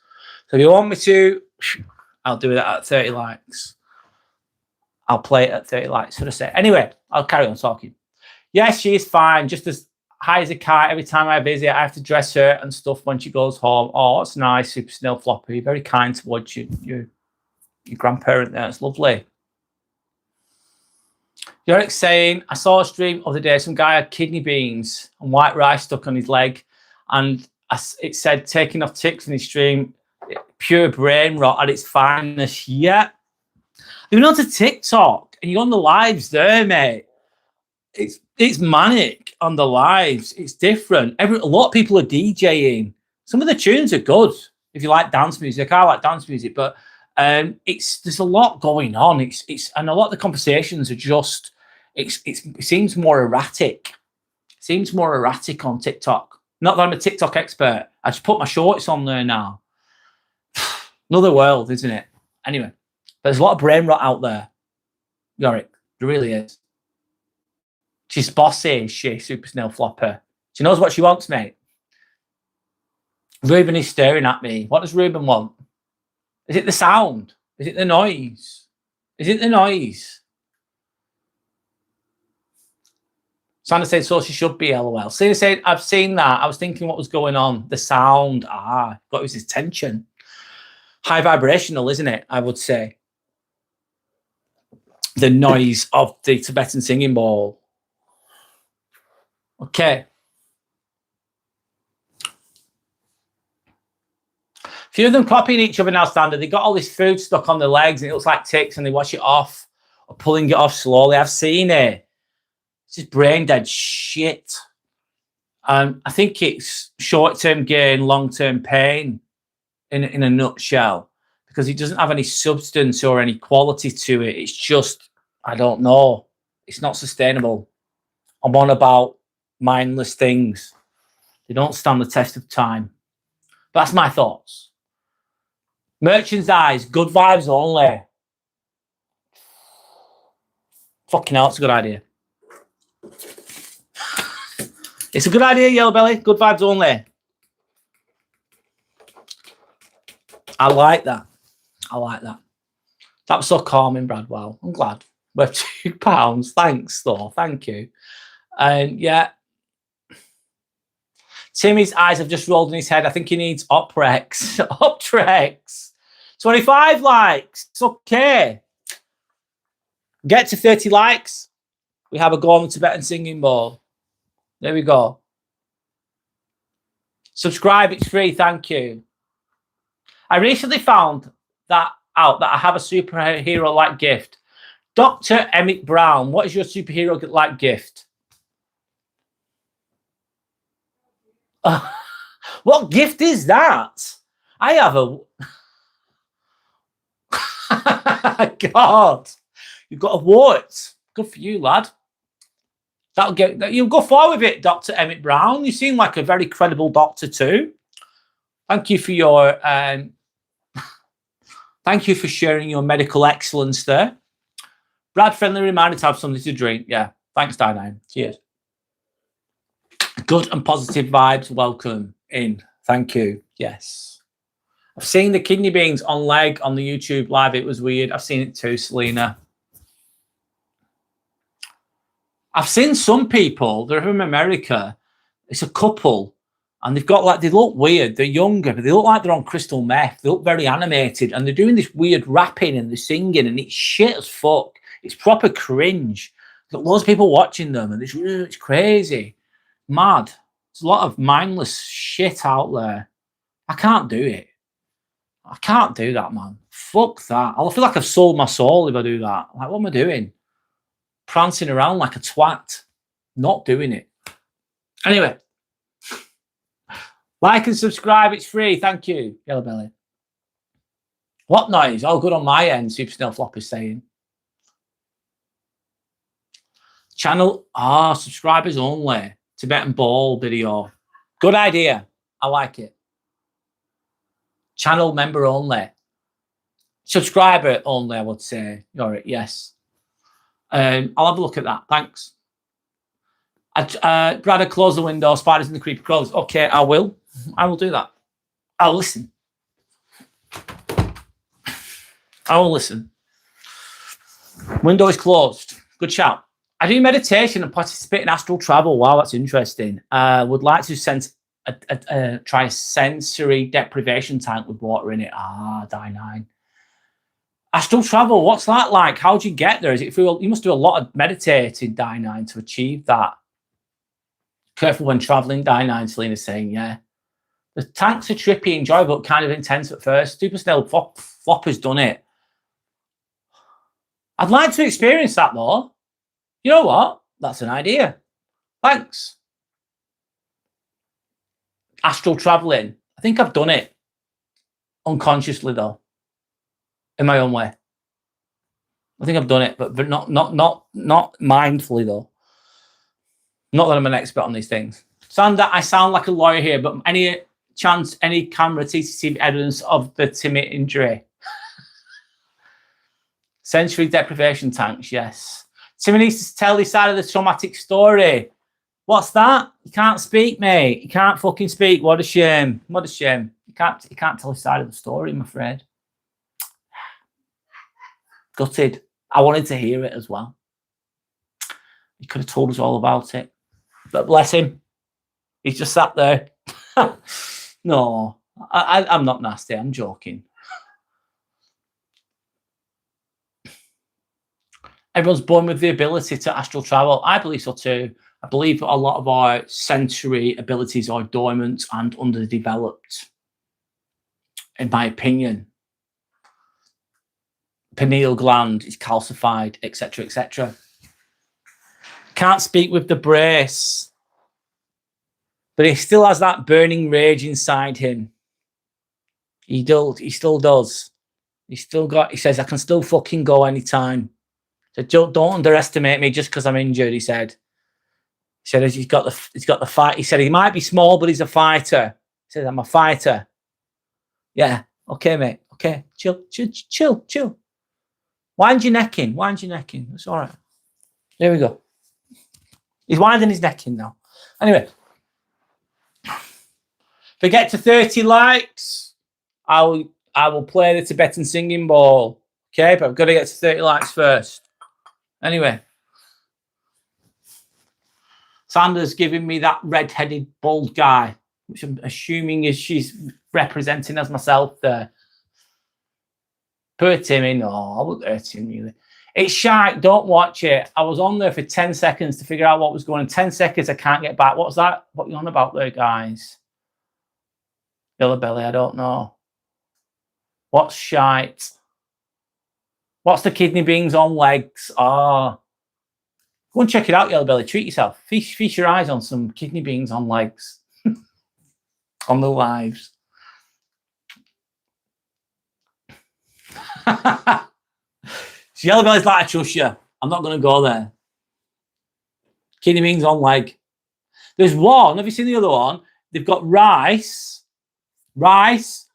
So if you want me to, I'll do it at 30 likes. I'll play it at 30 likes, should I say. Anyway, I'll carry on talking. Yes, she is fine. Just as high as a kite. Every time I visit, I have to dress her and stuff when she goes home. Oh, that's nice, Super Snail Floppy. Very kind towards your grandparent there. It's lovely. Yorick's saying, I saw a stream of the day. Some guy had kidney beans and white rice stuck on his leg. And it said, taking off ticks in his stream, pure brain rot at its finest. Yeah. You're on to TikTok and you're on the lives there, mate. It's manic on the lives. It's different. A lot of people are DJing. Some of the tunes are good if you like dance music. I like dance music, but there's a lot going on. And a lot of the conversations are just it seems more erratic. It seems more erratic on TikTok. Not that I'm a TikTok expert. I just put my shorts on there now. Another world, isn't it? Anyway, there's a lot of brain rot out there. Yorick, there really is. She's bossy, is she, Super Snail Flopper? She knows what she wants, mate. Ruben is staring at me. What does Ruben want? Is it the sound? Is it the noise? Is it the noise? Sandra said, so she should be, LOL. Sina said, I've seen that. I was thinking what was going on. The sound. Got his attention. High vibrational, isn't it? I would say. The noise of the Tibetan singing bowl. Okay. A few of them copying each other now, Standard. They got all this food stuck on their legs and it looks like ticks and they wash it off or pulling it off slowly. I've seen it. It's just brain dead shit. I think it's short-term gain, long-term pain in a nutshell because it doesn't have any substance or any quality to it. It's just, I don't know. It's not sustainable. I'm on about mindless things. They don't stand the test of time. But that's my thoughts. Merchandise, good vibes only. Fucking hell, it's a good idea. It's a good idea, Yellow Belly. Good vibes only. I like that. I like that. That was so calming, Brad. Wow, I'm glad. We're £2. Thanks, though. Thank you. And yeah. Timmy's eyes have just rolled in his head. I think he needs Oprex. Optrex. 25 likes. It's okay. Get to 30 likes. We have a go on the Tibetan singing bowl. There we go. Subscribe. It's free. Thank you. I recently found that out that I have a superhero-like gift. Dr. Emmett Brown, what is your superhero-like gift? What gift is that? I have a... God. You've got a wart. Good for you, lad. That'll get... You'll go forward with it, Dr. Emmett Brown. You seem like a very credible doctor too. Thank you for your... Thank you for sharing your medical excellence there. Brad, friendly reminder to have something to drink. Yeah. Thanks, Dynine. Cheers. Good and positive vibes. Welcome in. Thank you. Yes. I've seen the kidney beans on leg on the YouTube live. It was weird. I've seen it too, Selena. I've seen some people, they're from America. It's a couple. And they've got like, they look weird. They're younger, but they look like they're on crystal meth. They look very animated. And they're doing this weird rapping and they're singing. And it's shit as fuck. It's proper cringe. There's loads of people watching them. And it's crazy. Mad. There's a lot of mindless shit out there. I can't do it. I can't do that, man. Fuck that. I'll feel like I've sold my soul if I do that. Like, what am I doing? Prancing around like a twat. Not doing it. Anyway. Like and subscribe. It's free. Thank you, Yellow Belly. What noise? All good on my end, Super Snail Flop is saying. Channel. Subscribers only. Tibetan ball video. Good idea. I like it. Channel member only. Subscriber only, I would say. All right, yes. I'll have a look at that. Thanks. Brad, close the window. Spiders in the creepy crawlers. Okay, I will. I will do that. I'll listen. I will listen. Window is closed. Good shout. I do meditation and participate in astral travel. Wow, that's interesting. Would like to try a sensory deprivation tank with water in it. Die9. Astral travel, what's that like? How do you get there? Is it through? You must do a lot of meditating, Die9, to achieve that. Careful when traveling, Die9. Selena's saying, yeah. The tanks are trippy, enjoyable, but kind of intense at first. Super Snail Flopper's done it. I'd like to experience that though. You know what? That's an idea. Thanks. Astral traveling. I think I've done it unconsciously though, in my own way. I think I've done it, but not mindfully though. Not that I'm an expert on these things. I sound like a lawyer here, but any camera CCTV evidence of the Timmy injury? Sensory deprivation tanks, yes. Timmy needs to tell his side of the traumatic story. What's that? You can't speak, mate. You can't fucking speak. What a shame. What a shame. You can't tell his side of the story, I'm afraid. Gutted. I wanted to hear it as well. He could have told us all about it. But bless him. He's just sat there. No, I'm not nasty. I'm joking. Everyone's born with the ability to astral travel. I believe so too. I believe a lot of our sensory abilities are dormant and underdeveloped, in my opinion. Pineal gland is calcified, etc., etc. Can't speak with the brace, but he still has that burning rage inside him. He still does. He says, I can still fucking go anytime. So don't underestimate me just because I'm injured, he said. He said he's got the fight. He said he might be small, but he's a fighter. He said, I'm a fighter. Yeah. Okay, mate. Okay. Chill. Wind your neck in. It's all right. There we go. He's winding his neck in now. Anyway. If I get to 30 likes, I will play the Tibetan singing bowl. Okay, but I've got to get to 30 likes first. Anyway. Sanders giving me that red-headed bald guy, which I'm assuming is she's representing as myself there. Poor Timmy. No, I wouldn't hurt him really. It's shite. Don't watch it. I was on there for 10 seconds to figure out what was going on. 10 seconds, I can't get back. What's that? What are you on about there, guys? Belly, I don't know. What's shite? What's the kidney beans on legs? Oh. Go and check it out, Yellow Belly. Treat yourself. Feast your eyes on some kidney beans on legs. On the lives. Yellow Belly's like, I trust you. I'm not going to go there. Kidney beans on leg. There's one. Have you seen the other one? They've got rice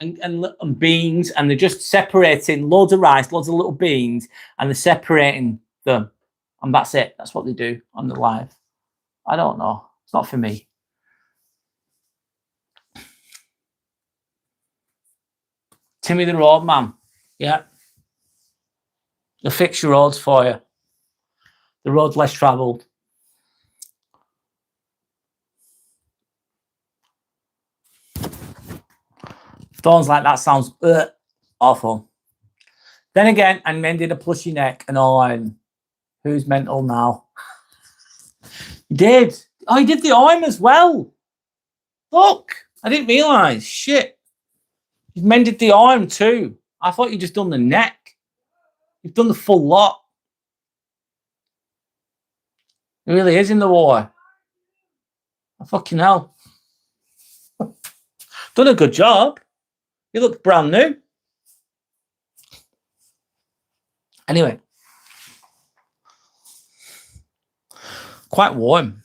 and beans, and they're just separating loads of rice, loads of little beans, and they're separating them. And that's it. That's what they do on the live. I don't know. It's not for me. Timmy the Roadman. Yeah. They'll fix your roads for you. The road's less travelled. Thorns like that sounds awful. Then again, I mended a plushy neck and all. Who's mental now? He did. Oh, he did the arm as well. Look, I didn't realise. Shit. You've mended the arm too. I thought you just done the neck. You've done the full lot. It really is in the war. Oh, fucking hell. Done a good job. You look brand new. Anyway. Quite warm.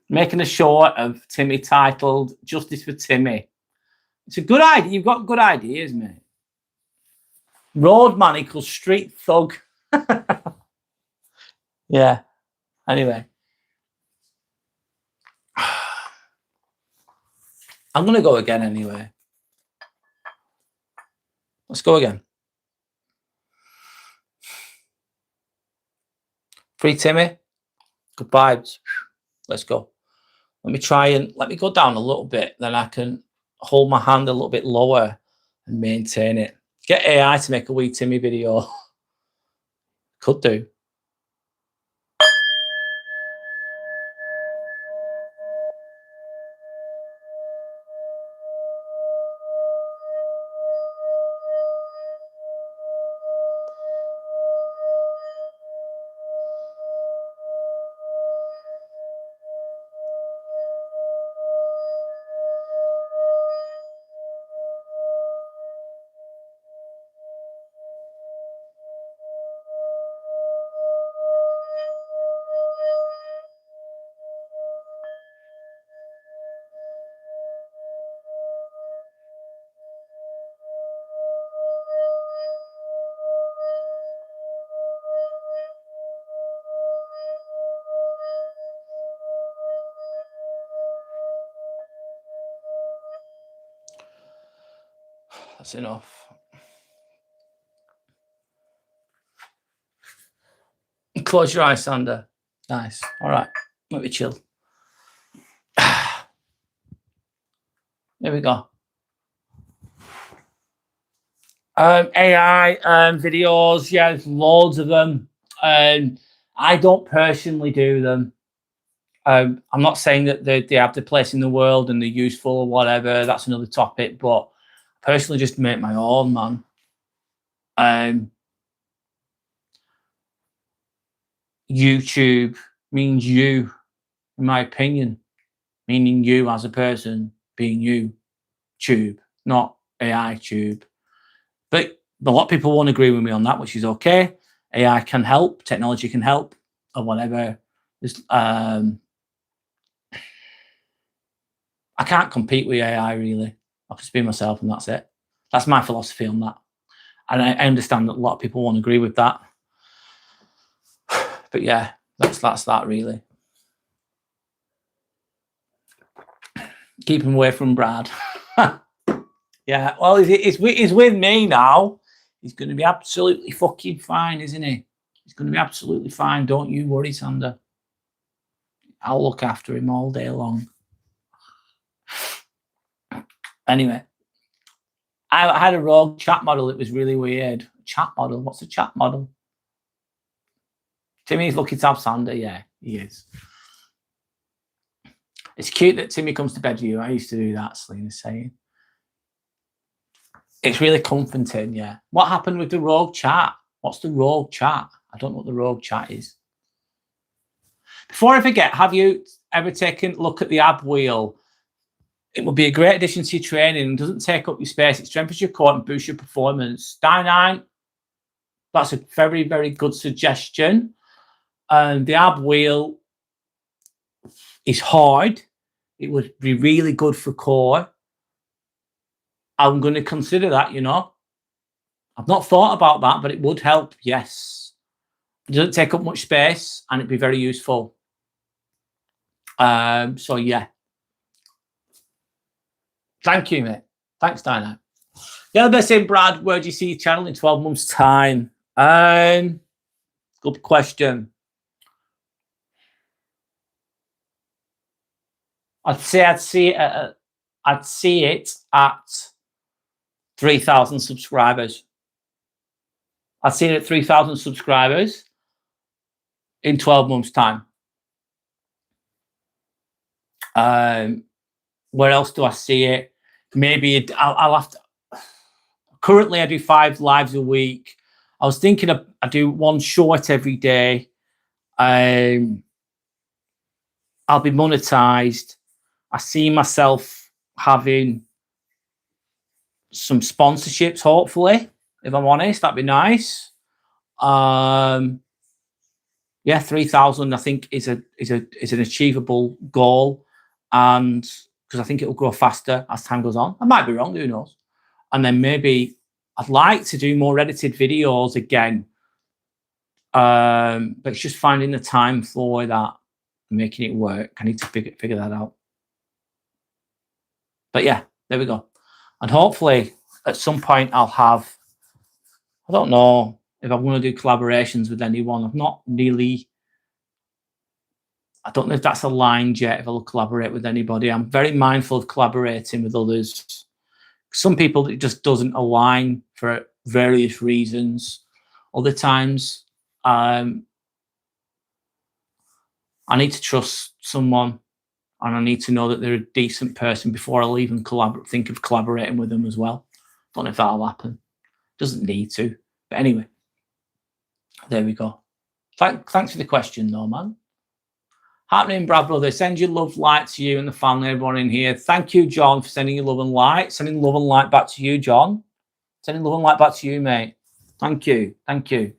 Making a show of Timmy titled Justice for Timmy. It's a good idea. You've got good ideas, mate. Roadman equals street thug. Yeah. Anyway. I'm going to go again anyway. Let's go again. Free Timmy. Good vibes. Let's go. Let me try and let me go down a little bit. Then I can hold my hand a little bit lower and maintain it. Get AI to make a wee Timmy video. Could do. That's enough. Close your eyes, Sander. Nice. All right. Let me chill. There we go. AI videos, yeah, there's loads of them. I don't personally do them. I'm not saying that they have the place in the world and they're useful or whatever. That's another topic. But I personally just make my own, man. YouTube means you, in my opinion, meaning you as a person, being you, tube, not AI tube. But a lot of people won't agree with me on that, which is okay. AI can help, technology can help, or whatever. I can't compete with AI really. I can just be myself and that's it. That's my philosophy on that. And I understand that a lot of people won't agree with that. But yeah, that's that really. Keep him away from Brad. Yeah, well, he's with me now. He's going to be absolutely fucking fine, isn't he? He's going to be absolutely fine. Don't you worry, Sander. I'll look after him all day long. Anyway, I had a rogue chat model. It was really weird. Chat model? What's a chat model? Timmy's lucky to have Sander. Yeah, he is. It's cute that Timmy comes to bed with you. I used to do that, Selena's saying. It's really comforting, yeah. What happened with the rogue chat? What's the rogue chat? I don't know what the rogue chat is. Before I forget, have you ever taken a look at the ab wheel? It would be a great addition to your training. It doesn't take up your space. It strengthens your core and boosts your performance. Dynine, that's a very, very good suggestion. The ab wheel is hard. It would be really good for core. I'm going to consider that, you know. I've not thought about that, but it would help, yes. It doesn't take up much space and it'd be very useful. So, yeah. Thank you, mate. Thanks, Dino. Yeah, they're saying, Brad, where do you see your channel in 12 months' time? Good question. I'd see it at 3,000 subscribers. I'd see it at 3,000 subscribers in 12 months' time. Where else do I see it? Maybe I'll have to. Currently, I do 5 lives a week. I was thinking I do 1 short every day. I'll be monetized. I see myself having some sponsorships, hopefully. If I'm honest, that'd be nice. Yeah, 3,000 I think is an achievable goal, and because I think it will grow faster as time goes on. I might be wrong, who knows? And then maybe I'd like to do more edited videos again, but it's just finding the time for that, making it work. I need to figure that out. But yeah, there we go. And hopefully at some point I'll have, I don't know if I'm going to do collaborations with anyone. I've not really, I don't know if that's aligned yet, if I'll collaborate with anybody. I'm very mindful of collaborating with others. Some people, it just doesn't align for various reasons. Other times, I need to trust someone and I need to know that they're a decent person before I'll even think of collaborating with them as well. Don't know if that'll happen. Doesn't need to. But anyway, there we go. Thanks for the question, though, man. Happening, Brad Brother. Send your love, light to you and the family, everyone in here. Thank you, John, for sending your love and light. Sending love and light back to you, John. Sending love and light back to you, mate. Thank you. Thank you.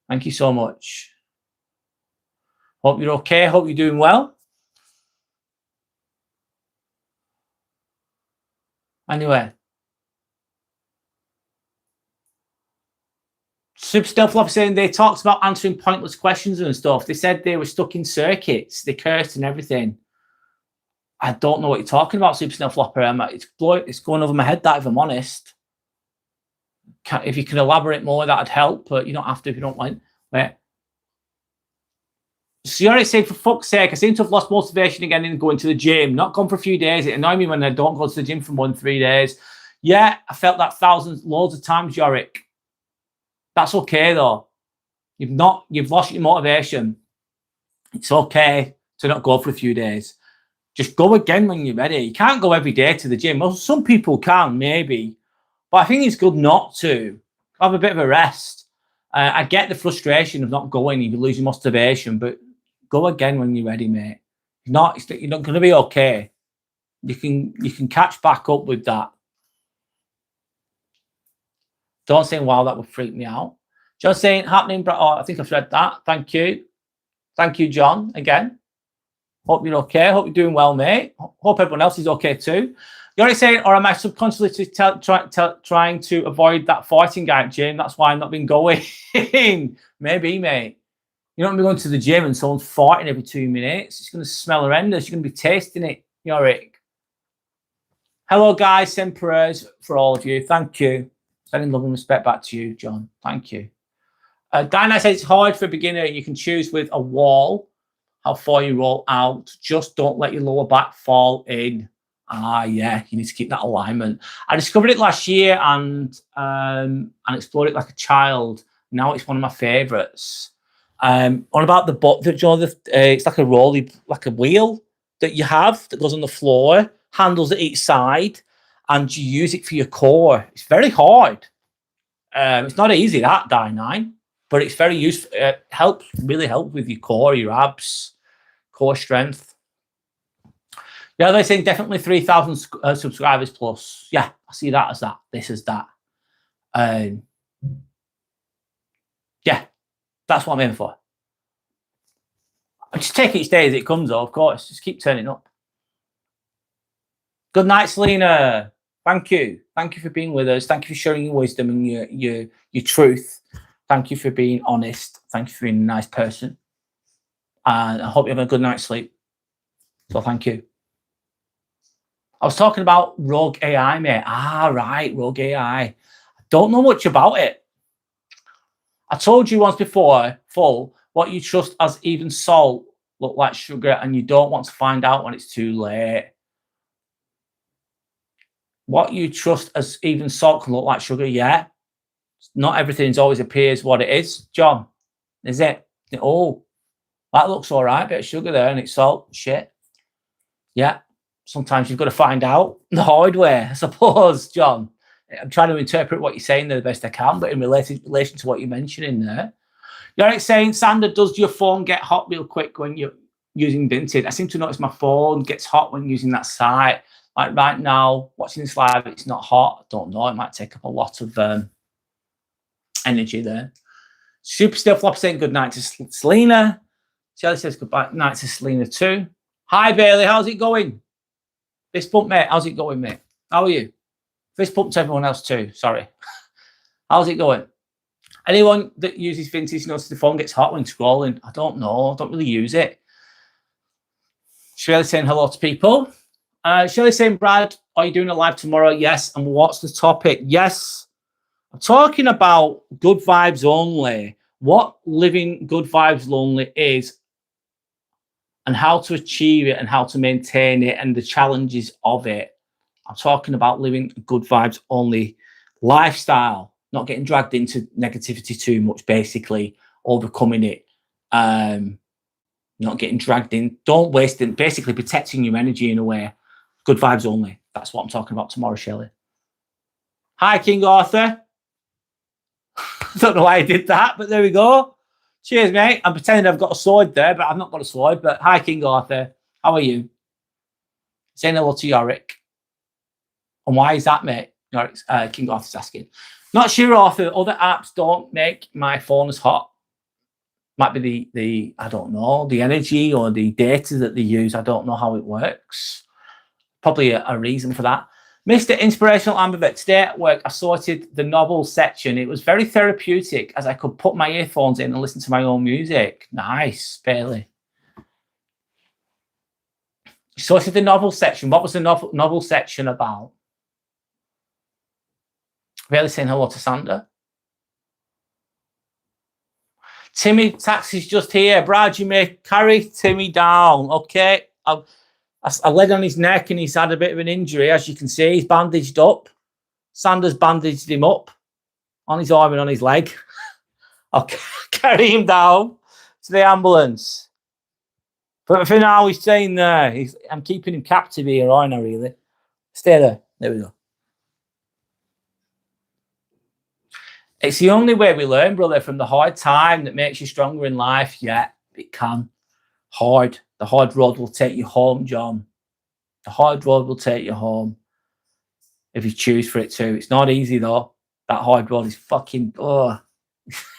Thank you so much. Hope you're okay. Hope you're doing well. Anyway. Super Stealth Flop saying they talked about answering pointless questions and stuff. They said they were stuck in circuits. They cursed and everything. I don't know what you're talking about, Super Stealth Flopper. It's going over my head, that, if I'm honest. If you can elaborate more, that'd help. But you don't have to if you don't want. Wait. So you're already saying, for fuck's sake, I seem to have lost motivation again in going to the gym. Not gone for a few days. It annoys me when I don't go to the gym for more than 3 days. Yeah, I felt that loads of times, Yorick. That's okay though. You've lost your motivation. It's okay to not go for a few days. Just go again when you're ready. You can't go every day to the gym. Well, some people can, maybe. But I think it's good not to. Have a bit of a rest. I get the frustration of not going if you lose your motivation, but go again when you're ready, mate. You're not going to be okay. You can catch back up with that. Don't say, wow, that would freak me out. Just saying, happening, but I think I've read that. Thank you. Thank you, John, again. Hope you're okay. Hope you're doing well, mate. Hope everyone else is okay too. You're already saying, or am I subconsciously trying to avoid that fighting guy at gym? That's why I've not been going. Maybe, mate. You don't be going to the gym and someone's fighting every 2 minutes. It's going to smell horrendous. You're going to be tasting it. Yorick. Hello, guys. Send prayers for all of you. Thank you. Sending love and respect back to you, John. Thank you. Diana says it's hard for a beginner. You can choose with a wall how far you roll out. Just don't let your lower back fall in. Yeah, you need to keep that alignment. I discovered it last year and explored it like a child. Now it's one of my favorites. On about the butt, it's like a rolly, like a wheel that you have that goes on the floor, handles at each side, and you use it for your core. It's very hard. It's not easy, that, Die9, but it's very useful. It really helps with your core, your abs, core strength. Yeah, they're saying definitely 3,000 subscribers plus. Yeah, I see that as that. This is that. Yeah, that's what I'm aiming for. I just take each day as it comes, though, of course. Just keep turning up. Good night, Selena. Thank you. Thank you for being with us. Thank you for sharing your wisdom and your truth. Thank you for being honest. Thank you for being a nice person. And I hope you have a good night's sleep. So thank you. I was talking about Rogue AI, mate. Right, Rogue AI. I don't know much about it. I told you once before, what you trust as even salt look like sugar, and you don't want to find out when it's too late. What you trust as even salt can look like sugar, yeah. Not everything always appears what it is, John. Is it? Oh, that looks all right. Bit of sugar there, and it's salt. Shit. Yeah. Sometimes you've got to find out the hard way, I suppose, John. I'm trying to interpret what you're saying there the best I can, but in relation to what you're mentioning there. You're saying, Sandra, does your phone get hot real quick when you're using Vinted? I seem to notice my phone gets hot when using that site. Like right now, watching this live, it's not hot. I don't know. It might take up a lot of energy there. Super Still Flop saying good night to Selena. Shelly says good night to Selena too. Hi, Bailey. How's it going? Fist bump, mate. How's it going, mate? How are you? Fist bump to everyone else too. Sorry. How's it going? Anyone that uses Vintage notices the phone gets hot when scrolling? I don't know. I don't really use it. Shirley saying hello to people. Shirley saying, Brad, Are you doing a live tomorrow? Yes. And what's the topic? Yes. I'm talking about good vibes only, what living good vibes only is, and how to achieve it and how to maintain it and the challenges of it. I'm talking about living a good vibes only lifestyle, not getting dragged into negativity too much, basically, overcoming it. Not getting dragged in, don't waste it, basically protecting your energy in a way. Good vibes only. That's what I'm talking about tomorrow, Shelley. Hi, King Arthur. I don't know why I did that, but there we go. Cheers, mate. I'm pretending I've got a sword there, but I've not got a sword. But hi, King Arthur. How are you? Saying hello to Yorick. And why is that, mate? Yorick's, King Arthur's asking. Not sure, Arthur. Other apps don't make my phone as hot. Might be the I don't know, the energy or the data that they use. I don't know how it works. Probably a reason for that. Mr. Inspirational Ambivert, today at work, I sorted the novel section. It was very therapeutic as I could put my earphones in and listen to my own music. Nice, Bailey. Sorted the novel section. What was the novel section about? Bailey saying hello to Sander. Timmy Taxi's just here. Brad, you may carry Timmy down, okay? I laid on his neck and he's had a bit of an injury. As you can see, he's bandaged up. Sanders bandaged him up on his arm and on his leg. I'll carry him down to the ambulance. But for now, he's staying there. I'm keeping him captive here, aren't I, really? Stay there. There we go. It's the only way we learn, brother, from the hard time that makes you stronger in life. Yeah, it can. Hard. The hard road will take you home, John. The hard road will take you home if you choose for it to. It's not easy, though. That hard road is fucking... Oh.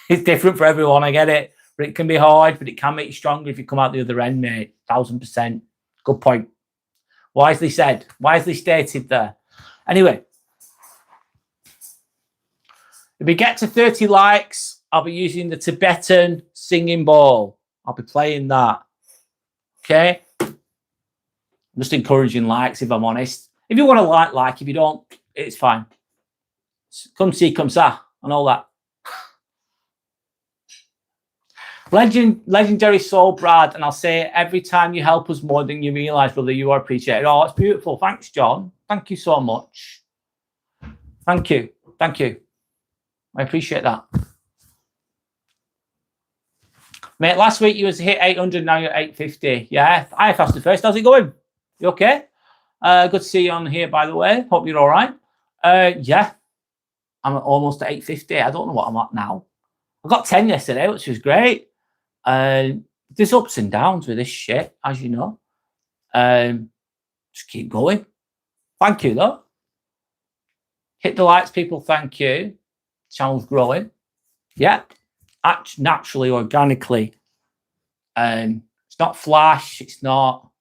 It's different for everyone, I get it. But it can be hard, but it can make you stronger if you come out the other end, mate. 1000%. Good point. Wisely said. Wisely stated there. Anyway. If we get to 30 likes, I'll be using the Tibetan singing bowl. I'll be playing that. Okay? I'm just encouraging likes, if I'm honest. If you want to like. If you don't, it's fine. Come see, come sa, and all that. Legendary soul, Brad, and I'll say it every time you help us more than you realise, brother, you are appreciated. Oh, it's beautiful. Thanks, John. Thank you so much. Thank you. Thank you. I appreciate that. Mate, last week you was hit 800, now you're 850. Yeah, I faster first. How's it going? You okay? Good to see you on here, by the way. Hope you're all right. Yeah, I'm almost at 850. I don't know what I'm at now. I got 10 yesterday, which was great. There's ups and downs with this shit, as you know. Just keep going. Thank you, though. Hit the likes, people. Thank you. Channel's growing. Yeah. Naturally, organically. It's not flash. It's not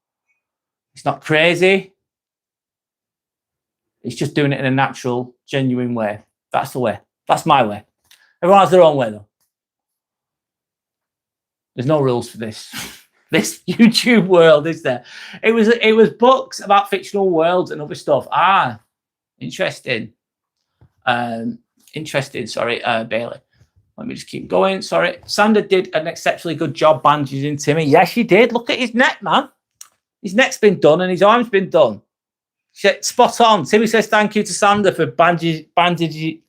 crazy. It's just doing it in a natural, genuine way. That's the way. That's my way. Everyone has their own way, though. There's no rules for this. This YouTube world, is there? It was books about fictional worlds and other stuff. Ah, interesting. Interesting. Sorry, Bailey. Let me just keep going. Sorry. Sander did an exceptionally good job bandaging Timmy. Yes, he did. Look at his neck, man. His neck's been done and his arm's been done. Shit, spot on. Timmy says thank you to Sander for bandaging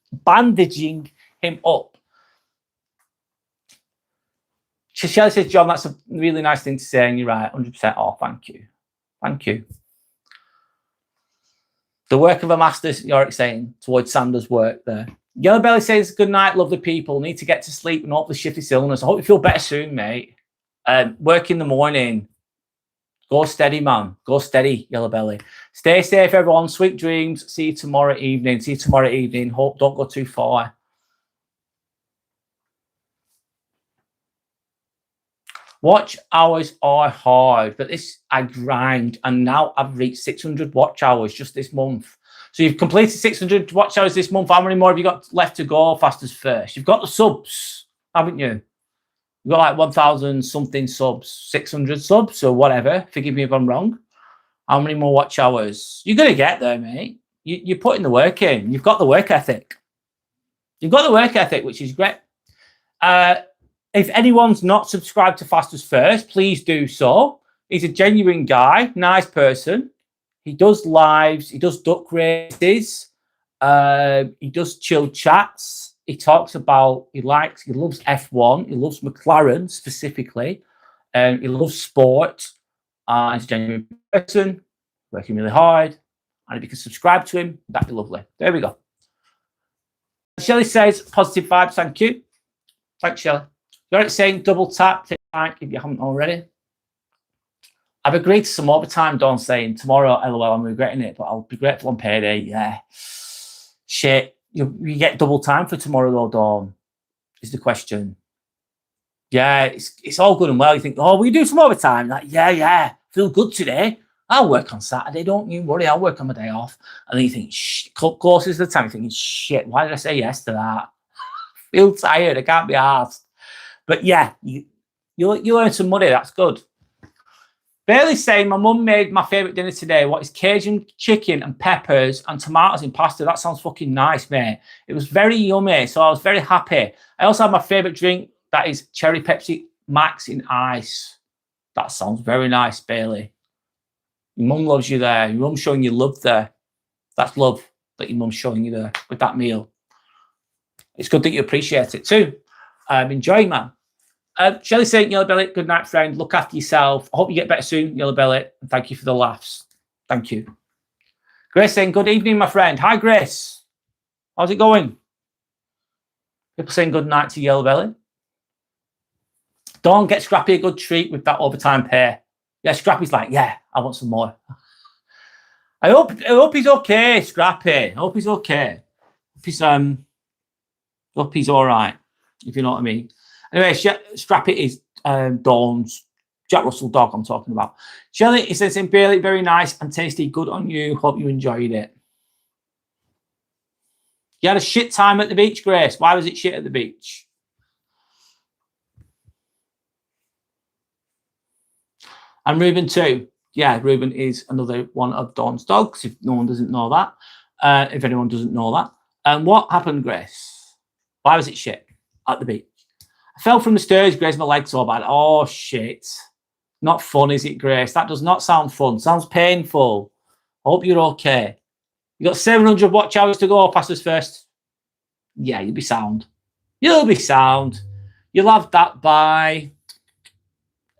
him up. Shelley says, John, that's a really nice thing to say, and you're right, 100%. Oh, thank you. Thank you. The work of a master, Yorick saying, towards Sander's work there. Yellow Belly says, good night, lovely people. Need to get to sleep and hopefully shift this illness. I hope you feel better soon, mate. Work in the morning. Go steady, man. Go steady, Yellow Belly. Stay safe, everyone. Sweet dreams. See you tomorrow evening. See you tomorrow evening. Hope don't go too far. Watch hours are hard, but this I grind, and now I've reached 600 watch hours just this month. So you've completed 600 watch hours this month. How many more have you got left to go? Fastest first. You've got the subs, haven't you? You've got like 1,000 something subs, 600 subs or whatever. Forgive me if I'm wrong. How many more watch hours? You're going to get there, mate. You're putting the work in. You've got the work ethic. You've got the work ethic, which is great. If anyone's not subscribed to Fastest First, please do so. He's a genuine guy, nice person. He does lives. He does duck races. He does chill chats. He talks about, he loves F1. He loves McLaren specifically. He loves sport. He's a genuine person, working really hard. And if you can subscribe to him, that'd be lovely. There we go. Shelley says, positive vibes, thank you. Thanks, Shelley. You're saying double tap, take like if you haven't already. I've agreed to some overtime, Dawn saying, tomorrow, LOL, I'm regretting it, but I'll be grateful on payday. Yeah. Shit. You get double time for tomorrow, though, Dawn, is the question. Yeah, it's all good and well. You think, oh, will you do some overtime? Like, yeah, feel good today. I'll work on Saturday, don't you worry. I'll work on my day off. And then you think, closest to the time, you're thinking, shit, why did I say yes to that? Feel tired, I can't be asked. But yeah, you'll earn some money, that's good. Bailey's saying, my mum made my favourite dinner today. What is Cajun chicken and peppers and tomatoes in pasta? That sounds fucking nice, mate. It was very yummy, so I was very happy. I also had my favourite drink, that is cherry Pepsi Max in ice. That sounds very nice, Bailey. Your mum loves you there. Your mum's showing you love there. That's love that your mum's showing you there with that meal. It's good that you appreciate it too. Enjoy, man. Shelley saying, Yellow Belly, good night, friend. Look after yourself. I hope you get better soon, Yellow Belly. And thank you for the laughs. Thank you. Grace saying, good evening, my friend. Hi, Grace. How's it going? People saying good night to Yellow Belly. Don't get Scrappy a good treat with that overtime pay. Yeah, Scrappy's like, yeah, I want some more. I hope he's okay, Scrappy. I hope he's okay. Hope he's all right, if you know what I mean. Anyway, Scrappy is Dawn's Jack Russell dog I'm talking about. Shelley, it says, Bailey, very nice and tasty. Good on you. Hope you enjoyed it. You had a shit time at the beach, Grace. Why was it shit at the beach? And Ruben too. Yeah, Ruben is another one of Dawn's dogs, if no one doesn't know that. If anyone doesn't know that. And what happened, Grace? Why was it shit at the beach? I fell from the stairs, Grace, my leg so bad. Oh, shit. Not fun, is it, Grace? That does not sound fun. Sounds painful. I hope you're okay. You got 700 watch hours to go, Fastest First. Yeah, you'll be sound. You'll be sound. You'll have that by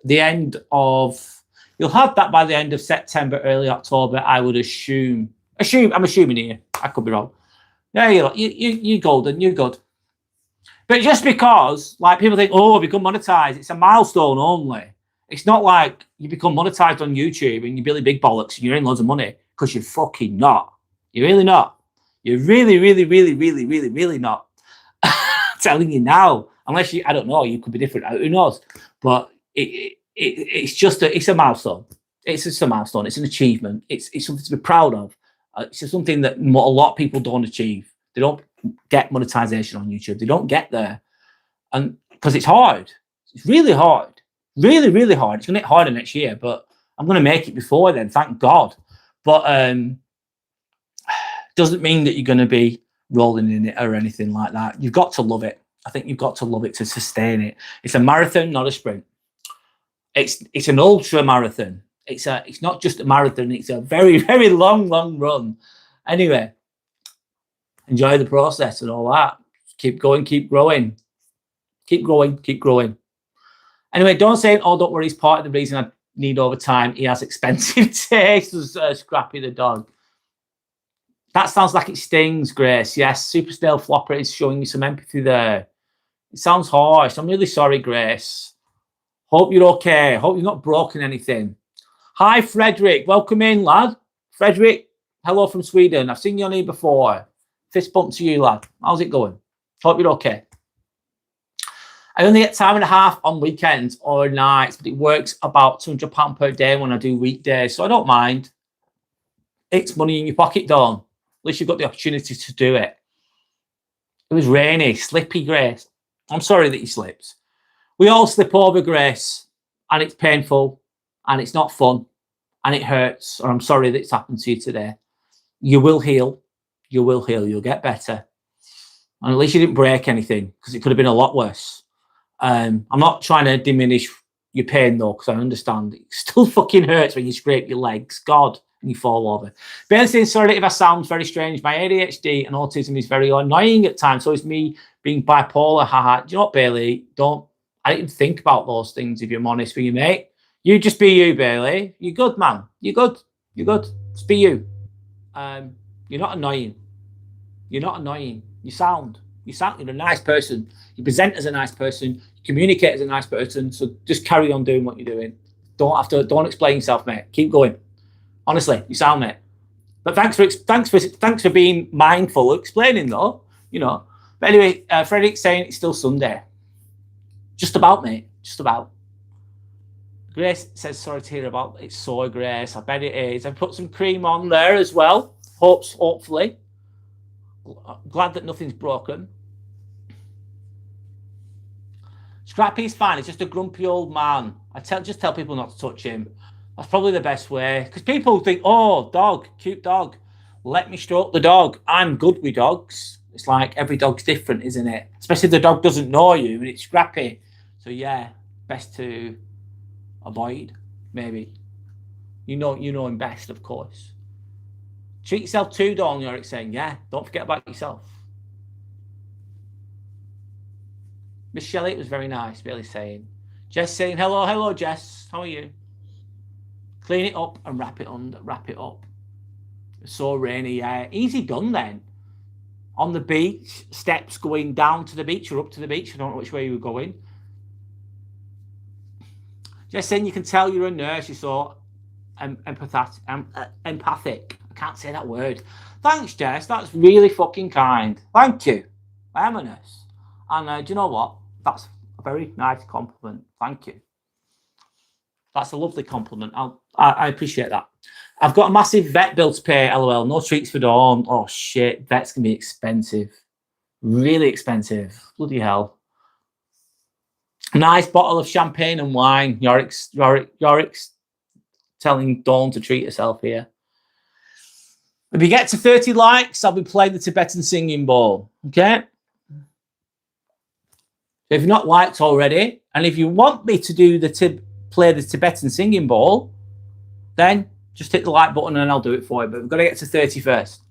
the end of... You'll have that by the end of September, early October, I would assume. I'm assuming here. I could be wrong. Yeah, you're golden. You're good. But just because, like, people think, oh, become monetized, it's a milestone only. It's not like you become monetized on YouTube and you're Billy Big Bollocks and you're in loads of money, because you're fucking not. You're really not. You're really, really, really, really, really, really not. I'm telling you now. Unless you, I don't know, you could be different. Who knows? But it's just it's a milestone. It's just a milestone. It's an achievement. It's something to be proud of. It's just something that a lot of people don't achieve. They don't get monetization on YouTube. They don't get there. And because it's hard. It's really hard. Really, really hard. It's going to get harder next year, but I'm going to make it before then, thank God. But doesn't mean that you're going to be rolling in it or anything like that. You've got to love it. I think you've got to love it to sustain it. It's a marathon, not a sprint. It's an ultra marathon. It's not just a marathon. It's a very, very long run. Anyway, enjoy the process and all that. Keep going, keep growing. Keep growing. Anyway, don't say, oh, don't worry, he's part of the reason I need overtime. He has expensive taste, Scrappy the dog. That sounds like it stings, Grace. Yes, Super Stale Flopper is showing you some empathy there. It sounds harsh. I'm really sorry, Grace. Hope you're okay. Hope you've not broken anything. Hi, Frederick. Welcome in, lad. Frederick, hello from Sweden. I've seen you on here before. Fist bump to you, lad. How's it going? Hope you're okay. I only get time and a half on weekends or nights, but it works about £200 per day when I do weekdays, so I don't mind. It's money in your pocket, Dawn. At least you've got the opportunity to do it. It was rainy, slippy, Grace. I'm sorry that you slipped. We all slip over, Grace, and it's painful, and it's not fun. and it hurts, or I'm sorry that it's happened to you today. You will heal. You will heal. You'll get better. And at least you didn't break anything, because it could have been a lot worse. I'm not trying to diminish your pain though, because I understand it still fucking hurts when you scrape your legs, God, and you fall over. Bailey saying, sorry if I sound very strange. My ADHD and autism is very annoying at times. So is me being bipolar. Haha. Do you know what, Bailey? I didn't think about those things, if I'm honest with you, mate. You just be you, Bailey. You're good, man. You're good. You're good. Just be you. You're not annoying. You're not annoying. You sound. You're a nice person. You present as a nice person. You communicate as a nice person. So just carry on doing what you're doing. Don't explain yourself, mate. Keep going. Honestly, you sound, mate. But thanks for being mindful of explaining, though. You know. But anyway, Frederick's saying it's still Sunday. Just about, mate. Just about. Grace says, sorry to hear about it's sore, Grace. I bet it is. I've put some cream on there as well. Hopefully. Glad that nothing's broken. Scrappy's fine. It's just a grumpy old man. Just tell people not to touch him. That's probably the best way. Because people think, oh, dog, cute dog. Let me stroke the dog. I'm good with dogs. It's like every dog's different, isn't it? Especially if the dog doesn't know you and it's scrappy. So yeah, best to avoid, maybe. You know him best, of course. Treat yourself too, Dawn, Yorick saying, yeah, don't forget about yourself. Miss Shelley, it was very nice, Billy saying. Jess saying, hello, Jess. How are you? Clean it up and wrap it up. It's so rainy, yeah. Easy done then. On the beach, steps going down to the beach or up to the beach. I don't know which way you were going. Jess saying, you can tell you're a nurse. You're so empathic. I can't say that word. Thanks, Jess. That's really fucking kind. Thank you. I am a nurse. And do you know what? That's a very nice compliment. Thank you. That's a lovely compliment. I appreciate that. I've got a massive vet bill to pay, LOL. No treats for Dawn. Oh, shit. Vet's going to be expensive. Really expensive. Bloody hell. Nice bottle of champagne and wine. Yorick's telling Dawn to treat herself here. If you get to 30 likes, I'll be playing the Tibetan singing bowl. Okay? If you've not liked already, and if you want me to play the Tibetan singing bowl, then just hit the like button and I'll do it for you. But we've got to get to 30 first.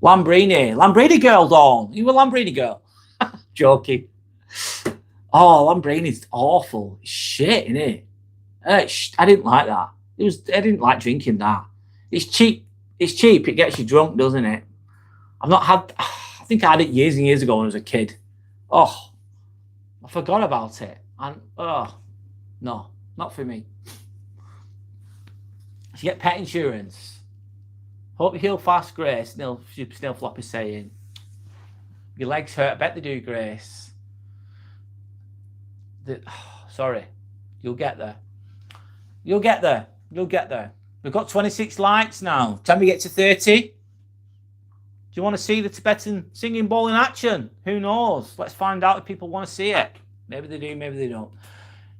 Lambrini girl, Dawn. You a Lambrini girl? Joking. Oh, Lambrini's awful. Shit, isn't it? I didn't like that. I didn't like drinking that. It's cheap. It's cheap. It gets you drunk, doesn't it? I've not had. I think I had it years and years ago when I was a kid. Oh, I forgot about it. And no, not for me. You get pet insurance. Hope you heal fast, Grace. Snail Flop is saying. Your legs hurt. I bet they do, Grace. Sorry. You'll get there. You'll get there. You'll get there. We've got 26 likes now. Time we get to 30. Do you want to see the Tibetan singing bowl in action? Who knows? Let's find out if people want to see it. Maybe they do, maybe they don't.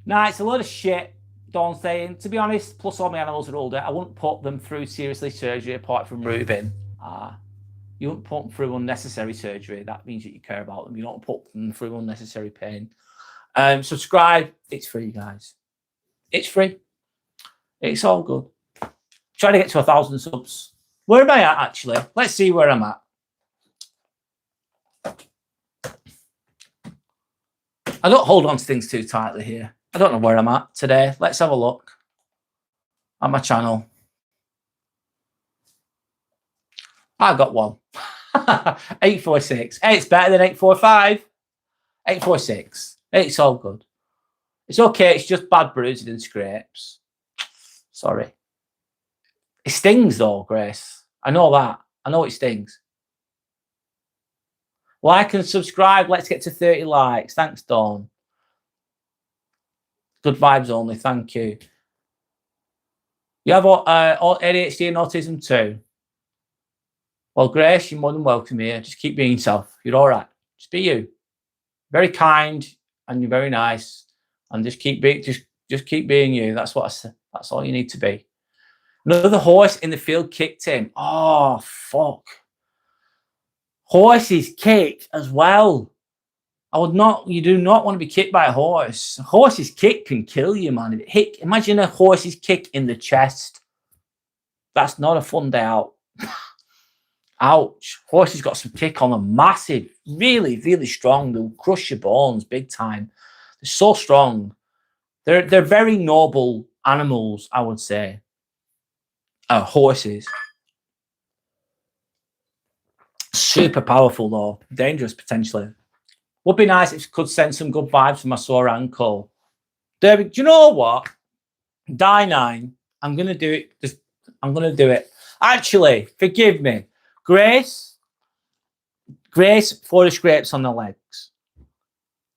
Nah, it's a lot of shit. Dawn saying, to be honest, plus all my animals are older, I wouldn't put them through seriously surgery apart from Reuben. You wouldn't put them through unnecessary surgery. That means that you care about them. You don't put them through unnecessary pain. Subscribe. It's free, guys. It's free. It's all good. Try to get to 1,000 subs. Where am I at, actually? Let's see where I'm at. I don't hold on to things too tightly here. I don't know where I'm at today. Let's have a look at my channel. I got one. 846. Hey, it's better than 845. 846. It's all good. It's okay. It's just bad bruising and scrapes. Sorry. It stings though, Grace. I know that. I know it stings. Like and subscribe. Let's get to 30 likes. Thanks, Dawn. Good vibes only. Thank you. You have ADHD and autism too. Well, Grace, you're more than welcome here. Just keep being yourself. You're all right. Just be you. Very kind and you're very nice. And just keep being, just Just keep being you. That's what I said. That's all you need to be. Another horse in the field kicked him. Oh, fuck. Horses kick as well. You do not want to be kicked by a horse. A horse's kick can kill you, man. Imagine a horse's kick in the chest. That's not a fun day out. Ouch. Horses got some kick on them. Massive. Really, really strong. They'll crush your bones big time. They're so strong. They're very noble animals, I would say. Horses. Super powerful though. Dangerous potentially. Would be nice if you could send some good vibes for my sore ankle. David, do you know what? Die 9. I'm gonna do it. I'm gonna do it. Actually, forgive me. Grace for the scrapes on the legs.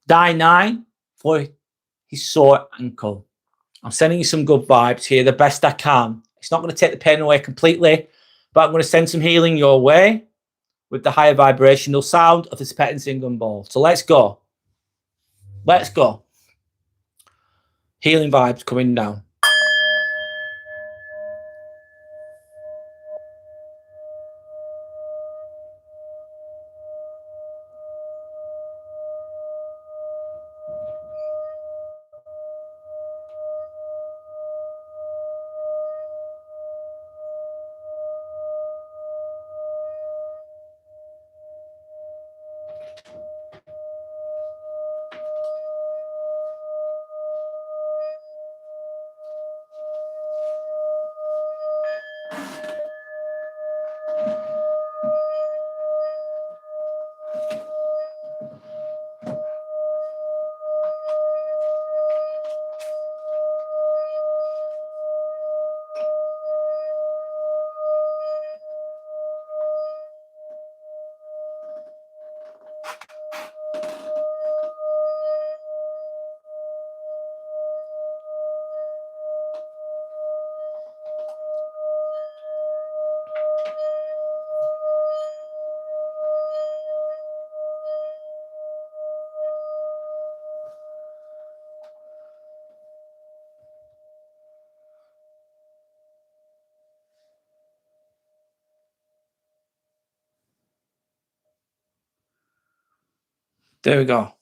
Die 9 for his sore ankle. I'm sending you some good vibes here, the best I can. It's not going to take the pain away completely, but I'm going to send some healing your way with the higher vibrational sound of the Spet and Singing Ball. So let's go. Let's go. Healing vibes coming down. There we go.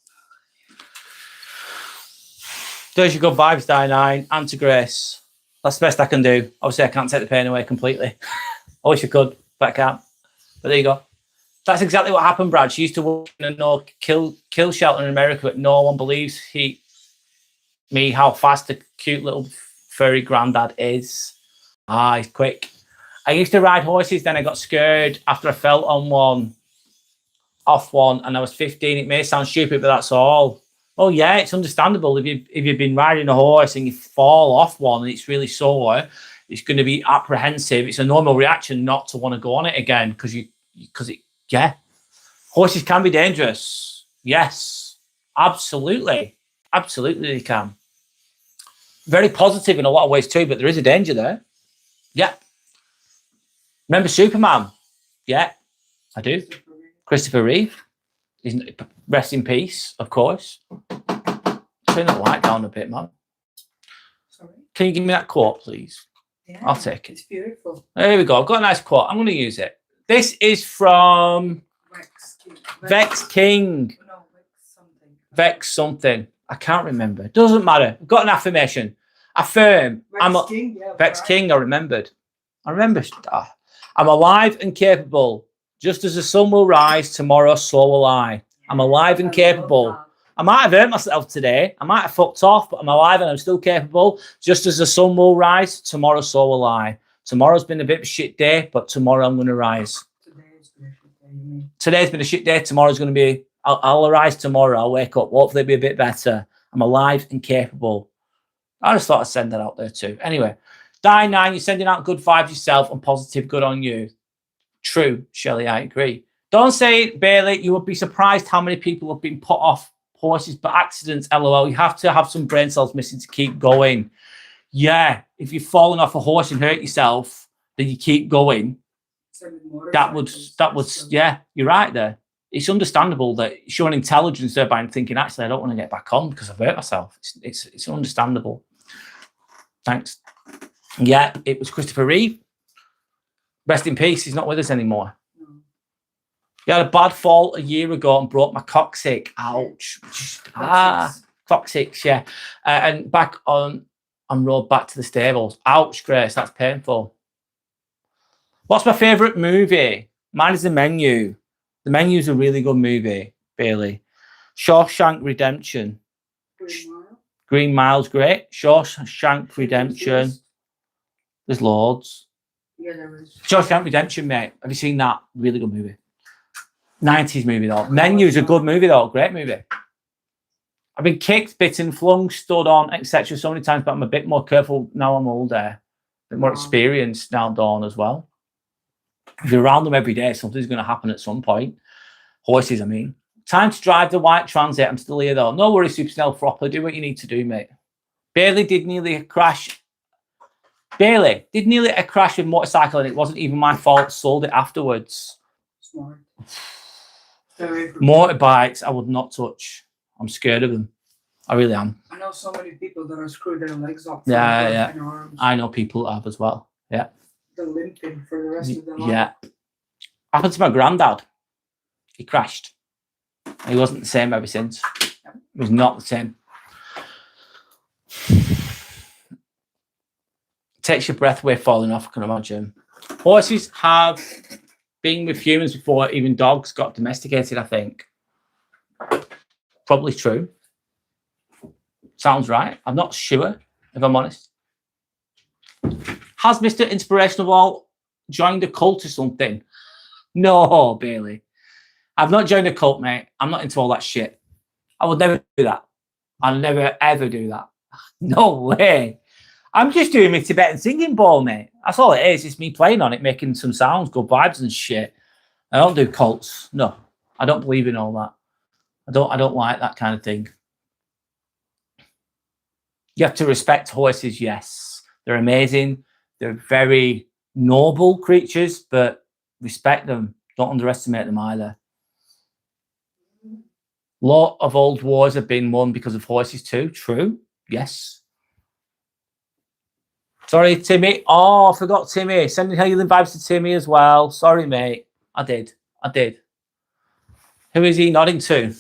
There's your good vibes, Die 9, and to Grace. That's the best I can do. Obviously, I can't take the pain away completely. I wish I could, but I can't. But there you go. That's exactly what happened, Brad. She used to work in a no-kill shelter in America, but no one believes how fast the cute little furry granddad is. He's quick. I used to ride horses, then I got scared after I fell on off one, and I was 15. It may sound stupid, but that's all. Oh yeah, it's understandable. If you've been riding a horse and you fall off one and it's really sore, it's going to be apprehensive. It's a normal reaction not to want to go on it again because horses can be dangerous. Yes, absolutely, they can. Very positive in a lot of ways too, but there is a danger there. Yeah. Remember Superman? Yeah, I do. Christopher Reeve. Rest in peace, of course. Turn the light down a bit, man. Sorry? Can you give me that quote, please? Yeah, I'll take it. It's beautiful. There we go. I've got a nice quote. I'm going to use it. This is from Vex King. No, Vex something. Vex something. I can't remember. Doesn't matter. I've got an affirmation. Affirm. Vex King, I remembered. I'm alive and capable. Just as the sun will rise, tomorrow so will I. I'm alive and capable. I might have hurt myself today. I might have fucked off, but I'm alive and I'm still capable. Just as the sun will rise, tomorrow so will I. Tomorrow's been a bit of a shit day, but tomorrow I'm going to rise. Today's been a shit day. Tomorrow's going to be... I'll arise tomorrow. I'll wake up. Hopefully it'll be a bit better. I'm alive and capable. I just thought I'd send that out there too. Anyway, Die 9, you're sending out good vibes yourself and positive good on you. True, Shelley, I agree. Don't say it, Bailey. You would be surprised how many people have been put off horses by accidents, LOL. You have to have some brain cells missing to keep going. Yeah, if you've fallen off a horse and hurt yourself, then you keep going. That would, yeah, you're right there. It's understandable that showing intelligence there by thinking, actually, I don't want to get back on because I've hurt myself. It's understandable. Thanks. Yeah, it was Christopher Reeve. Rest in peace. He's not with us anymore. He had a bad fall a year ago and broke my coccyx. Ouch. Coccyx, yeah. And back on road back to the stables. Ouch, Grace. That's painful. What's my favourite movie? Mine is The Menu. The Menu is a really good movie, Bailey. Shawshank Redemption. Green Mile's great. Shawshank Redemption. There's loads. Yeah, there is. Shawshank Redemption, mate. Have you seen that? Really good movie. 90s movie, though. Menu is a good movie, though. Great movie. I've been kicked, bitten, flung, stood on, etc. so many times, but I'm a bit more careful now I'm older. A bit more experienced now, Dawn, as well. If you're around them every day, something's going to happen at some point. Horses, I mean. Time to drive the white transit. I'm still here, though. No worries, Super Snell Fropper. Do what you need to do, mate. Bailey did nearly crash. Bailey did nearly a crash with a motorcycle, and it wasn't even my fault. Sold it afterwards. Smart. Motorbikes, I would not touch. I'm scared of them. I really am. I know so many people that are screwed their legs up. Yeah. Arms. I know people that have as well. Yeah. They're limping for the rest of their life. Yeah. Happened to my granddad. He crashed. He wasn't the same ever since. He was not the same. Takes your breath away falling off, I can imagine. Horses have been with humans before even dogs got domesticated, I think. Probably true. Sounds right. I'm not sure, if I'm honest. Has Mr. Inspirational Wall joined a cult or something? No, Bailey. I've not joined a cult, mate. I'm not into all that shit. I would never do that. I'll never, ever do that. No way. I'm just doing my Tibetan singing bowl, mate. That's all it is. It's me playing on it, making some sounds, good vibes and shit. I don't do cults. No, I don't believe in all that. I don't like that kind of thing. You have to respect horses, yes. They're amazing. They're very noble creatures, but respect them. Don't underestimate them either. A lot of old wars have been won because of horses too. True. Yes. Sorry, Timmy. Oh, I forgot Timmy. Sending healing vibes to Timmy as well. Sorry, mate. I did. Who is he nodding to?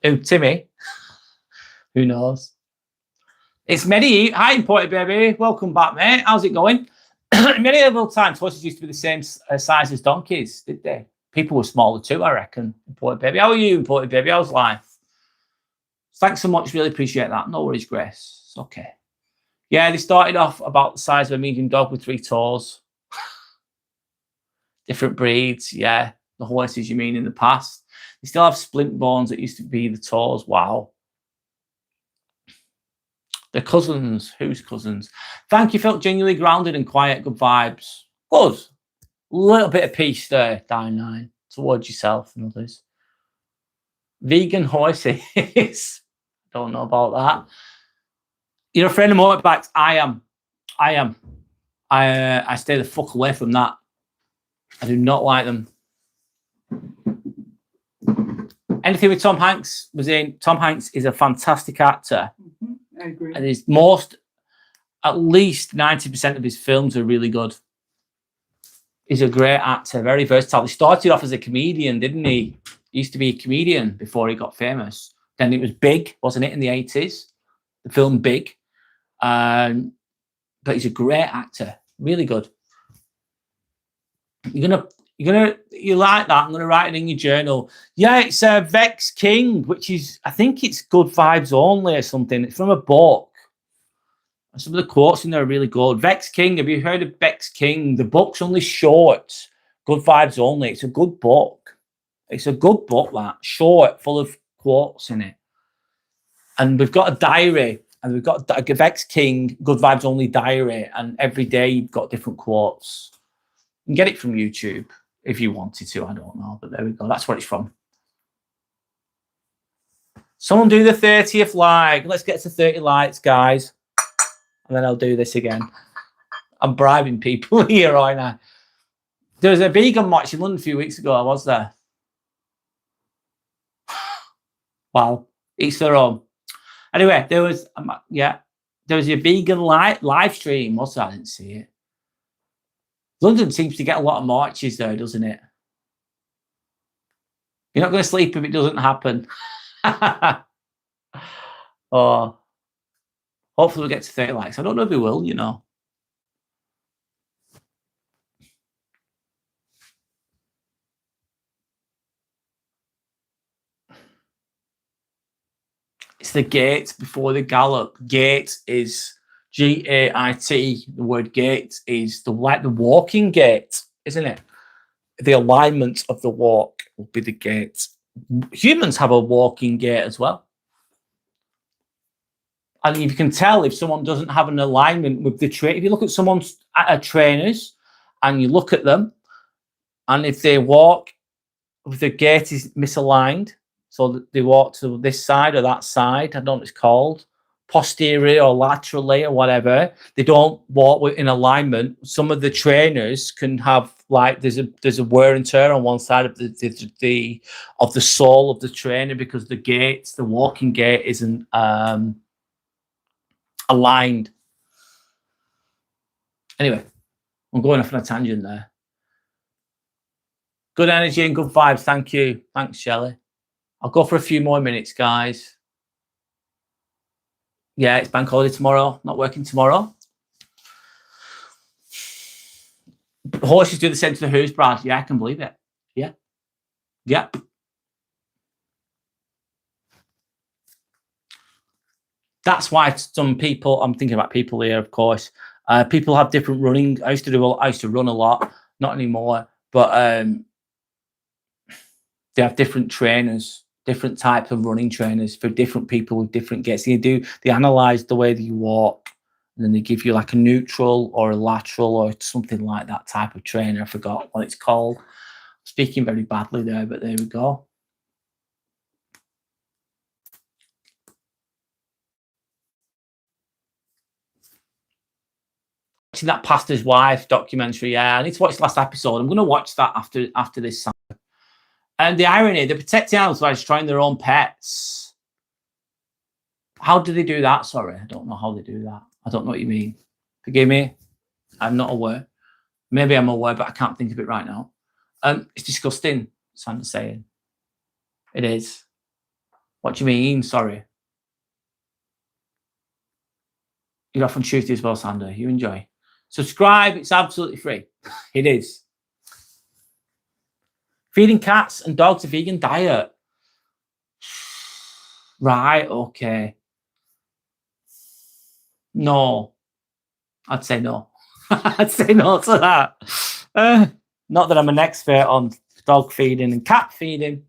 Who, Timmy? Who knows? It's Medi. Hi, Imported Baby. Welcome back, mate. How's it going? Medieval times, horses used to be the same size as donkeys, did they? People were smaller too, I reckon. Imported Baby. How are you, Imported Baby? How's life? Thanks so much. Really appreciate that. No worries, Grace. It's okay. Yeah, they started off about the size of a medium dog with 3 toes. Different breeds, yeah. The horses you mean in the past. They still have splint bones that used to be the toes. Wow. They're cousins. Whose cousins? Thank you. Felt genuinely grounded and quiet. Good vibes. Good. A little bit of peace there, Dine9, towards yourself and others. Vegan horses. Don't know about that. You're a friend of motorbikes. I am. I stay the fuck away from that. I do not like them. Anything with Tom Hanks was in. Tom Hanks is a fantastic actor. I agree. And at least 90% of his films are really good. He's a great actor, very versatile. He started off as a comedian, didn't he? He used to be a comedian before he got famous. Then it was Big, wasn't it, in the 80s? The film Big. But he's a great actor, really good. You like that? I'm gonna write it in your journal. Yeah, it's Vex King, which is, I think it's Good Vibes Only or something. It's from a book. Some of the quotes in there are really good. Vex King, have you heard of Vex King? The book's only short. Good Vibes Only. It's a good book. It's a good book, that. Short, full of quotes in it. And we've got a diary. And we've got a Vex King, Good Vibes Only diary. And every day you've got different quotes. You can get it from YouTube if you wanted to. I don't know. But there we go. That's where it's from. Someone do the 30th like. Let's get to 30 likes, guys. And then I'll do this again. I'm bribing people here right now. There was a vegan march in London a few weeks ago. I was there. Wow. Each their own. Anyway, there there was a vegan live stream. What's that? I didn't see it. London seems to get a lot of marches though, doesn't it? You're not going to sleep if it doesn't happen. Oh, hopefully we'll get to 30 likes. I don't know if we will, you know. It's the gate before the gallop. Gate is G-A-I-T. The word gate is like the walking gait, isn't it? The alignment of the walk will be the gait. Humans have a walking gait as well. And you can tell if someone doesn't have an alignment with the train. If you look at someone's trainers and you look at them, and if they walk, if the gait is misaligned, so that they walk to this side or that side, I don't know what it's called, posterior or laterally or whatever, they don't walk in alignment. Some of the trainers can have like there's a wear and tear on one side of the sole of the trainer because the walking gait isn't aligned. Anyway, I'm going off on a tangent there. Good energy and good vibes. Thank you. Thanks, Shelley. I'll go for a few more minutes, guys. Yeah, it's bank holiday tomorrow. Not working tomorrow. Horses do the same to the Who's, Brad. Yeah, I can believe it. Yeah. Yep. That's why some people, I'm thinking about people here, of course. People have different running. I used to run a lot, not anymore, but they have different trainers, different types of running trainers for different people with different gaits. They analyze the way that you walk, and then they give you like a neutral or a lateral or something like that type of trainer. I forgot what it's called. Speaking very badly there, but there we go. Watching that pastor's wife documentary. Yeah, I need to watch the last episode. I'm going to watch that after this. And the irony, they're protecting animals by destroying their own pets. How do they do that? Sorry, I don't know how they do that. I don't know what you mean. Forgive me. I'm not aware. Maybe I'm aware, but I can't think of it right now. It's disgusting, Sandra's saying. It is. What do you mean? Sorry. You're off on Tuesday as well, Sandra. You enjoy. Subscribe. It's absolutely free. It is. Feeding cats and dogs a vegan diet. Right, okay. No. I'd say no. I'd say no to that. Not that I'm an expert on dog feeding and cat feeding.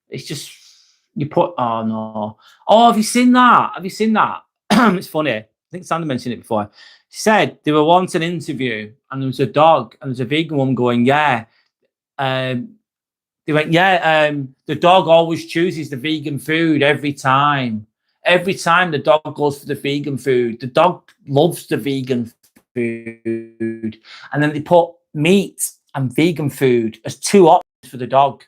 It's just, you put, oh no. Oh, have you seen that? Have you seen that? It's funny. I think Sandra mentioned it before. She said they were once an interview and there was a dog and there's a vegan woman going, yeah. They went, yeah, the dog always chooses the vegan food every time. Every time the dog goes for the vegan food, the dog loves the vegan food. And then they put meat and vegan food as two options for the dog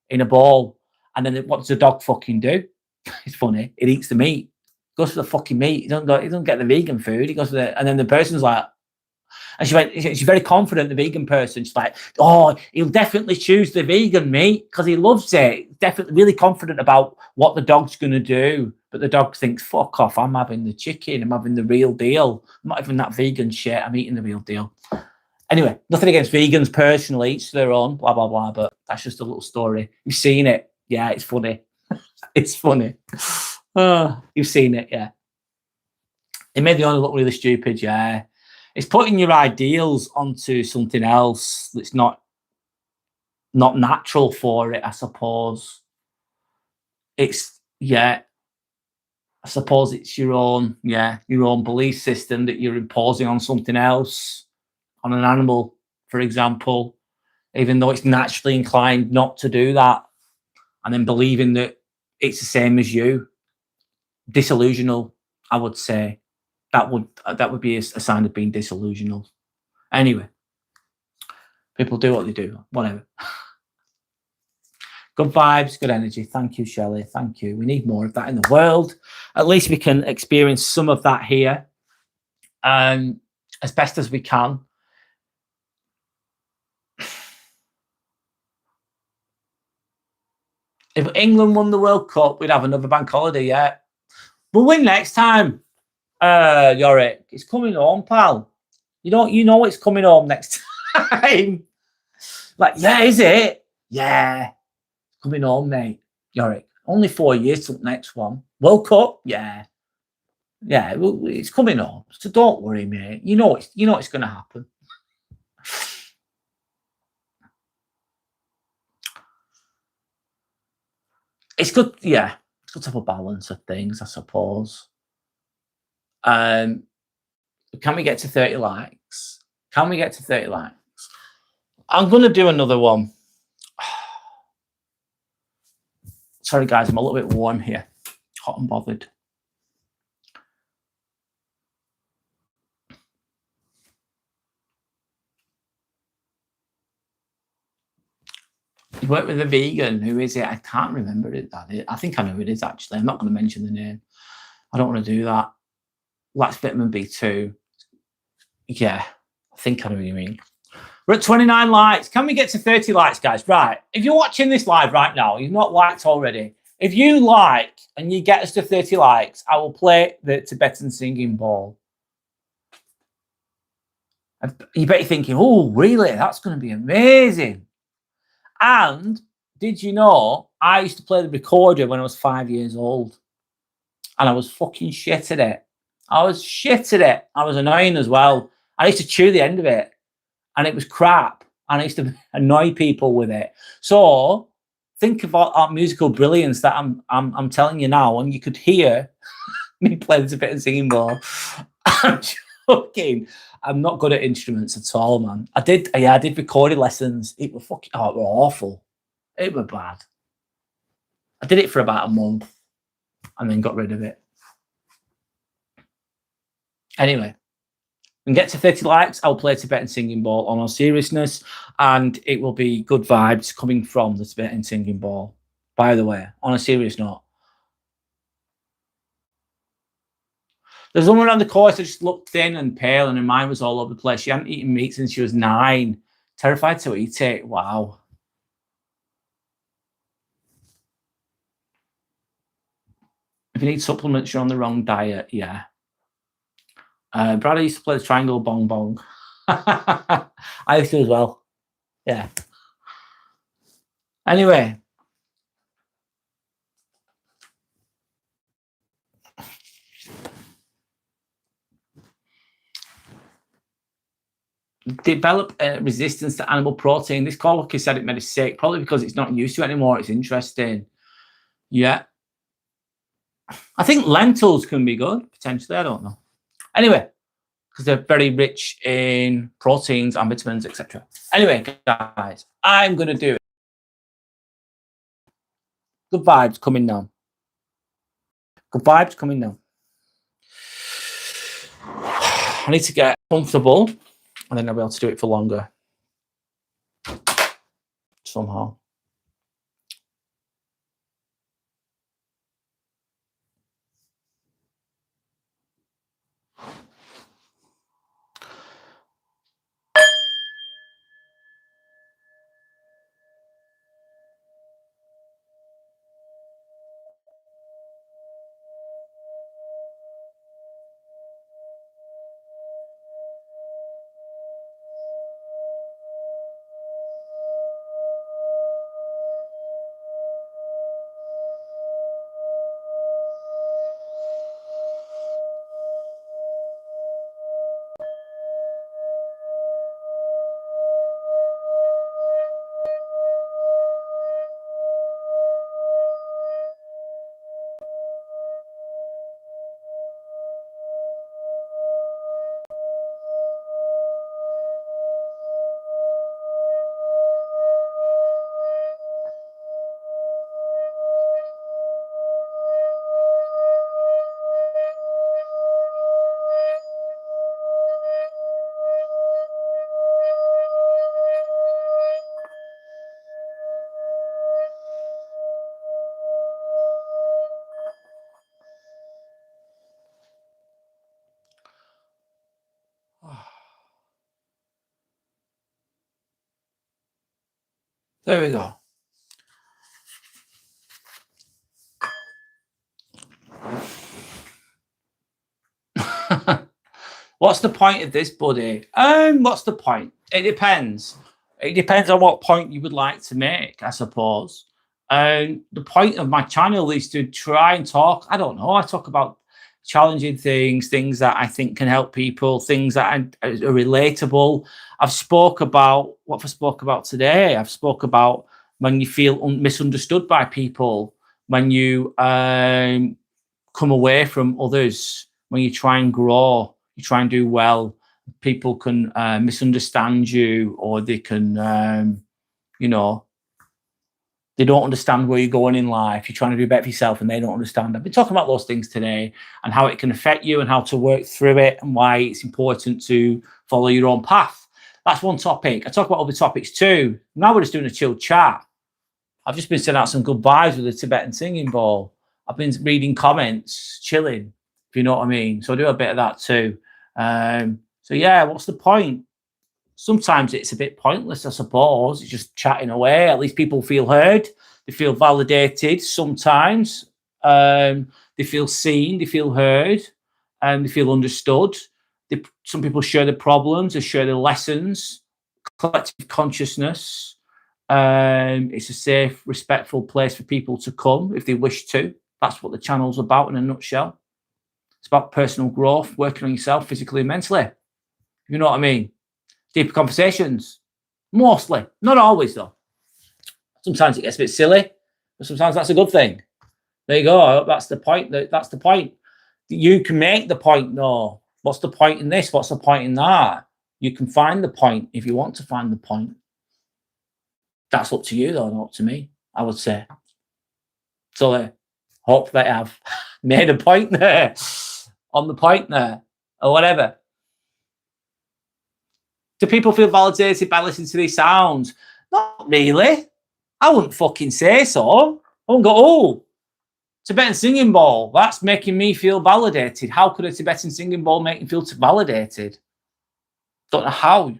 in a bowl. And then what does the dog fucking do? It's funny. It eats the meat. Goes for the fucking meat. He doesn't get the vegan food. He goes for the, and then the person's like, and she went, she's very confident, the vegan person. She's like, oh, he'll definitely choose the vegan meat because he loves it. Definitely really confident about what the dog's going to do. But the dog thinks, fuck off, I'm having the chicken. I'm having the real deal. I'm not having that vegan shit. I'm eating the real deal. Anyway, nothing against vegans personally. Each their own, blah, blah, blah. But that's just a little story. You've seen it. Yeah, it's funny. It's funny. You've seen it, yeah. It made the owner look really stupid, yeah. It's putting your ideals onto something else that's not natural for it, I suppose. It's, yeah, I suppose it's your own belief system that you're imposing on something else, on an animal, for example, even though it's naturally inclined not to do that, and then believing that it's the same as you. Disillusional, I would say. That would be a sign of being disillusional. Anyway, people do what they do, whatever. Good vibes, good energy. Thank you, Shelley. Thank you. We need more of that in the world. At least we can experience some of that here. as best as we can. If England won the World Cup, we'd have another bank holiday, yeah. We'll win next time, Yorick. It's coming home, pal. You know it's coming home next time. Like, yeah, is it? Yeah. Coming home, mate. Yorick. Only 4 years till the next one. World Cup? Yeah. Yeah, it's coming home. So don't worry, mate. You know it's gonna happen. It's good, yeah. It's good to have a balance of things, I suppose. Can we get to 30 likes? Can we get to 30 likes? I'm gonna do another one. Sorry, guys, I'm a little bit warm here. Hot and bothered. You work with a vegan. Who is it? I can't remember it. I think I know who it is, actually. I'm not going to mention the name. I don't want to do that. Lacks vitamin B2. Yeah, I think I know what you mean. We're at 29 likes. Can we get to 30 likes, guys? Right. If you're watching this live right now, you've not liked already. If you like and you get us to 30 likes, I will play the Tibetan singing ball. You bet you're thinking, oh, really? That's going to be amazing. And did you know I used to play the recorder when I was 5 years old? And I was fucking shit at it. I was shit at it. I was annoying as well. I used to chew the end of it. And it was crap. And I used to annoy people with it. So think about our musical brilliance that I'm telling you now, and you could hear me play this a bit of singing ball. I'm joking. I'm not good at instruments at all, man. I did recording lessons. It were fucking it were awful. It were bad. I did it for about a month and then got rid of it. Anyway, we can get to 30 likes. I'll play Tibetan singing ball on all seriousness, and it will be good vibes coming from the Tibetan singing ball. By the way, on a serious note, there's a woman on the course that just looked thin and pale, and her mind was all over the place. She hadn't eaten meat since she was 9. Terrified to eat it. Wow. If you need supplements, you're on the wrong diet. Yeah. Brad used to play the triangle bong bong. I used to as well. Yeah. Anyway. Develop a resistance to animal protein. This caller said it made it sick, probably because it's not used to it anymore. It's interesting. Yeah. I think lentils can be good, potentially. I don't know. Anyway, because they're very rich in proteins and vitamins, etc. Anyway, guys, I'm going to do it. Good vibes coming now. Good vibes coming now. I need to get comfortable, and then I'll be able to do it for longer. Somehow. There we go. What's the point of this, buddy? What's the point? It depends. It depends on what point you would like to make, I suppose. The point of my channel is to try and talk. I don't know. I talk about challenging things, things that I think can help people, things that are relatable. I've spoke about what I spoke about today. I've spoke about when you feel misunderstood by people, when you come away from others, when you try and grow, you try and do well. People can misunderstand you, or they can, you know, they don't understand where you're going in life. You're trying to do better for yourself and they don't understand. I've been talking about those things today and how it can affect you and how to work through it and why it's important to follow your own path. That's one topic. I talk about other topics too. Now we're just doing a chill chat. I've just been sending out some good vibes with the Tibetan singing bowl. I've been reading comments, chilling, if you know what I mean. So I do a bit of that too. So yeah, what's the point? Sometimes it's a bit pointless, I suppose. It's just chatting away. At least people feel heard. They feel validated sometimes. They feel seen. They feel heard. And they feel understood. Some people share their problems. They share their lessons. Collective consciousness. It's a safe, respectful place for people to come if they wish to. That's what the channel's about in a nutshell. It's about personal growth, working on yourself physically and mentally. You know what I mean? Deeper conversations, mostly. Not always, though. Sometimes it gets a bit silly, but sometimes that's a good thing. There you go. I hope that's the point. That's the point. You can make the point, though. What's the point in this? What's the point in that? You can find the point if you want to find the point. That's up to you, though, not up to me, I would say. So I hope that I've made a point there, on the point there, or whatever. Do people feel validated by listening to these sounds? Not really. I wouldn't fucking say so. I wouldn't go, oh, Tibetan singing bowl, that's making me feel validated. How could a Tibetan singing bowl make you feel validated? Don't know how.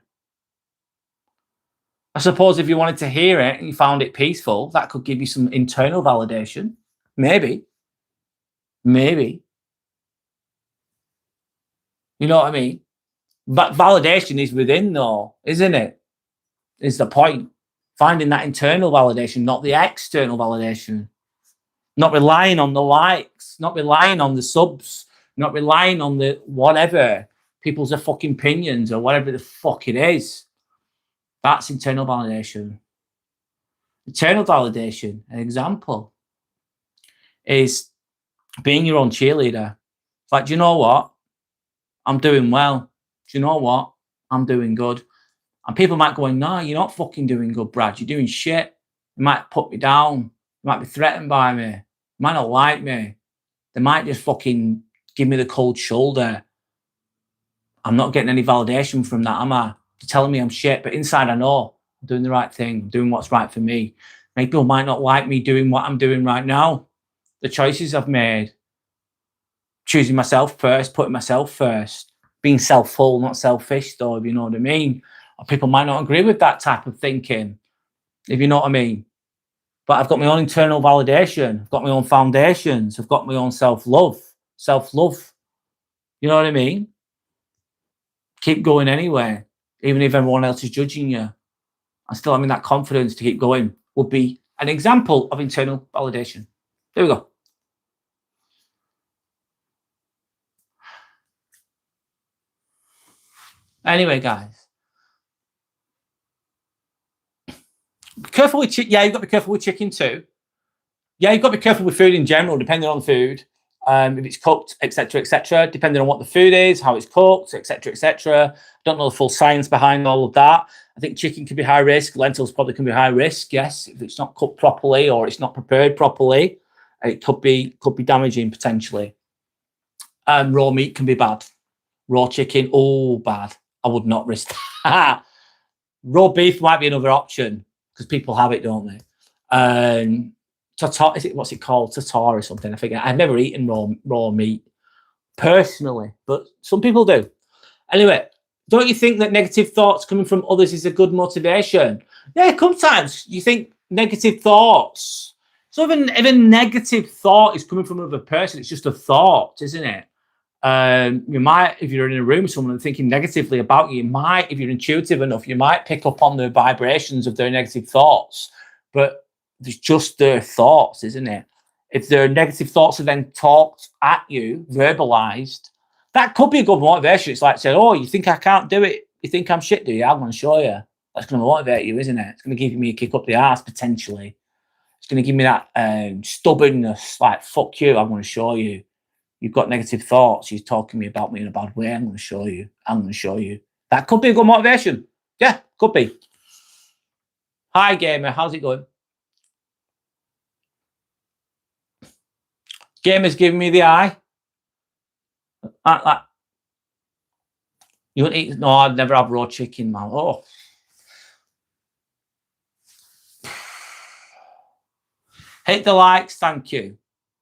I suppose if you wanted to hear it and you found it peaceful, that could give you some internal validation. Maybe. Maybe. You know what I mean? But validation is within, though, isn't it? Is the point. Finding that internal validation, not the external validation. Not relying on the likes, not relying on the subs, not relying on the whatever, people's fucking opinions or whatever the fuck it is. That's internal validation. Internal validation, an example, is being your own cheerleader. It's like, do you know what? I'm doing well. Do you know what? I'm doing good. And people might go, no, you're not fucking doing good, Brad. You're doing shit. You might put me down. You might be threatened by me. You might not like me. They might just fucking give me the cold shoulder. I'm not getting any validation from that, am I? They're telling me I'm shit, but inside I know I'm doing the right thing, I'm doing what's right for me. Maybe people might not like me doing what I'm doing right now. The choices I've made. Choosing myself first, putting myself first. Being self-full, not selfish, though, if you know what I mean. Or people might not agree with that type of thinking, if you know what I mean. But I've got my own internal validation. I've got my own foundations. I've got my own self-love. Self-love. You know what I mean? Keep going anyway, even if everyone else is judging you. I still having that confidence to keep going would be an example of internal validation. There we go. Anyway, guys. Be careful with chicken. Yeah, you've got to be careful with chicken too. Yeah, you've got to be careful with food in general, depending on the food. If it's cooked, etc., depending on what the food is, how it's cooked, etc. Don't know the full science behind all of that. I think chicken can be high risk. Lentils probably can be high risk. Yes, if it's not cooked properly or it's not prepared properly, it could be damaging potentially. Raw meat can be bad. Raw chicken, oh, bad. I would not risk that. Raw beef might be another option because people have it, don't they? Tartar, what's it called? Tartar or something. I forget. I've never eaten raw meat personally, but some people do. Anyway, don't you think that negative thoughts coming from others is a good motivation? Yeah, sometimes you think negative thoughts. So if a negative thought is coming from another person, it's just a thought, isn't it? You might, if you're in a room with someone and thinking negatively about you, might, if you're intuitive enough, you might pick up on the vibrations of their negative thoughts. But it's just their thoughts, isn't it? If their negative thoughts are then talked at you, verbalized, that could be a good motivation. It's like saying, "Oh, you think I can't do it? You think I'm shit, do you? I'm going to show you." That's going to motivate you, isn't it? It's going to give me a kick up the arse potentially. It's going to give me that stubbornness, like, fuck you, I'm going to show you. You've got negative thoughts. You're talking me about me in a bad way. I'm going to show you. I'm going to show you. That could be a good motivation. Yeah, could be. Hi, gamer. How's it going? Gamer's giving me the eye. You wouldn't eat? No, I'd never have raw chicken, man. Oh. Hit the likes. Thank you.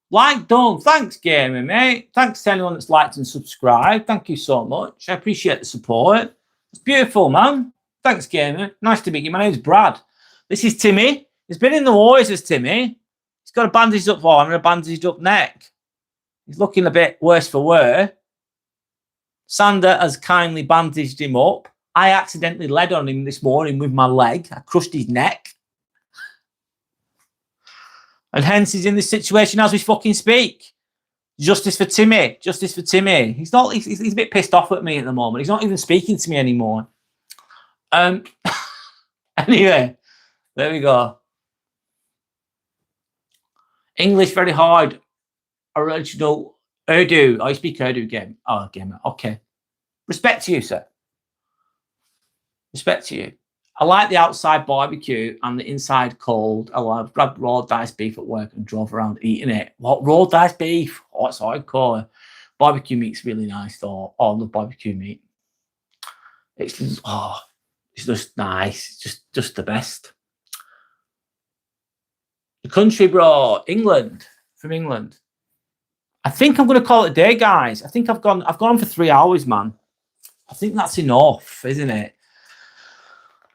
Like done. Thanks, gamer, mate. Thanks to anyone that's liked and subscribed. Thank you so much. I appreciate the support. It's beautiful, man. Thanks, gamer. Nice to meet you. My name's Brad. This is Timmy. He's been in the wars as Timmy. He's got a bandaged up arm and a bandaged up neck. He's looking a bit worse for wear. Sander has kindly bandaged him up. I accidentally led on him this morning with my leg. I crushed his neck. And hence he's in this situation as we fucking speak. Justice for Timmy. Justice for Timmy. He's a bit pissed off at me at the moment. He's not even speaking to me anymore. Anyway, there we go. English very hard. Original Urdu. I speak Urdu game. Oh, gamer. Okay. Respect to you, sir. Respect to you. I like the outside barbecue and the inside cold. I grabbed raw diced beef at work and drove around eating it. What, raw diced beef? Oh, it's hardcore. Barbecue meat's really nice though. Oh, I love barbecue meat. It's just nice. It's just the best. The country, bro. England. From England. I think I'm going to call it a day, guys. I think I've gone on for 3 hours, man. I think that's enough, isn't it?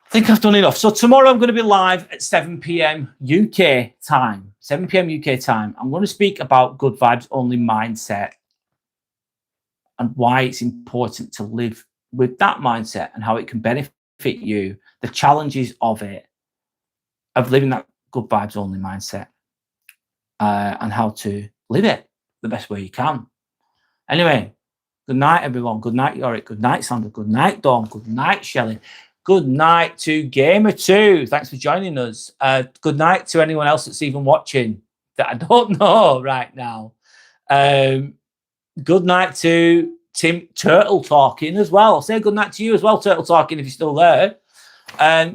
I think I've done enough. So tomorrow I'm going to be live at 7 p.m. UK time. 7 p.m. UK time. I'm going to speak about good vibes only mindset and why it's important to live with that mindset and how it can benefit you, the challenges of it, of living that good vibes only mindset, and how to live it the best way you can. Anyway, good night, everyone. Good night, Yorick. Good night, Sandra. Good night, Dawn. Good night, Shelley. Good night to Gamer2. Thanks for joining us. Good night to anyone else that's even watching that I don't know right now. Good night to Tim Turtle Talking as well. I'll say good night to you as well, Turtle Talking, if you're still there.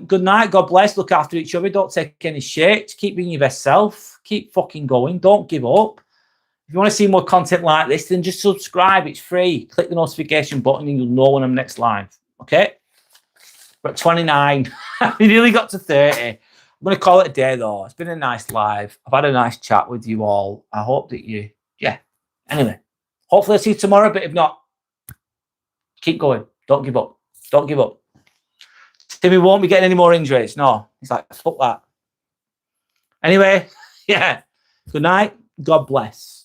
Good night. God bless. Look after each other. Don't take any shit. Keep being your best self. Keep fucking going. Don't give up. If you want to see more content like this, then just subscribe. It's free. Click the notification button and you'll know when I'm next live. Okay? We're at 29. We nearly got to 30. I'm going to call it a day, though. It's been a nice live. I've had a nice chat with you all. I hope that yeah. Anyway, hopefully I'll see you tomorrow, but if not, keep going. Don't give up. Don't give up. Timmy won't be getting any more injuries. No. He's like, fuck that. Anyway, yeah. Good night. God bless.